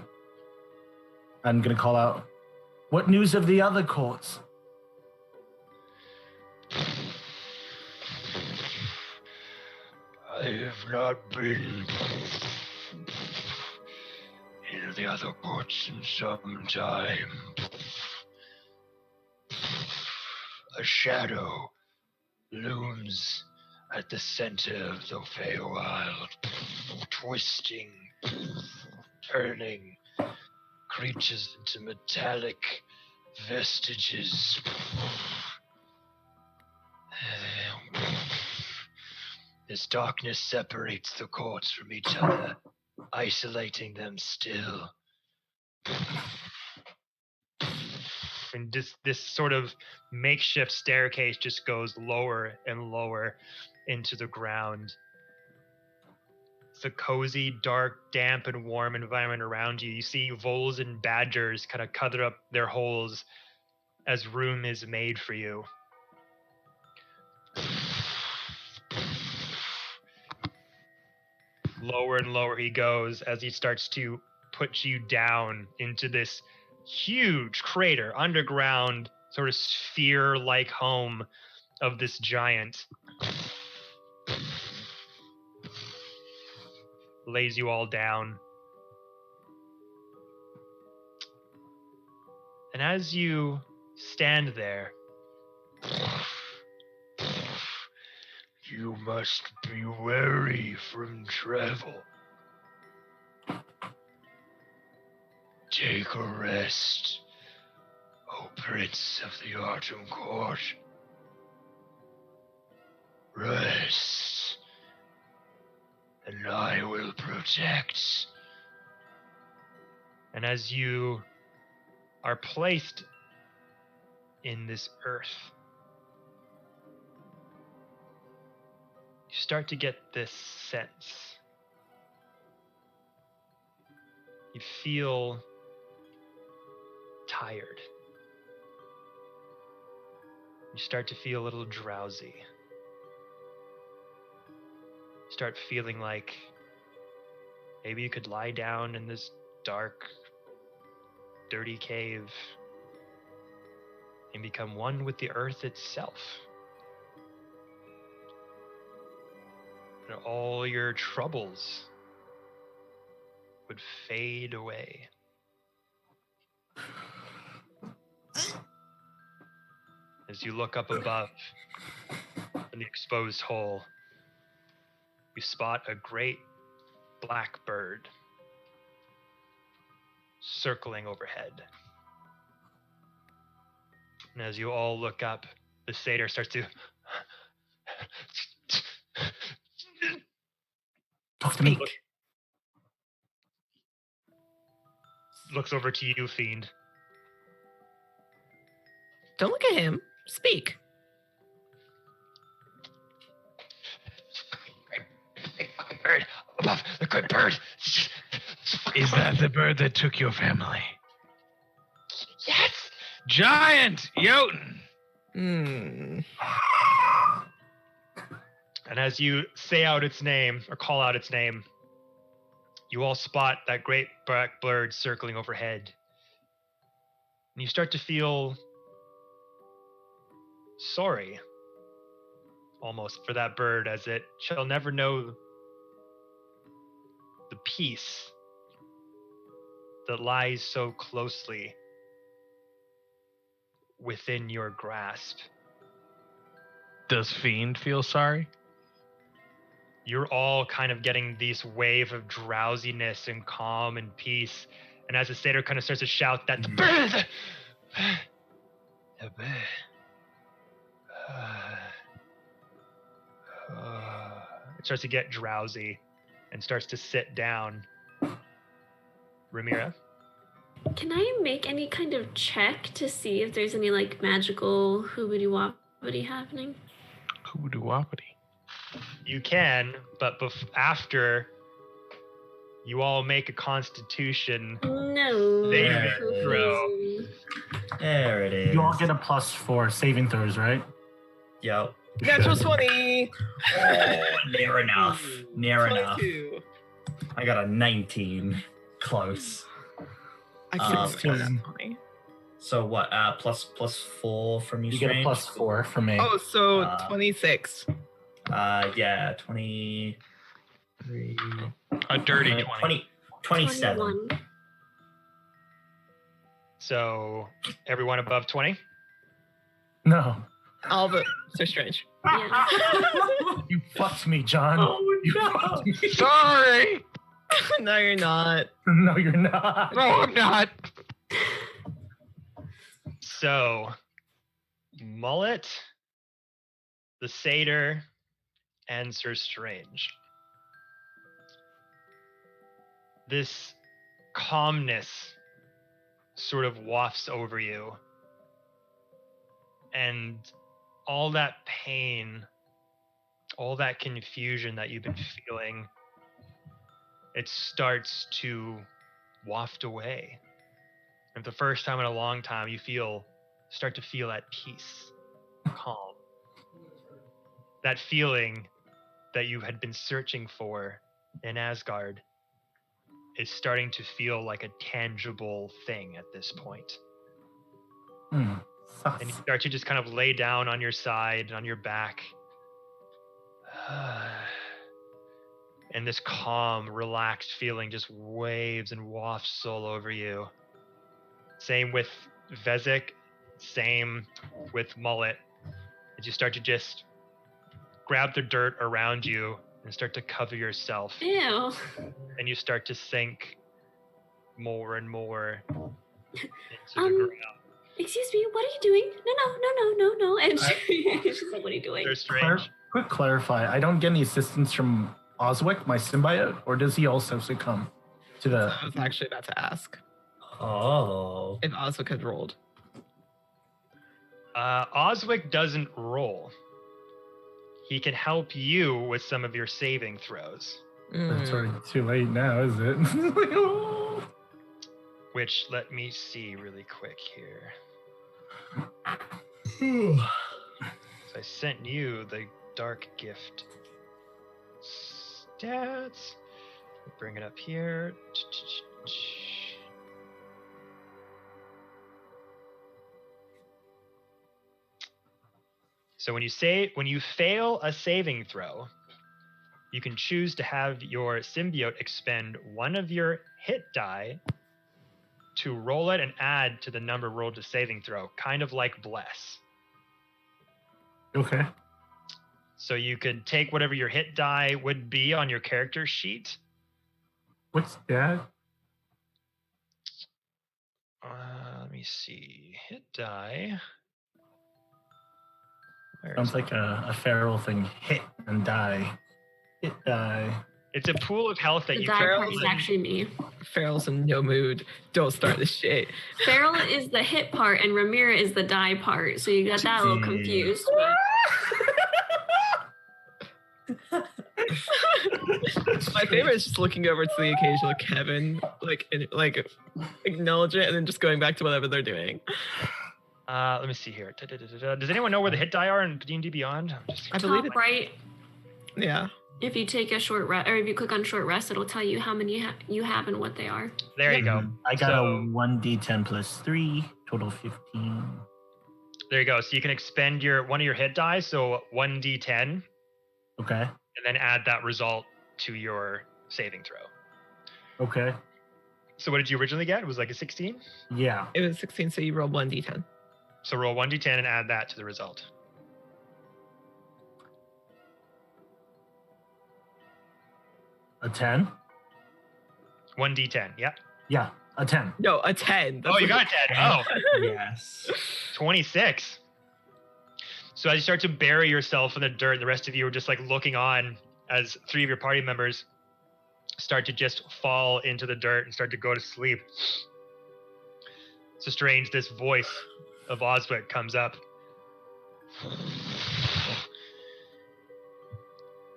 and going to call out, "What news of the other courts?" I have not been in the other courts in some time. A shadow looms at the center of the Feywild, twisting, turning creatures into metallic vestiges. This darkness separates the courts from each other, isolating them still. And this sort of makeshift staircase just goes lower and lower into the ground. It's a cozy, dark, damp, and warm environment around you. You see voles and badgers kind of cover up their holes as room is made for you. Lower and lower he goes as he starts to put you down into this huge crater underground, sort of sphere-like home of this giant lays you all down. And as you stand there, You must be wary from travel. Take a rest, O Prince of the Autumn Court. Rest, and I will protect. and as you are placed in this earth, you start to get this sense. You feel tired. You start to feel a little drowsy. You start feeling like maybe you could lie down in this dark, dirty cave and become one with the earth itself. And all your troubles would fade away. As you look up above in the exposed hole, you spot a great black bird circling overhead. And as you all look up, the satyr starts to Talk to me. looks over to you, Fiend. Don't look at him. Speak. Bird above, the good bird. Is that the bird that took your family? Yes. Giant Jotun. Hmm. And as you say out its name, or call out its name, you all spot that great black bird circling overhead. And you start to feel sorry, almost, for that bird, as it shall never know the peace that lies so closely within your grasp. Does Fiend feel sorry? You're all kind of getting this wave of drowsiness and calm and peace. And as the satyr kind of starts to shout that the bird, The bird. it starts to get drowsy and starts to sit down. Ramira, Can I make any kind of check to see if there's any like magical hoobity-wobbity happening? Hoodoo whoppity. you can, but after you all make a constitution. No. Saving throw. There it is. You all get a +4 saving throws, right? Yep. Natural 20. Oh, near enough. Near enough. 22. I got a 19. Close. I can't see 16. that funny. So what? Plus 4 from you. You get a Strange? +4 from me. Oh, so Uh, 26. Yeah, 23. A dirty 20. 27. 21. So everyone above 20? No. All but so strange. Yeah. You fucked me, John. You fucked me. Sorry. No, you're not. No, you're not. No, I'm not. So, Mullet, the Satyr, and Sir Strange. This calmness sort of wafts over you. And all that pain, all that confusion that you've been feeling, it starts to waft away. And for the first time in a long time, you start to feel at peace, calm. That feeling that you had been searching for in Asgard is starting to feel like a tangible thing at this point. And you start to just kind of lay down on your side, on your back. And this calm, relaxed feeling just waves and wafts all over you. Same with Vezek, same with Mullet. As you start to just grab the dirt around you and start to cover yourself. Ew. And you start to sink more and more into the ground. Excuse me, what are you doing? No. And she's like, what are you doing? They're strange. Quick clarify. I don't get any assistance from Oswick, my symbiote, or does he also succumb to the... I was actually about to ask Oh. if Oswick had rolled. Oswick doesn't roll. He can help you with some of your saving throws. It's already too late now, is it? Which, let me see really quick here. So I sent you the Dark Gift stats. Bring it up here. So when you fail a saving throw, you can choose to have your symbiote expend one of your hit die to roll it and add to the number rolled to saving throw, kind of like Bless. Okay. So you could take whatever your hit die would be on your character sheet. What's that? Let me see. Hit die. Sounds like a feral thing. Hit and die. Hit die. It's a pool of health that The you die can part is actually me. Farrell's in no mood. Don't start this shit. Farrell is the hit part and Ramira is the die part. So you got that a little confused. My favorite is just looking over to the occasional Kevin, like acknowledge it, and then just going back to whatever they're doing. Let me see here. Does anyone know where the hit die are in D&D Beyond? I believe Top it. right. Yeah. If you take a short rest, or if you click on short rest, it'll tell you how many you have and what they are. There you go. I got So- a 1d10 plus 3, total 15. There you go. So you can expend one of your hit die, so 1d10, Okay. and then add that result to your saving throw. Okay. So what did you originally get? It was like a 16? Yeah. It was 16, so you rolled 1d10. So roll 1d10 and add that to the result. A 10? 1d10, yeah. Yeah, a 10. No, a 10. Oh, you got a 10. Oh, Yes. 26. So as you start to bury yourself in the dirt, the rest of you are just like looking on as 3 of your party members start to just fall into the dirt and start to go to sleep. So strange, this voice of Oswick comes up.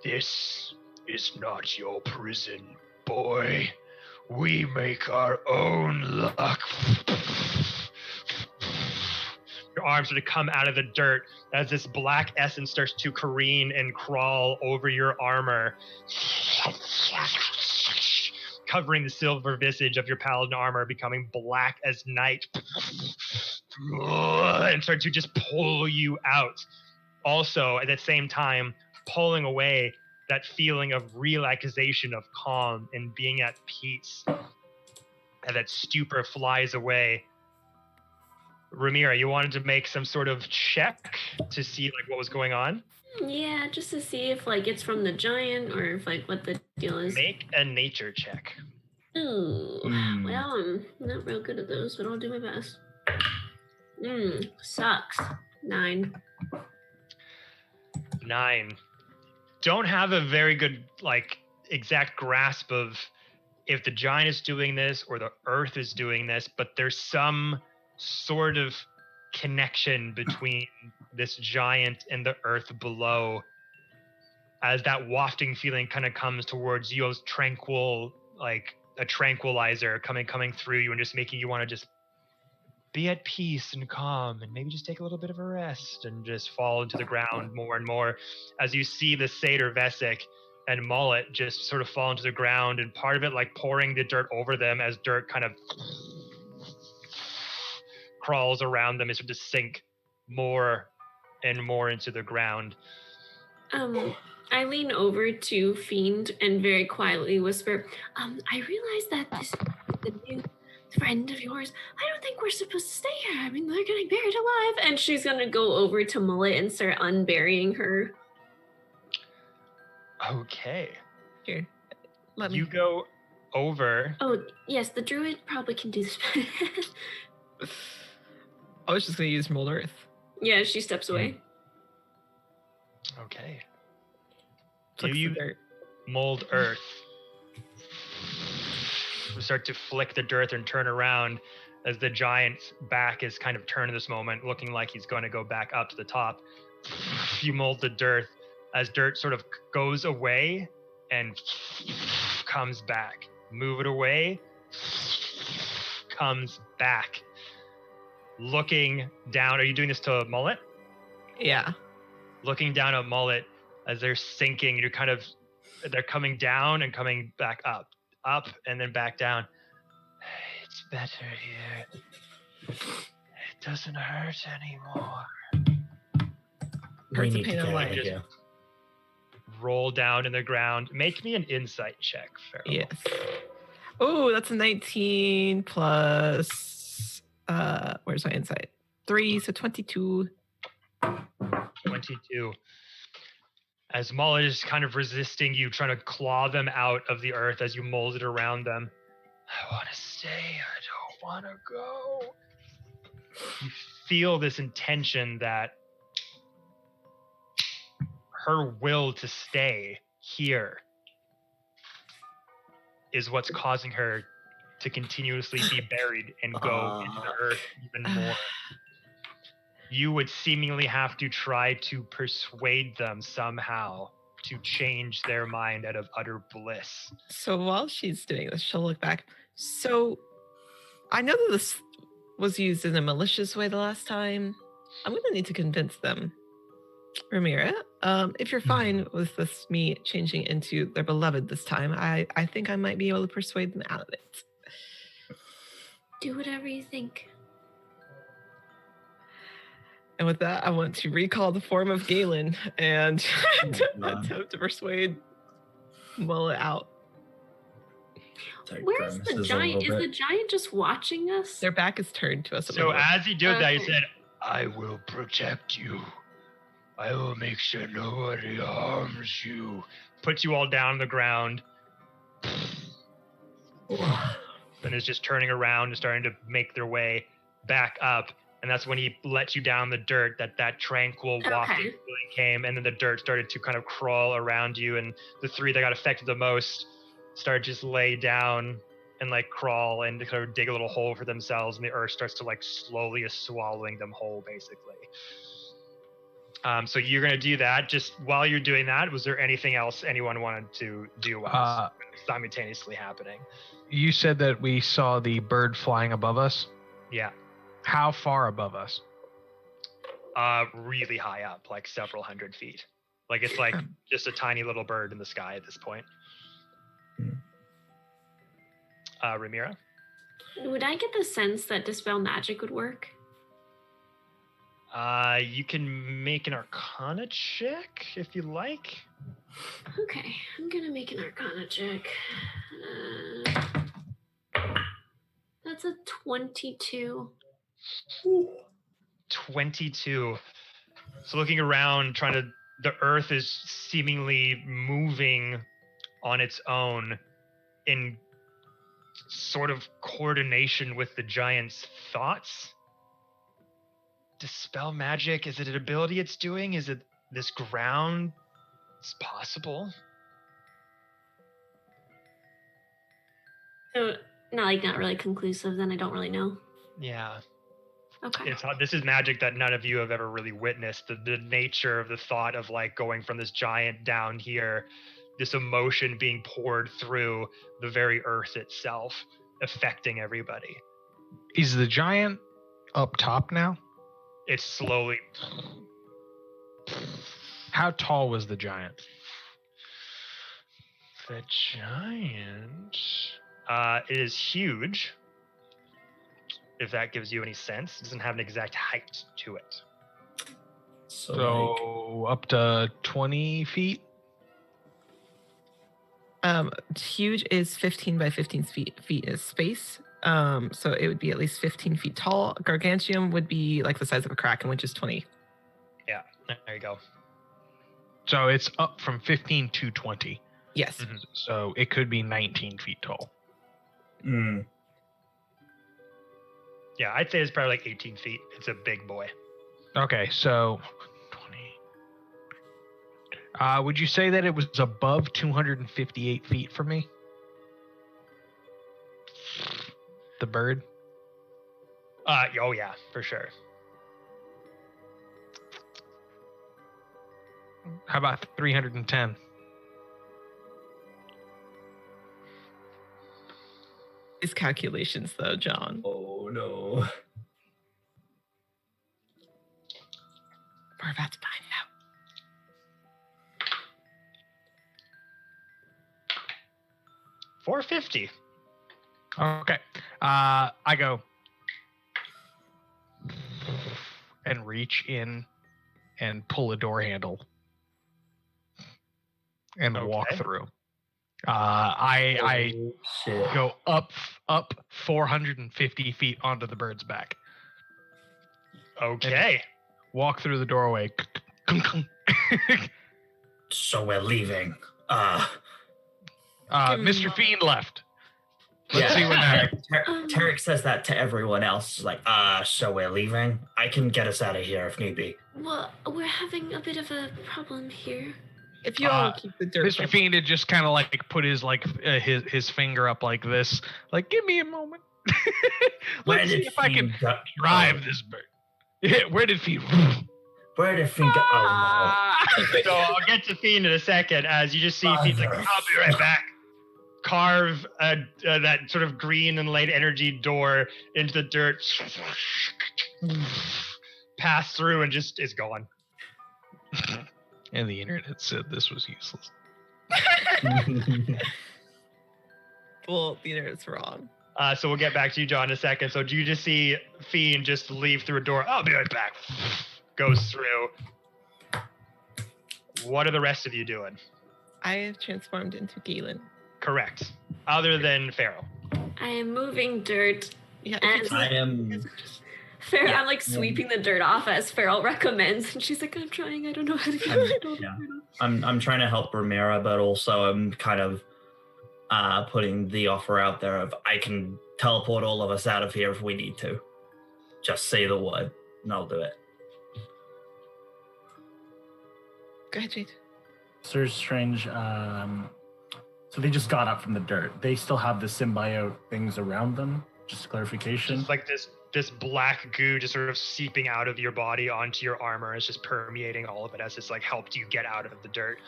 This is not your prison, boy. We make our own luck. Your arms sort of come out of the dirt as this black essence starts to careen and crawl over your armor, covering the silver visage of your paladin armor, becoming black as night, and start to just pull you out. Also, at the same time, pulling away that feeling of relaxation, of calm and being at peace. And that stupor flies away. Ramira, you wanted to make some sort of check to see like what was going on? Yeah, just to see if like it's from the giant or if like what the deal is. Make a nature check. Ooh, well, I'm not real good at those, but I'll do my best. Sucks. 9. 9. Don't have a very good like exact grasp of if the giant is doing this or the earth is doing this, but there's some sort of connection between this giant and the earth below, as that wafting feeling kind of comes towards you, as tranquil, like a tranquilizer coming through you and just making you want to just be at peace and calm and maybe just take a little bit of a rest and just fall into the ground more and more as you see the Satyr Vesic and Mullet just sort of fall into the ground, and part of it like pouring the dirt over them as dirt kind of crawls around them and sort of sink more and more into the ground. I lean over to Fiend and very quietly whisper, I realize that this the new friend of yours, I don't think we're supposed to stay here. I mean, they're getting buried alive. And she's going to go over to Mullet and start unburying her. Okay. Here, let You me. go over. Oh, yes, the druid probably can do this. I was just gonna use mold earth. Yeah, she steps away. Okay. Flicks You the dirt. mold earth. You start to flick the dirt and turn around as the giant's back is kind of turned at this moment, looking like he's going to go back up to the top. You mold the dirt as dirt sort of goes away and comes back. Move it away, comes back. Looking down, are you doing this to Mullet? Yeah. Looking down at Mullet as they're sinking, they're coming down and coming back up and then back down. It's better here. It doesn't hurt anymore. We Hurts a need to pain in get the out of leg. here. Roll down in the ground. Make me an insight check, Farrell. Yes. Oh, that's a 19 plus. Where's my insight? 3, so 22. 22. As Mullet is kind of resisting you, trying to claw them out of the earth as you mold it around them. I want to stay. I don't want to go. You feel this intention that her will to stay here is what's causing her to continuously be buried and go into the earth even more. You would seemingly have to try to persuade them somehow to change their mind out of utter bliss. So while she's doing this, she'll look back. So I know that this was used in a malicious way the last time. I'm going to need to convince them. Ramira, if you're fine with this, me changing into their beloved this time, I think I might be able to persuade them out of it. Do whatever you think. And with that, I want to recall the form of Galen and attempt to persuade Mullet out. Where's the giant? Is the giant just watching us? Their back is turned to us. So as he did that, he Okay. said, I will protect you. I will make sure nobody harms you. put you all down on the ground, and is just turning around and starting to make their way back up. And that's when he let you down the dirt, that tranquil walking Okay. feeling came, and then the dirt started to kind of crawl around you, and the three that got affected the most started to just lay down and like crawl and kind of dig a little hole for themselves, and the earth starts to like slowly is swallowing them whole, basically. So you're gonna do that. Just while you're doing that, was there anything else anyone wanted to do while it's simultaneously happening? You said that we saw the bird flying above us. Yeah. How far above us? Really high up, like several hundred feet. Like it's like just a tiny little bird in the sky at this point. Ramira? Would I get the sense that Dispel Magic would work? You can make an Arcana check if you like. Okay, I'm gonna make an Arcana check. That's a 22. 22. So looking around, the earth is seemingly moving on its own in sort of coordination with the giant's thoughts. Dispel magic, is it an ability it's doing? Is it this ground? It's possible. So, not really conclusive, then I don't really know. Yeah. Okay. This is magic that none of you have ever really witnessed. The nature of the thought of like going from this giant down here, this emotion being poured through the very earth itself, affecting everybody. Is the giant up top now? It's slowly. How tall was the giant? The giant. It is huge. If that gives you any sense, it doesn't have an exact height to it. So up to 20 feet. Huge is 15 by 15 feet is space. So it would be at least 15 feet tall. Gargantuan would be like the size of a kraken, which is 20. Yeah, there you go. So it's up from 15 to 20. Yes. Mm-hmm. So it could be 19 feet tall. Mm. Yeah, I'd say it's probably like 18 feet. It's a big boy. Okay, so 20. Would you say that it was above 258 feet from me? The bird? Oh yeah, for sure. How about 310? These calculations, though, John. Oh no. We're about to find out. $450. Okay. I go and reach in and pull a door handle and walk Okay. through. I Shit. go up 450 feet onto the bird's back. Okay. Walk through the doorway. So we're leaving. Mr. Fiend left. Let's see what happens. Tarek says that to everyone else. Like, so we're leaving. I can get us out of here if need be. Well, we're having a bit of a problem here. If you all keep the dirt. Mr. Fiend had just kind of like put his like his finger up like this. Like, give me a moment. Let's see if I can drive this bird. Yeah, where did Fiend? Where did Fiend go? Oh So I'll get to Fiend in a second as you just see Fiend's like, I'll be right back. Carve that sort of green and light energy door into the dirt. Pass through and just is gone. And the internet said this was useless. Well, the internet's wrong. So we'll get back to you, John, in a second. So do you just see Fiend just leave through a door? I'll be right back. Goes through. What are the rest of you doing? I have transformed into Galen. Correct. Other than Farrell. I am moving dirt. Yeah, And I am. Farrell, Yeah. I'm like sweeping the dirt off as Farrell recommends, and she's like, "I'm trying. I don't know how to do it." Yeah. I'm trying to help Ramira, but also I'm kind of putting the offer out there of I can teleport all of us out of here if we need to. Just say the word, and I'll do it. Go ahead, Jade. Sir Strange, so they just got up from the dirt. They still have the symbiote things around them? Just clarification. Just like this black goo just sort of seeping out of your body onto your armor. It's just permeating all of it as it's like helped you get out of the dirt.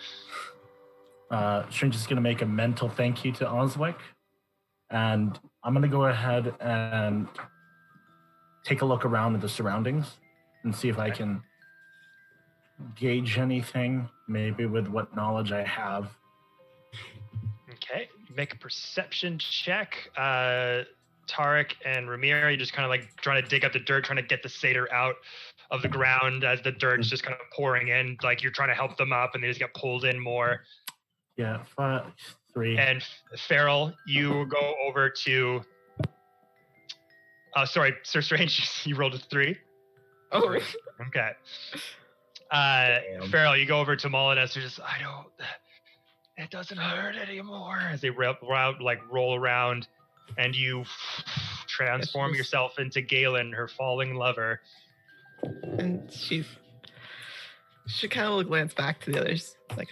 Strange is going to make a mental thank you to Oswick. And I'm going to go ahead and take a look around at the surroundings and see if I can gauge anything, maybe with what knowledge I have. Okay, make a perception check. Tarek and Ramira, you're just kind of like trying to dig up the dirt, trying to get the satyr out of the ground as the dirt's just kind of pouring in. Like you're trying to help them up and they just get pulled in more. Yeah, 5, 3. And Farrell, you go over to... sorry, Sir Strange, you rolled a 3. Oh, Okay. Farrell, you go over to Molinus, who's just, it doesn't hurt anymore. As they roll around, and you transform yourself into Galen, her falling lover. and she kind of will glance back to the others, like,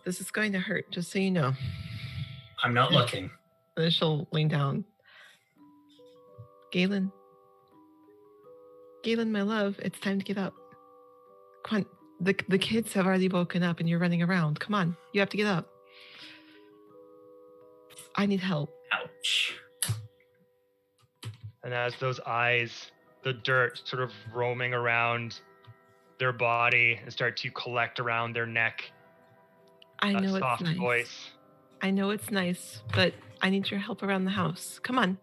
"This is going to hurt, just so you know." I'm not looking. And then she'll lean down. Galen, my love, it's time to get up. Come on, the kids have already woken up and you're running around. Come on, you have to get up. I need help. Ouch. And as those eyes, the dirt sort of roaming around their body and start to collect around their neck, I know it's soft nice. voice. I know it's nice, but I need your help around the house. Come on.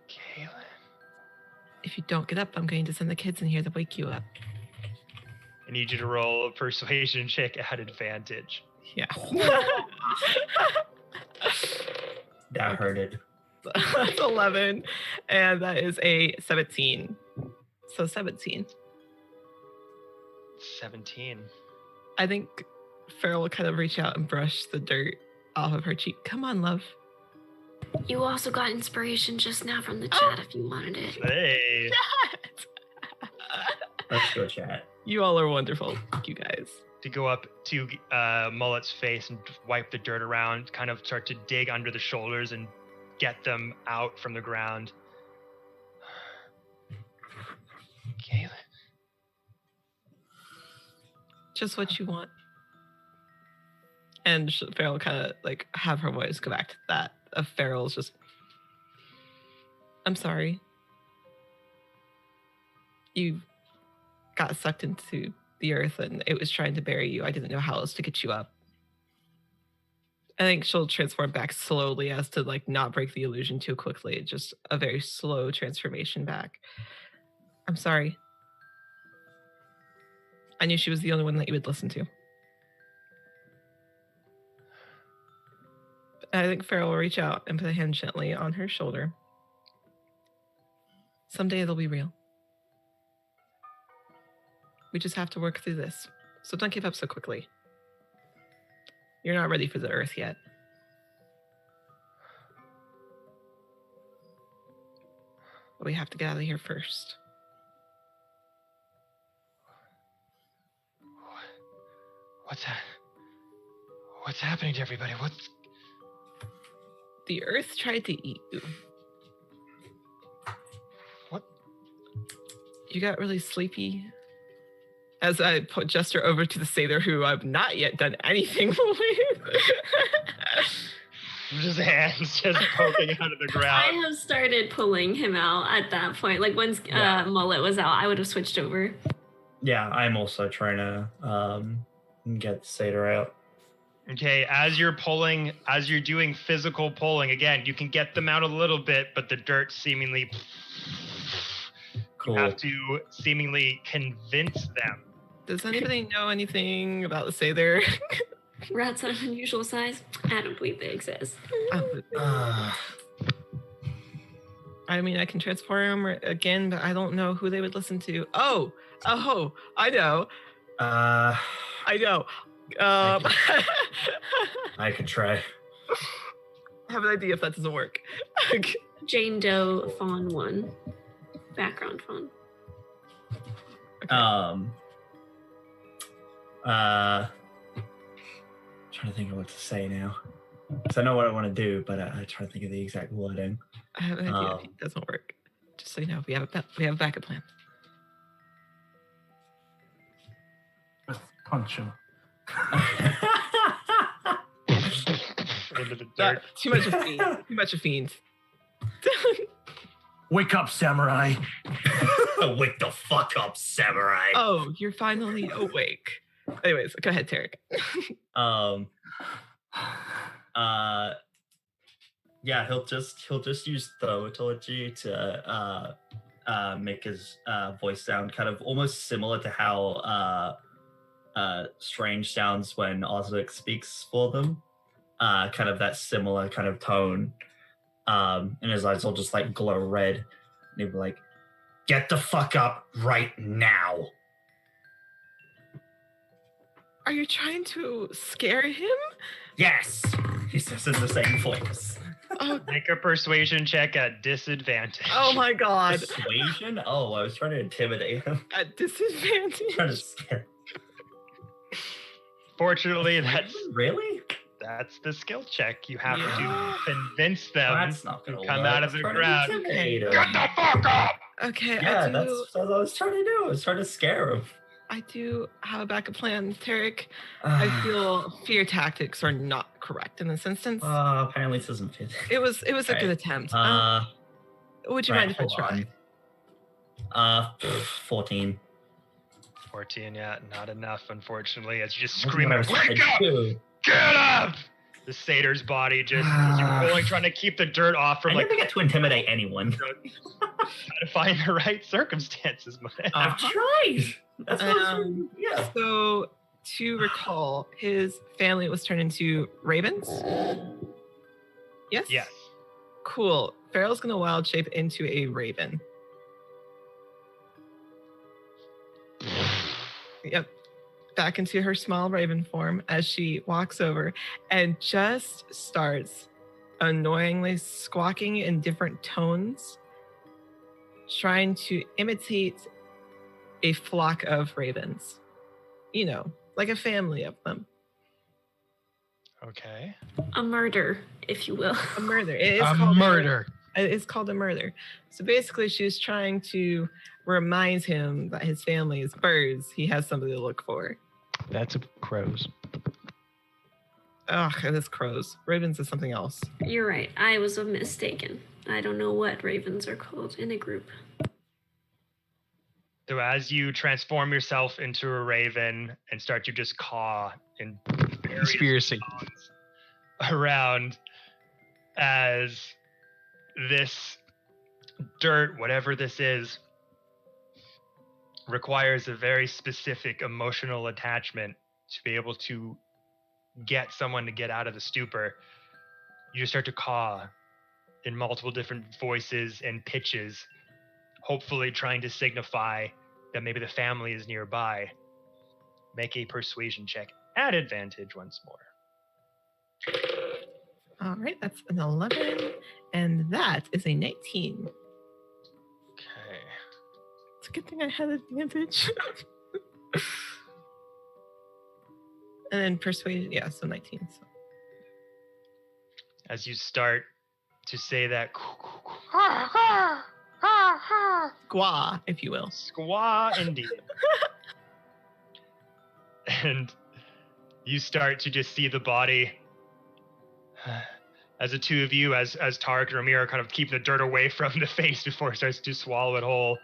Galen. If you don't get up, I'm going to send the kids in here to wake you up. I need you to roll a persuasion check at advantage. Yeah. That hurted. That's 11, and that is a 17. So 17. 17. I think Farrell will kind of reach out and brush the dirt off of her cheek. Come on, love. You also got inspiration just now from the chat if you wanted it. Hey. Let's go chat. You all are wonderful, you guys. To go up to Mullet's face and wipe the dirt around, kind of start to dig under the shoulders and get them out from the ground. Kaylin. Just what you want. And Farrell kind of like have her voice go back to that of Farrell's just, I'm sorry. You got sucked into the earth and it was trying to bury you. I didn't know how else to get you up. I think she'll transform back slowly as to like not break the illusion too quickly. Just a very slow transformation back. I'm sorry. I knew she was the only one that you would listen to. I think Farrell will reach out and put a hand gently on her shoulder. Someday it'll be real. We just have to work through this. So don't give up so quickly. You're not ready for the earth yet. But we have to get out of here first. What's happening to everybody? The earth tried to eat you. What? You got really sleepy. As I put gesture over to the sailor who I've not yet done anything with. Just hands just poking out of the ground. I have started pulling him out at that point. Like once Mullet was out, I would have switched over. Yeah, I'm also trying to get the satyr out. Okay, as you're doing physical pulling, again, you can get them out a little bit, but the dirt seemingly... Cool. You have to seemingly convince them. Does anybody know anything about the satyr? Rats of unusual size? I don't believe they exist. I mean, I can transform again, but I don't know who they would listen to. Oh, I know. I know. I could try. I have an idea if that doesn't work. Jane Doe Fawn 1. Background Fawn. Okay. Trying to think of what to say now. Because I know what I want to do, but I try to think of the exact wording. I have an idea if it doesn't work. Just so you know, we have a backup plan. Let's punch him. Into the dirt. Too much of fiend. Too much of fiend. Wake up, samurai. Wake the fuck up, samurai. Oh, you're finally awake. Anyways, go ahead, Tarek. Yeah, he'll just use thaumaturgy to make his voice sound kind of almost similar to how Strange sounds when Osric speaks for them. Kind of that similar kind of tone. And his eyes will just like glow red. And he'll be like, "Get the fuck up right now." Are you trying to scare him? Yes, he says in the same voice. Oh, Make a persuasion check at disadvantage. oh my god. Persuasion? Oh, I was trying to intimidate him. At disadvantage? Trying to scare. Fortunately, Really? that's the skill check. You have Yeah. to convince them That's not gonna to come work. out of the I was trying to ground. intimidate him. Get the fuck up! Okay, Yeah, that's what I was trying to do. I was trying to scare him. I do have a backup plan, Tarek. I feel fear tactics are not correct in this instance. Apparently this doesn't fit. It was a right. good attempt. Would you Right, mind if I hold try? on. 14. 14, yeah, not enough, unfortunately. As you just That's scream, what I was trying wake to up! do. Get up! the satyr's body just you're rolling, trying to keep the dirt off from I never get to intimidate anyone. trying to find the right circumstances. I've tried. That's what yeah. So, to recall, his family was turned into ravens? Yes? Yes. Cool. Farrell's going to wild shape into a raven. Yep. Back into her small raven form as she walks over and just starts annoyingly squawking in different tones, trying to imitate a flock of ravens. You know, like a family of them. Okay. A murder, if you will. A murder. It is A called murder. It's called a murder. So basically, she's trying to remind him that his family is birds. He has somebody to look for. That's a crows. Ugh, it is crows. Ravens is something else. You're right. I was mistaken. I don't know what ravens are called in a group. So as you transform yourself into a raven and start to just caw in various Conspiracy. tones around, as this dirt, whatever this is, requires a very specific emotional attachment to be able to get someone to get out of the stupor, you just start to caw in multiple different voices and pitches, hopefully trying to signify that maybe the family is nearby. Make a persuasion check at advantage once more. All right, that's an 11, and that is a 19. Okay. It's a good thing I had advantage. And then persuasion, yeah, so 19. So. As you start to say that Gua, if you will. squaw indeed. And you start to just see the body as the two of you, as Tarek and Ramiro kind of keep the dirt away from the face before it starts to swallow it whole.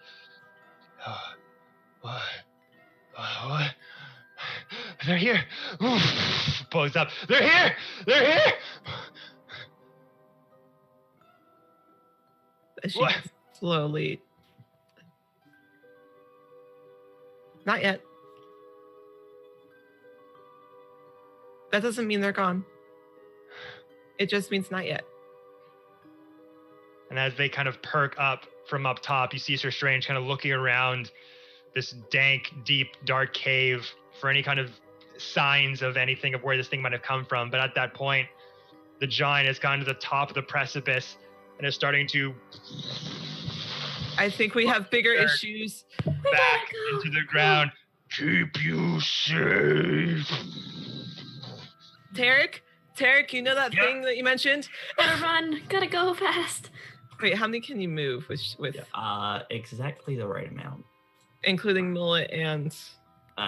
What? They're here. Pulls up. They're here. They're here. She What? slowly. Not yet. That doesn't mean they're gone. It just means not yet. And as they kind of perk up from up top, you see Sir Strange kind of looking around this dank, deep, dark cave for any kind of signs of anything of where this thing might have come from. But at that point, the giant has gone to the top of the precipice and is starting to I think we have bigger Dirt. issues. back into the ground. Keep you safe. Tarek, you know that thing that you mentioned? Gotta run. Gotta go fast. Wait, how many can you move with Exactly the right amount. including Mullet and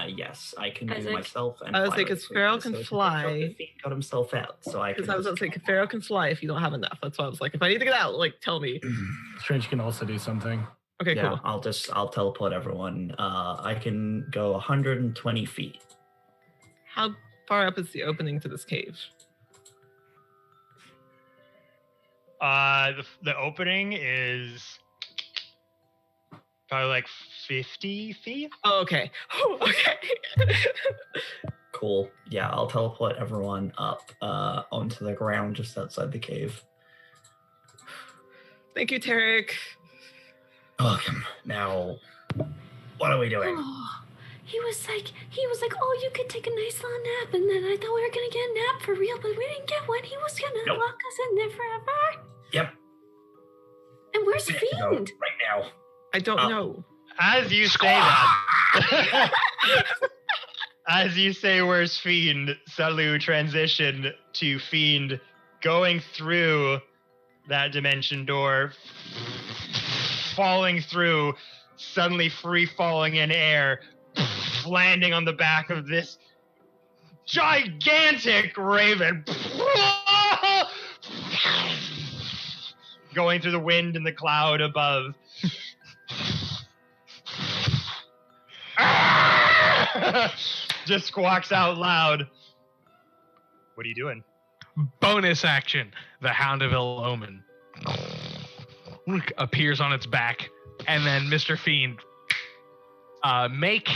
Yes, I can Isaac? move myself. And I was fly like, really 'cause Pharaoh quickly, can so if fly. the feet got himself out, so I because can. I was like, Pharaoh can fly if you don't have enough. That's why I was like, if I need to get out, like tell me. Strange can also do something. Okay, Yeah, cool. I'll teleport everyone. I can go 120 feet. How far up is the opening to this cave? The opening is probably like 50 feet. Oh, okay. Oh, okay. Cool. Yeah, I'll teleport everyone up onto the ground just outside the cave. Thank you, Tarek. Welcome. Now, what are we doing? Oh, he was like, oh, you could take a nice long nap, and then I thought we were gonna get a nap for real, but we didn't get one. He was gonna Nope. lock us in there forever. Yep. And where's We have to go Fiend? right now. I don't know. As you say that, as you say, where's Fiend? Suddenly we transition to Fiend going through that dimension door, falling through, suddenly free falling in air, landing on the back of this gigantic raven, going through the wind and the cloud above. Just squawks out loud. What are you doing? Bonus action. The Hound of Ill Omen appears on its back. And then Mr. Fiend, make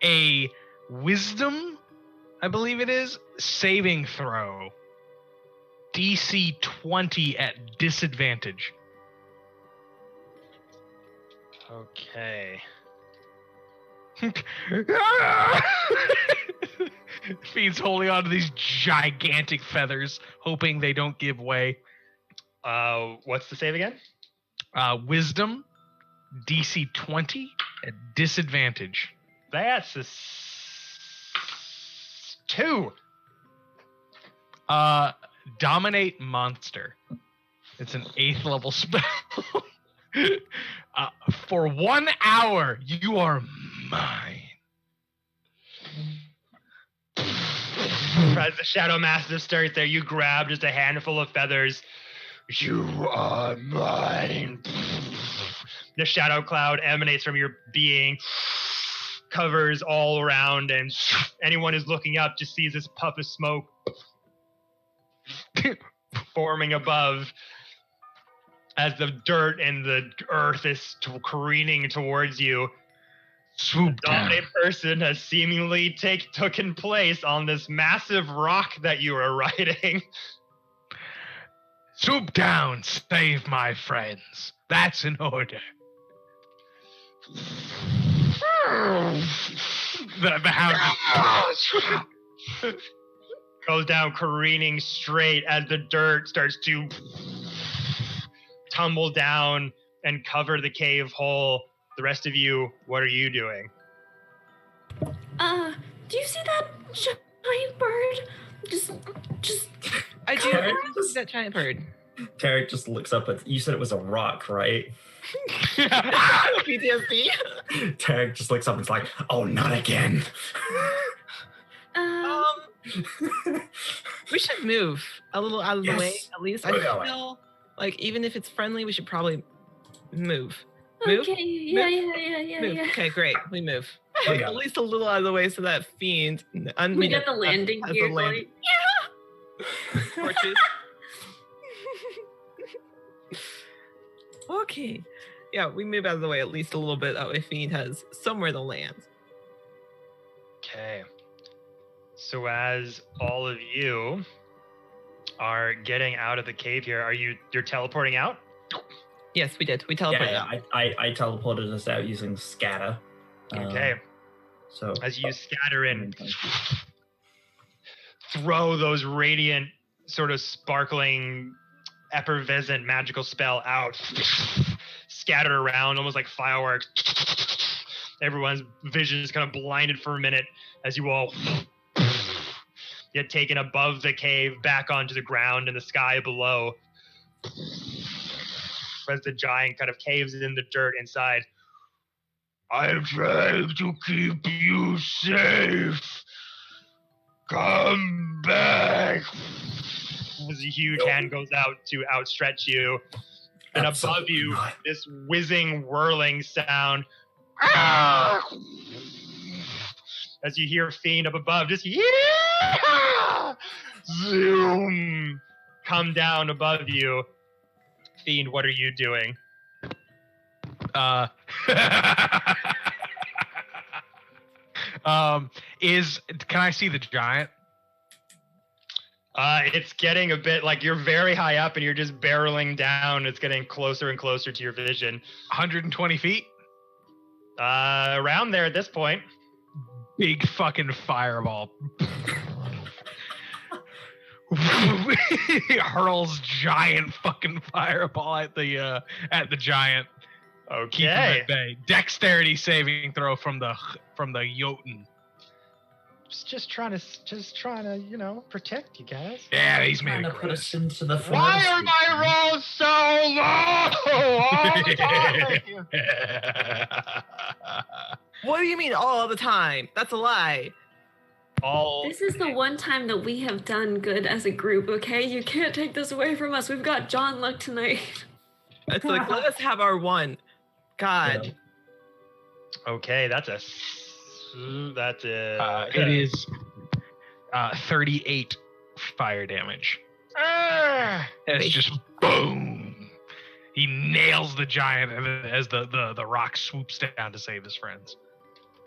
a wisdom, I believe it is, saving throw. DC 20 at disadvantage. Okay. Fiend's holding on to these gigantic feathers, hoping they don't give way. What's the save again? Wisdom, DC 20 at disadvantage. That's a 2. Dominate monster. It's an 8th level spell. For 1 hour, you are mine. As the Shadow Master starts there, you grab just a handful of feathers. You are mine. The shadow cloud emanates from your being, covers all around, and anyone who's looking up just sees this puff of smoke forming above as the dirt and the earth is careening towards you. Swoop the dominant person has seemingly taken place on this massive rock that you are riding. Swoop down, save my friends. That's an order. The hound goes down careening straight as the dirt starts to tumble down and cover the cave hole. The rest of you, what are you doing? Do you see that giant bird? Just. I do. I see that giant bird. Tarek just looks up at. You said it was a rock, right? PTSD. Tarek just looks up and is like, "Oh, not again." We should move a little out of the Yes. way, at least. I feel like even if it's friendly, we should probably move. Move? Okay, yeah. Move. Okay, great. We move. Okay. At least a little out of the way so that fiend. We got the landing gear going. Yeah. Torches. Okay. Yeah, we move out of the way at least a little bit. That way fiend has somewhere to land. Okay. So as all of you are getting out of the cave here, you're teleporting out? Yes, we did. We teleported Yeah, out. I teleported us out using scatter. Okay. So As you scatter in, throw those radiant, sort of sparkling, effervescent magical spell out, scattered around almost like fireworks. Everyone's vision is kind of blinded for a minute as you all get taken above the cave, back onto the ground in the sky below. As the giant kind of caves in the dirt inside. I'm trying to keep you safe. Come back. As a huge hand goes out to outstretch you. And above you, this whizzing, whirling sound. As you hear Fiend up above, just zoom, come down above you. Fiend, what are you doing? Can I see the giant? It's getting a bit like you're very high up and you're just barreling down. It's getting closer and closer to your vision. 120 feet? Around there at this point. Big fucking fireball. He hurls giant fucking fireball at the giant. Keep him Okay. at bay. Dexterity saving throw from the Jotun. Just trying to, protect you guys. Yeah, he's made trying it to put us into the Why forest. are my rolls so low all the time? What do you mean all the time? That's a lie. This is the one time that we have done good as a group, okay? You can't take this away from us. We've got John luck tonight. It's like, let us have our one. God. Yeah. Okay, that's it is 38 fire damage. It's just boom. He nails the giant as the rock swoops down to save his friends.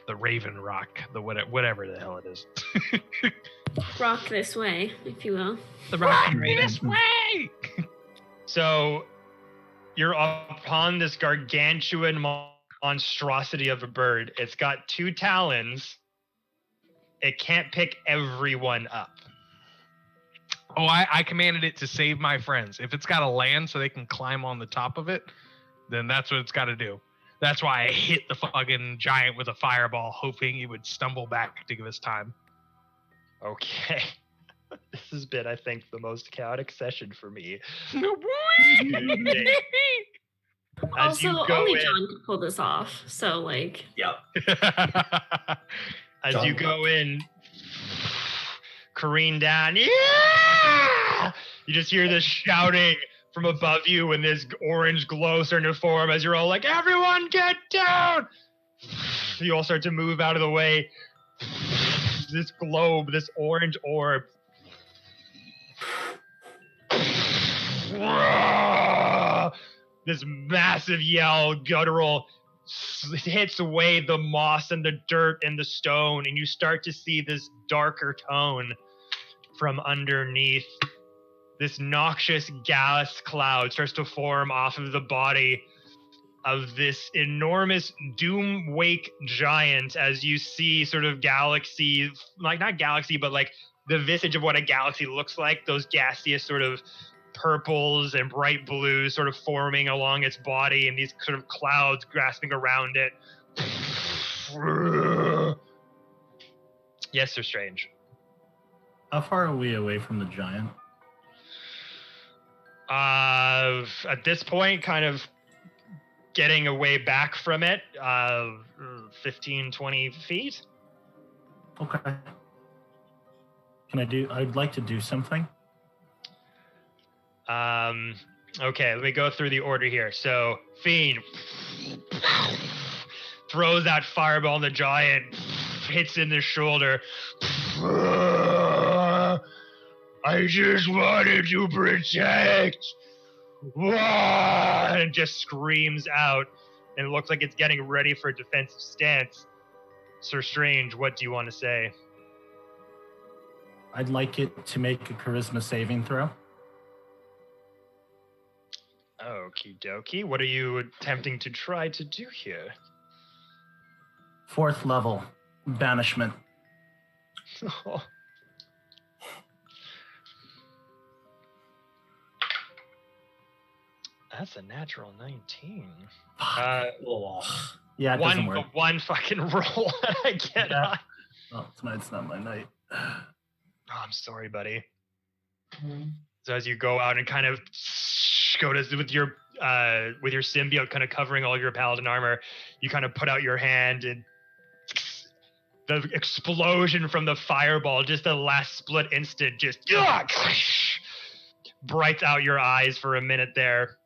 The Raven Rock, the whatever the hell it is. Rock this way, if you will. The rock this way. So you're upon this gargantuan monstrosity of a bird. It's got 2 talons. It can't pick everyone up. Oh, I commanded it to save my friends. If it's got to land so they can climb on the top of it, then that's what it's got to do. That's why I hit the fucking giant with a fireball, hoping he would stumble back to give us time. Okay. This has been, I think, the most chaotic session for me. As Also, you go only in- John could pull this off. So, like, Yep. As John you go Locke. in, careen down. Yeah! You just hear this shouting from above you and this orange glow starting to form as you're all like, everyone get down! You all start to move out of the way. This globe, this orange orb. This massive yell, guttural, hits away the moss and the dirt and the stone, and you start to see this darker tone from underneath. This noxious gas cloud starts to form off of the body of this enormous doom wake giant as you see sort of galaxy, like not galaxy, but like the visage of what a galaxy looks like, those gaseous sort of purples and bright blues sort of forming along its body and these sort of clouds grasping around it. Yes, Sir Strange. How far are we away from the giant? At this point, kind of getting away back from it, 15, 20 feet. Okay. I'd like to do something. Okay, let me go through the order here. So, Fiend throws that fireball and the giant hits in the shoulder. I just wanted to protect. And just screams out and it looks like it's getting ready for a defensive stance. Sir Strange, what do you want to say? I'd like it to make a charisma saving throw. Okie dokie. What are you attempting to try to do here? 4th level, banishment. That's a natural 19. Yeah, it doesn't work. One fucking roll I get Yeah. on. Oh, tonight's not my night. Oh, I'm sorry, buddy. So as you go out and kind of go to with your symbiote kind of covering all your paladin armor, you kind of put out your hand and the explosion from the fireball, just the last split instant, just brights out your eyes for a minute there.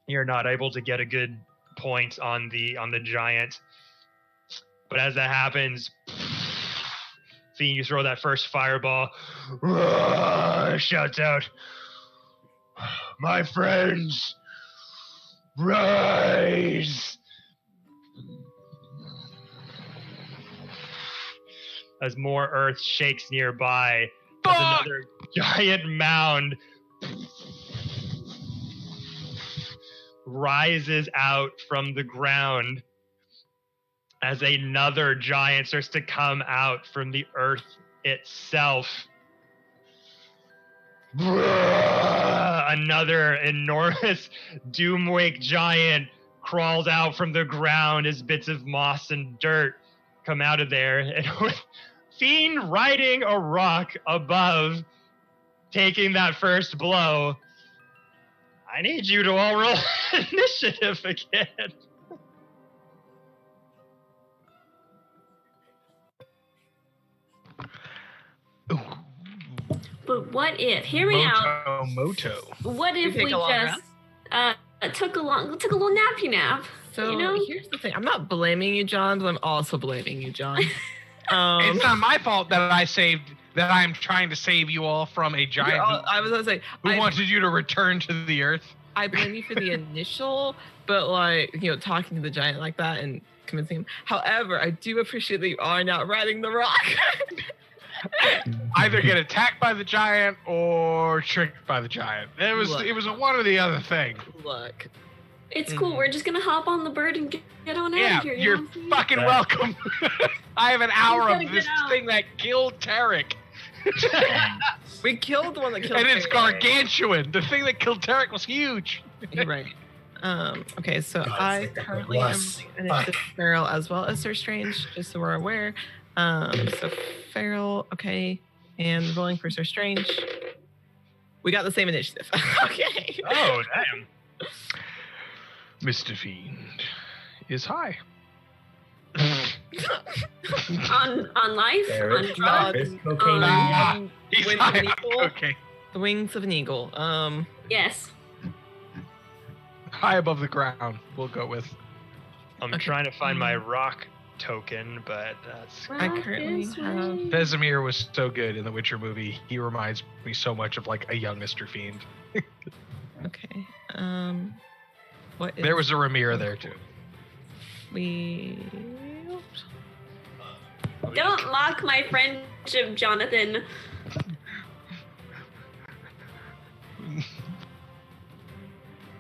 You're not able to get a good point on the giant. But as that happens, Fiend, you throw that first fireball, shouts out, "My friends, rise!" As more earth shakes nearby, as another giant mound rises out from the ground as another giant starts to come out from the earth itself. Another enormous Doomwake giant crawls out from the ground as bits of moss and dirt come out of there. And with Fiend riding a rock above, taking that first blow, I need you to all roll initiative again. but what if? Hear me out. Moto. What if take we a long just took a little nappy nap? So You know? here's the thing. I'm not blaming you, John, but I'm also blaming you, John. It's not my fault that I saved that I'm trying to save you all from a giant I was gonna say who wanted you to return to the earth. I blame you for the initial, but talking to the giant like that and convincing him. However, I do appreciate that you are not riding the rock. Either get attacked by the giant or tricked by the giant. It was a one or the other thing. Look. It's cool. We're just gonna hop on the bird and get on out of here. You're fucking welcome. I have an hour of this thing that killed Tarek. We killed the one that killed And Tarek. it's gargantuan. The thing that killed Tarek was huge. You're right. Okay, so God, I it's like that currently am was. initiative Feral as well as Sir Strange, just so we're aware. So Feral, okay, and rolling for Sir Strange. We got the same initiative. Okay. Oh, damn. Mr. Fiend is high. on life, There on is drugs. cocaine. He's Wings high. of an eagle. Okay. The wings of an eagle. Yes. High above the ground, we'll go with. I'm Okay. trying to find my rock token, but that's I currently have. Vesemir was so good in the Witcher movie. He reminds me so much of like a young Mr. Fiend. Okay. What is There was a Ramira there too. we? Don't mock my friendship, Jonathan.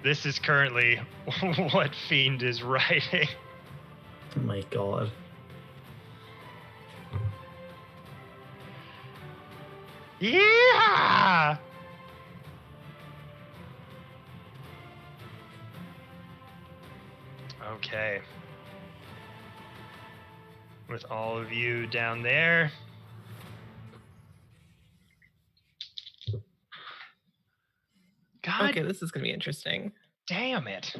This is currently what Fiend is writing. Oh my god. Yeah! Okay. With all of you down there. God Okay, this is gonna be interesting. damn it.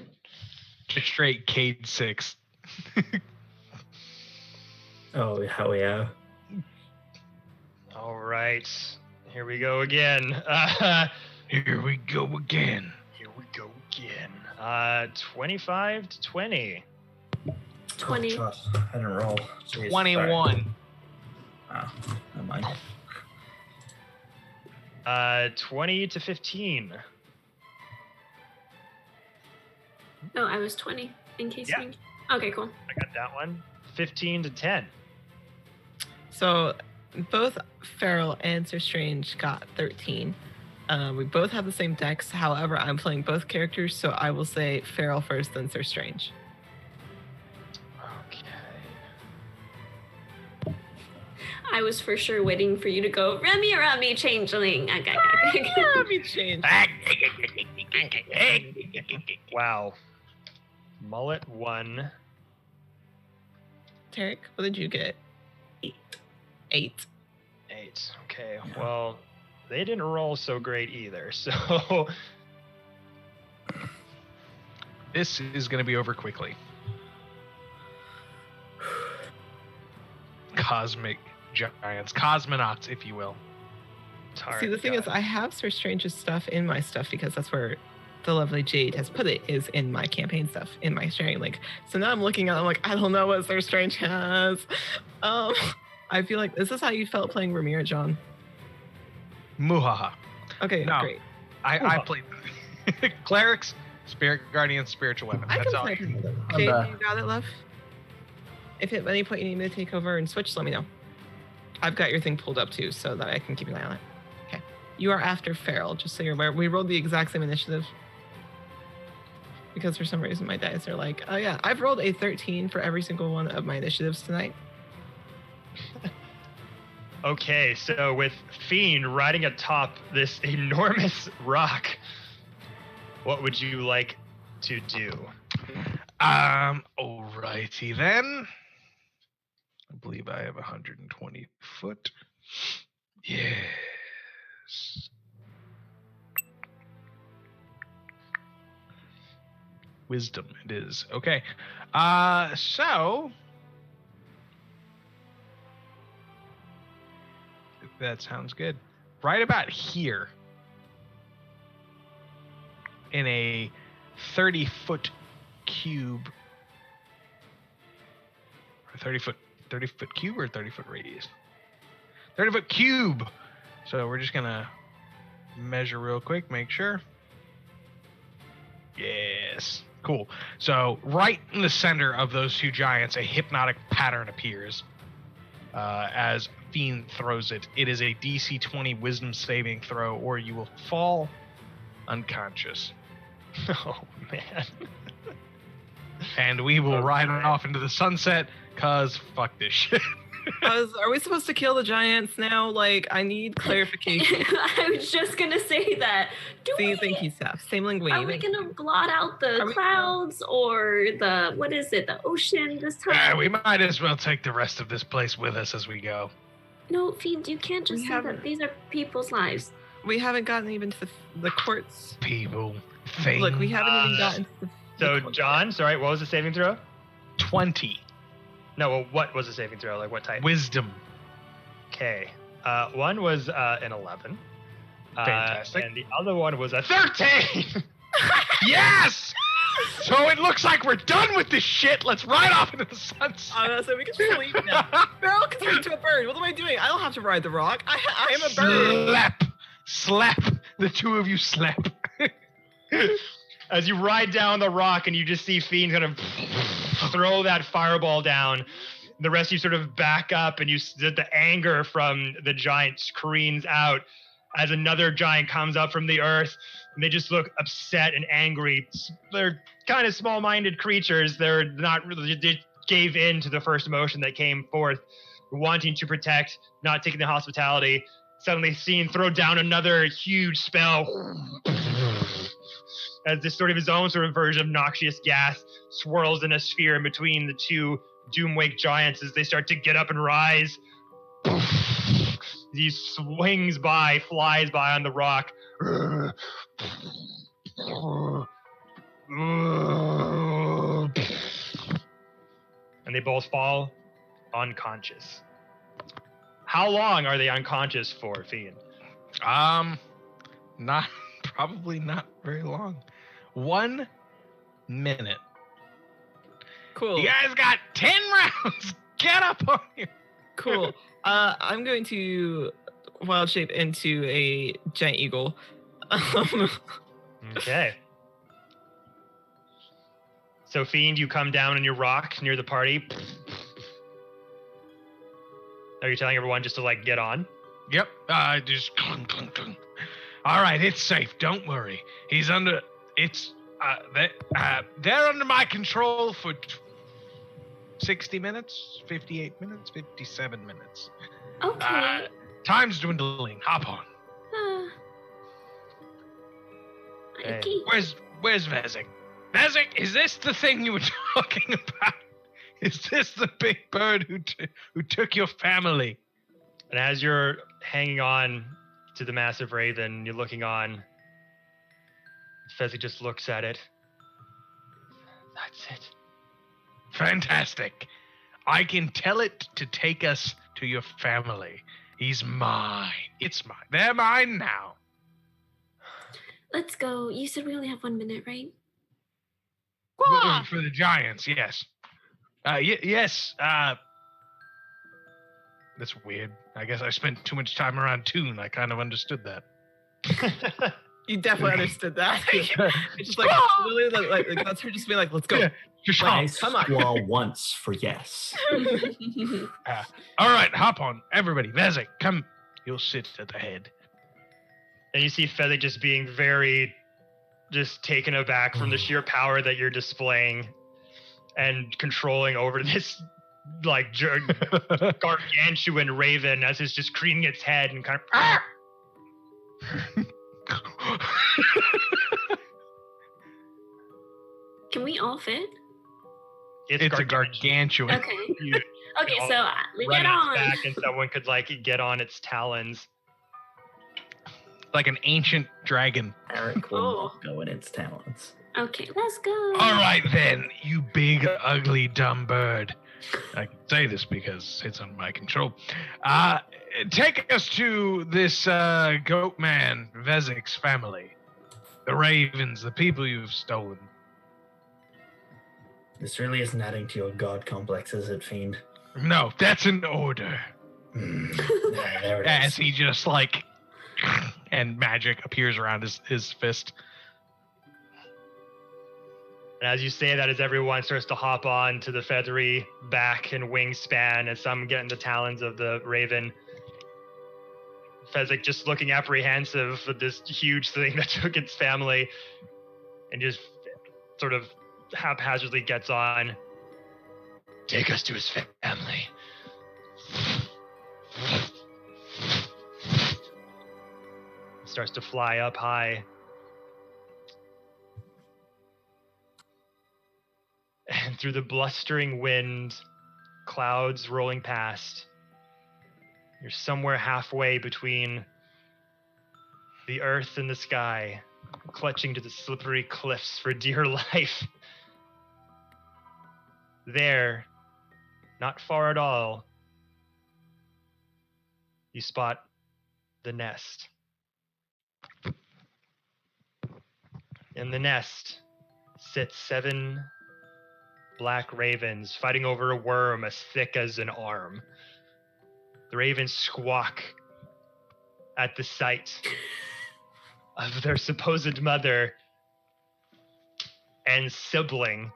Just straight Cade 6. Oh, hell yeah. All right. Here we go again. Here we go again. Here we go again. 25 to 20. 20. Oh, trust. I didn't roll. Jeez, 21. sorry. Oh, never mind. 20 to 15. No, I was 20 in case Yeah. we... Okay, cool. I got that one. 15 to 10. So both Feral and Sir Strange got 13. We both have the same dex. However, I'm playing both characters, so I will say Feral first, then Sir Strange. Okay. I was for sure waiting for you to go, Remy, changeling. Okay. Let me change. Wow. Mullet 1. Tarek, what did you get? 8. 8. Okay. Well, they didn't roll so great either. So This is going to be over quickly. Cosmic giants, cosmonauts, if you will. See, the thing is, I have Sir Strange's stuff in my stuff because that's where the lovely Jade has put it, is in my campaign stuff, in my sharing link. So now I'm looking at it, I'm like, I don't know what Sir Strange has. I feel like, is this how you felt playing Ramira, John? Muhaha. Okay, No. great. I played clerics, spirit guardians, spiritual weapons. I That's can all. play Jade, you got it, love? If at any point you need me to take over and switch, let me know. I've got your thing pulled up too, so that I can keep an eye on it. Okay. You are after Feral, just so you're aware. We rolled the exact same initiative. Because for some reason my dice are like, oh yeah, I've rolled a 13 for every single one of my initiatives tonight. Okay, so with Fiend riding atop this enormous rock, what would you like to do? Alrighty then. I believe I have 120 foot. Yes. Wisdom it is. Okay. So that sounds good. Right about here in a 30-foot cube. 30-foot cube or 30-foot radius? 30-foot cube. So we're just gonna measure real quick, make sure. Yes. Cool. So right in the center of those two giants, a hypnotic pattern appears as Fiend throws it. It is a DC 20 wisdom saving throw, or you will fall unconscious. Oh, man. And we will ride off into the sunset, cause fuck this shit. Are we supposed to kill the giants now? Like, I need clarification. I was just gonna say that. Thank you, Seth. Same linguine. Are we gonna blot out the clouds or the ocean this time? We might as well take the rest of this place with us as we go. No, Fiend, you can't just say that. These are people's lives. We haven't gotten even to the courts. People, things. Look, we haven't even gotten to So, John, sorry, what was the saving throw? 20. No, well, what was the saving throw? Like, what type? Wisdom. Okay. One was an 11. Fantastic. And the other one was a 13! Yes! So it looks like we're done with this shit. Let's ride off into the sunset. So we can sleep now. No, because we're into a bird. What am I doing? I don't have to ride the rock. I am a bird. Slap. The two of you slap. As you ride down the rock and you just see Fiend kind of throw that fireball down, the rest of you sort of back up and the anger from the giant screams out as another giant comes up from the earth, and they just look upset and angry. They're kind of small-minded creatures. They're not really, they gave in to the first emotion that came forth, wanting to protect, not taking the hospitality. Suddenly Fiend throw down another huge spell. As this sort of his own sort of version of noxious gas swirls in a sphere in between the two Doomwake giants as they start to get up and rise. He swings by, flies by on the rock. And they both fall unconscious. How long are they unconscious for, Fiend? Probably not very long. 1 minute. Cool. You guys got 10 rounds. Get up on you. Cool. I'm going to wild shape into a giant eagle. Okay. So, Fiend, you come down on your rock near the party. Are you telling everyone just to, like, get on? Yep. Just clunk, clunk, clunk. All right, it's safe. Don't worry. He's under. It's. They're under my control for 60 minutes, 58 minutes, 57 minutes. Okay. Time's dwindling. Hop on. Okay. Where's Vezek? Vezek, is this the thing you were talking about? Is this the big bird who took your family? And as you're hanging on to the massive raven, you're looking on. Fezzik just looks at it. That's it. Fantastic. I can tell it to take us to your family. He's mine. It's mine. They're mine now. Let's go. You said we only have 1 minute, right? For the giants, yes. Yes. That's weird. I guess I spent too much time around Toon. I kind of understood that. You definitely understood that. It's just like, literally, like that's her just being like, let's go. Yeah, just I come on. squall once for yes. All right, hop on. Everybody. Vezek, come. You'll sit at the head. And you see Fezzik just being very just taken aback from the sheer power that you're displaying and controlling over this like gargantuan raven as it's just creaking its head and kind of Can we all fit? It's a gargantuan. Okay. Huge. Okay, so we Run get its on. back and someone could like get on its talons. Like an ancient dragon. Eric will go in its talons. Okay, let's go. All right then, you big, ugly, dumb bird. I can say this because it's under my control. Take us to this goat man, Vezek's family. The ravens, the people you've stolen. This really isn't adding to your god complex, is it, Fiend? No, that's an order. There it As is. he just like, and magic appears around his fist. And as you say that, as everyone starts to hop on to the feathery back and wingspan, as some get in the talons of the raven, Fezzik just looking apprehensive at this huge thing that took its family, and just sort of haphazardly gets on. Take us to his family. Starts to fly up high. And through the blustering wind, clouds rolling past, you're somewhere halfway between the earth and the sky, clutching to the slippery cliffs for dear life. There, not far at all, you spot the nest. In the nest sits 7 black ravens fighting over a worm as thick as an arm. The ravens squawk at the sight of their supposed mother and sibling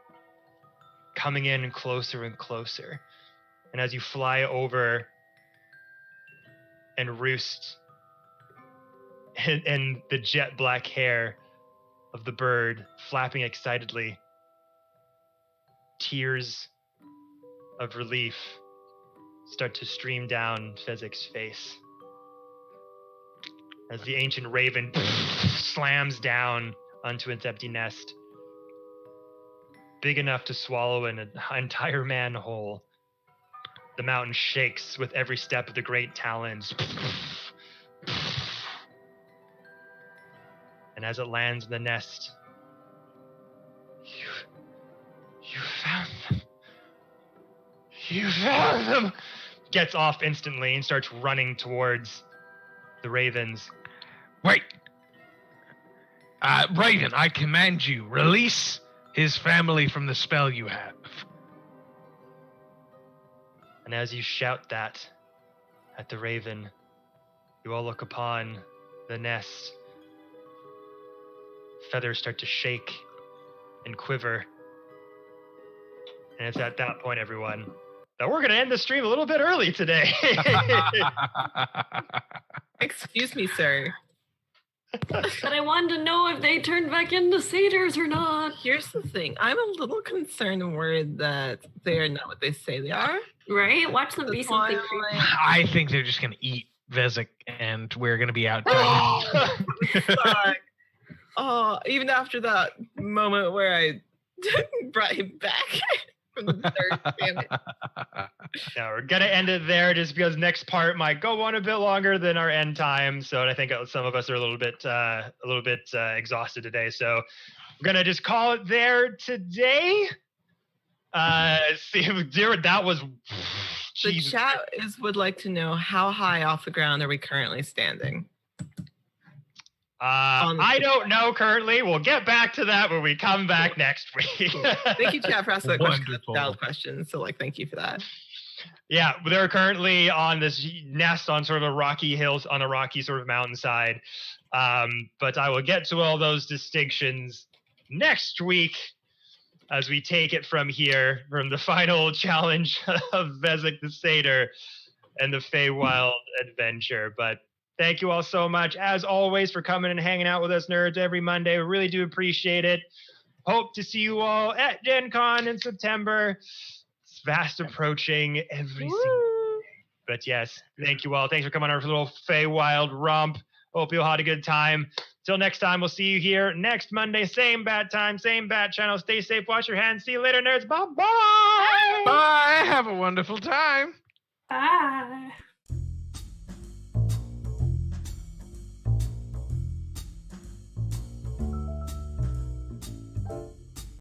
coming in closer and closer. And as you fly over and roost in the jet black hair of the bird flapping excitedly, tears of relief start to stream down Fezzik's face as the ancient raven slams down onto its empty nest, big enough to swallow an entire man whole. The mountain shakes with every step of the great talons. And as it lands in the nest, you found them. You found them. Gets off instantly and starts running towards the ravens. Wait. Raven, I command you, release his family from the spell you have. And as you shout that at the raven, you all look upon the nest. Feathers start to shake and quiver. And it's at that point, everyone, that we're going to end the stream a little bit early today. Excuse me, sir. But I wanted to know if they turned back into satyrs or not. Here's the thing. I'm a little concerned and worried that they are not what they say they are. Right? Watch them be something That's why creepy. I think they're just going to eat Vezek, and we're going to be out. Oh, even after that moment where I brought him back from the third family. Now we're gonna end it there, just because next part might go on a bit longer than our end time. So I think some of us are a little bit exhausted today. So we're gonna just call it there today. See if that was. The Jesus. chat would like to know, how high off the ground are we currently standing? I don't know currently. We'll get back to that when we come back next week. Thank you, chat, for asking that question. That's a Wonderful. valid question. So, thank you for that. Yeah, they're currently on this nest on sort of a rocky hills, on a rocky sort of mountainside. But I will get to all those distinctions next week as we take it from here, from the final challenge of Vezek the Satyr and the Feywild adventure. But thank you all so much, as always, for coming and hanging out with us nerds every Monday. We really do appreciate it. Hope to see you all at Gen Con in September. It's fast approaching every single day. But yes, thank you all. Thanks for coming on our little Feywild romp. Hope you all had a good time. Till next time, we'll see you here next Monday. Same bat time, same bat channel. Stay safe, wash your hands. See you later, nerds. Bye-bye. Bye. Have a wonderful time. Bye.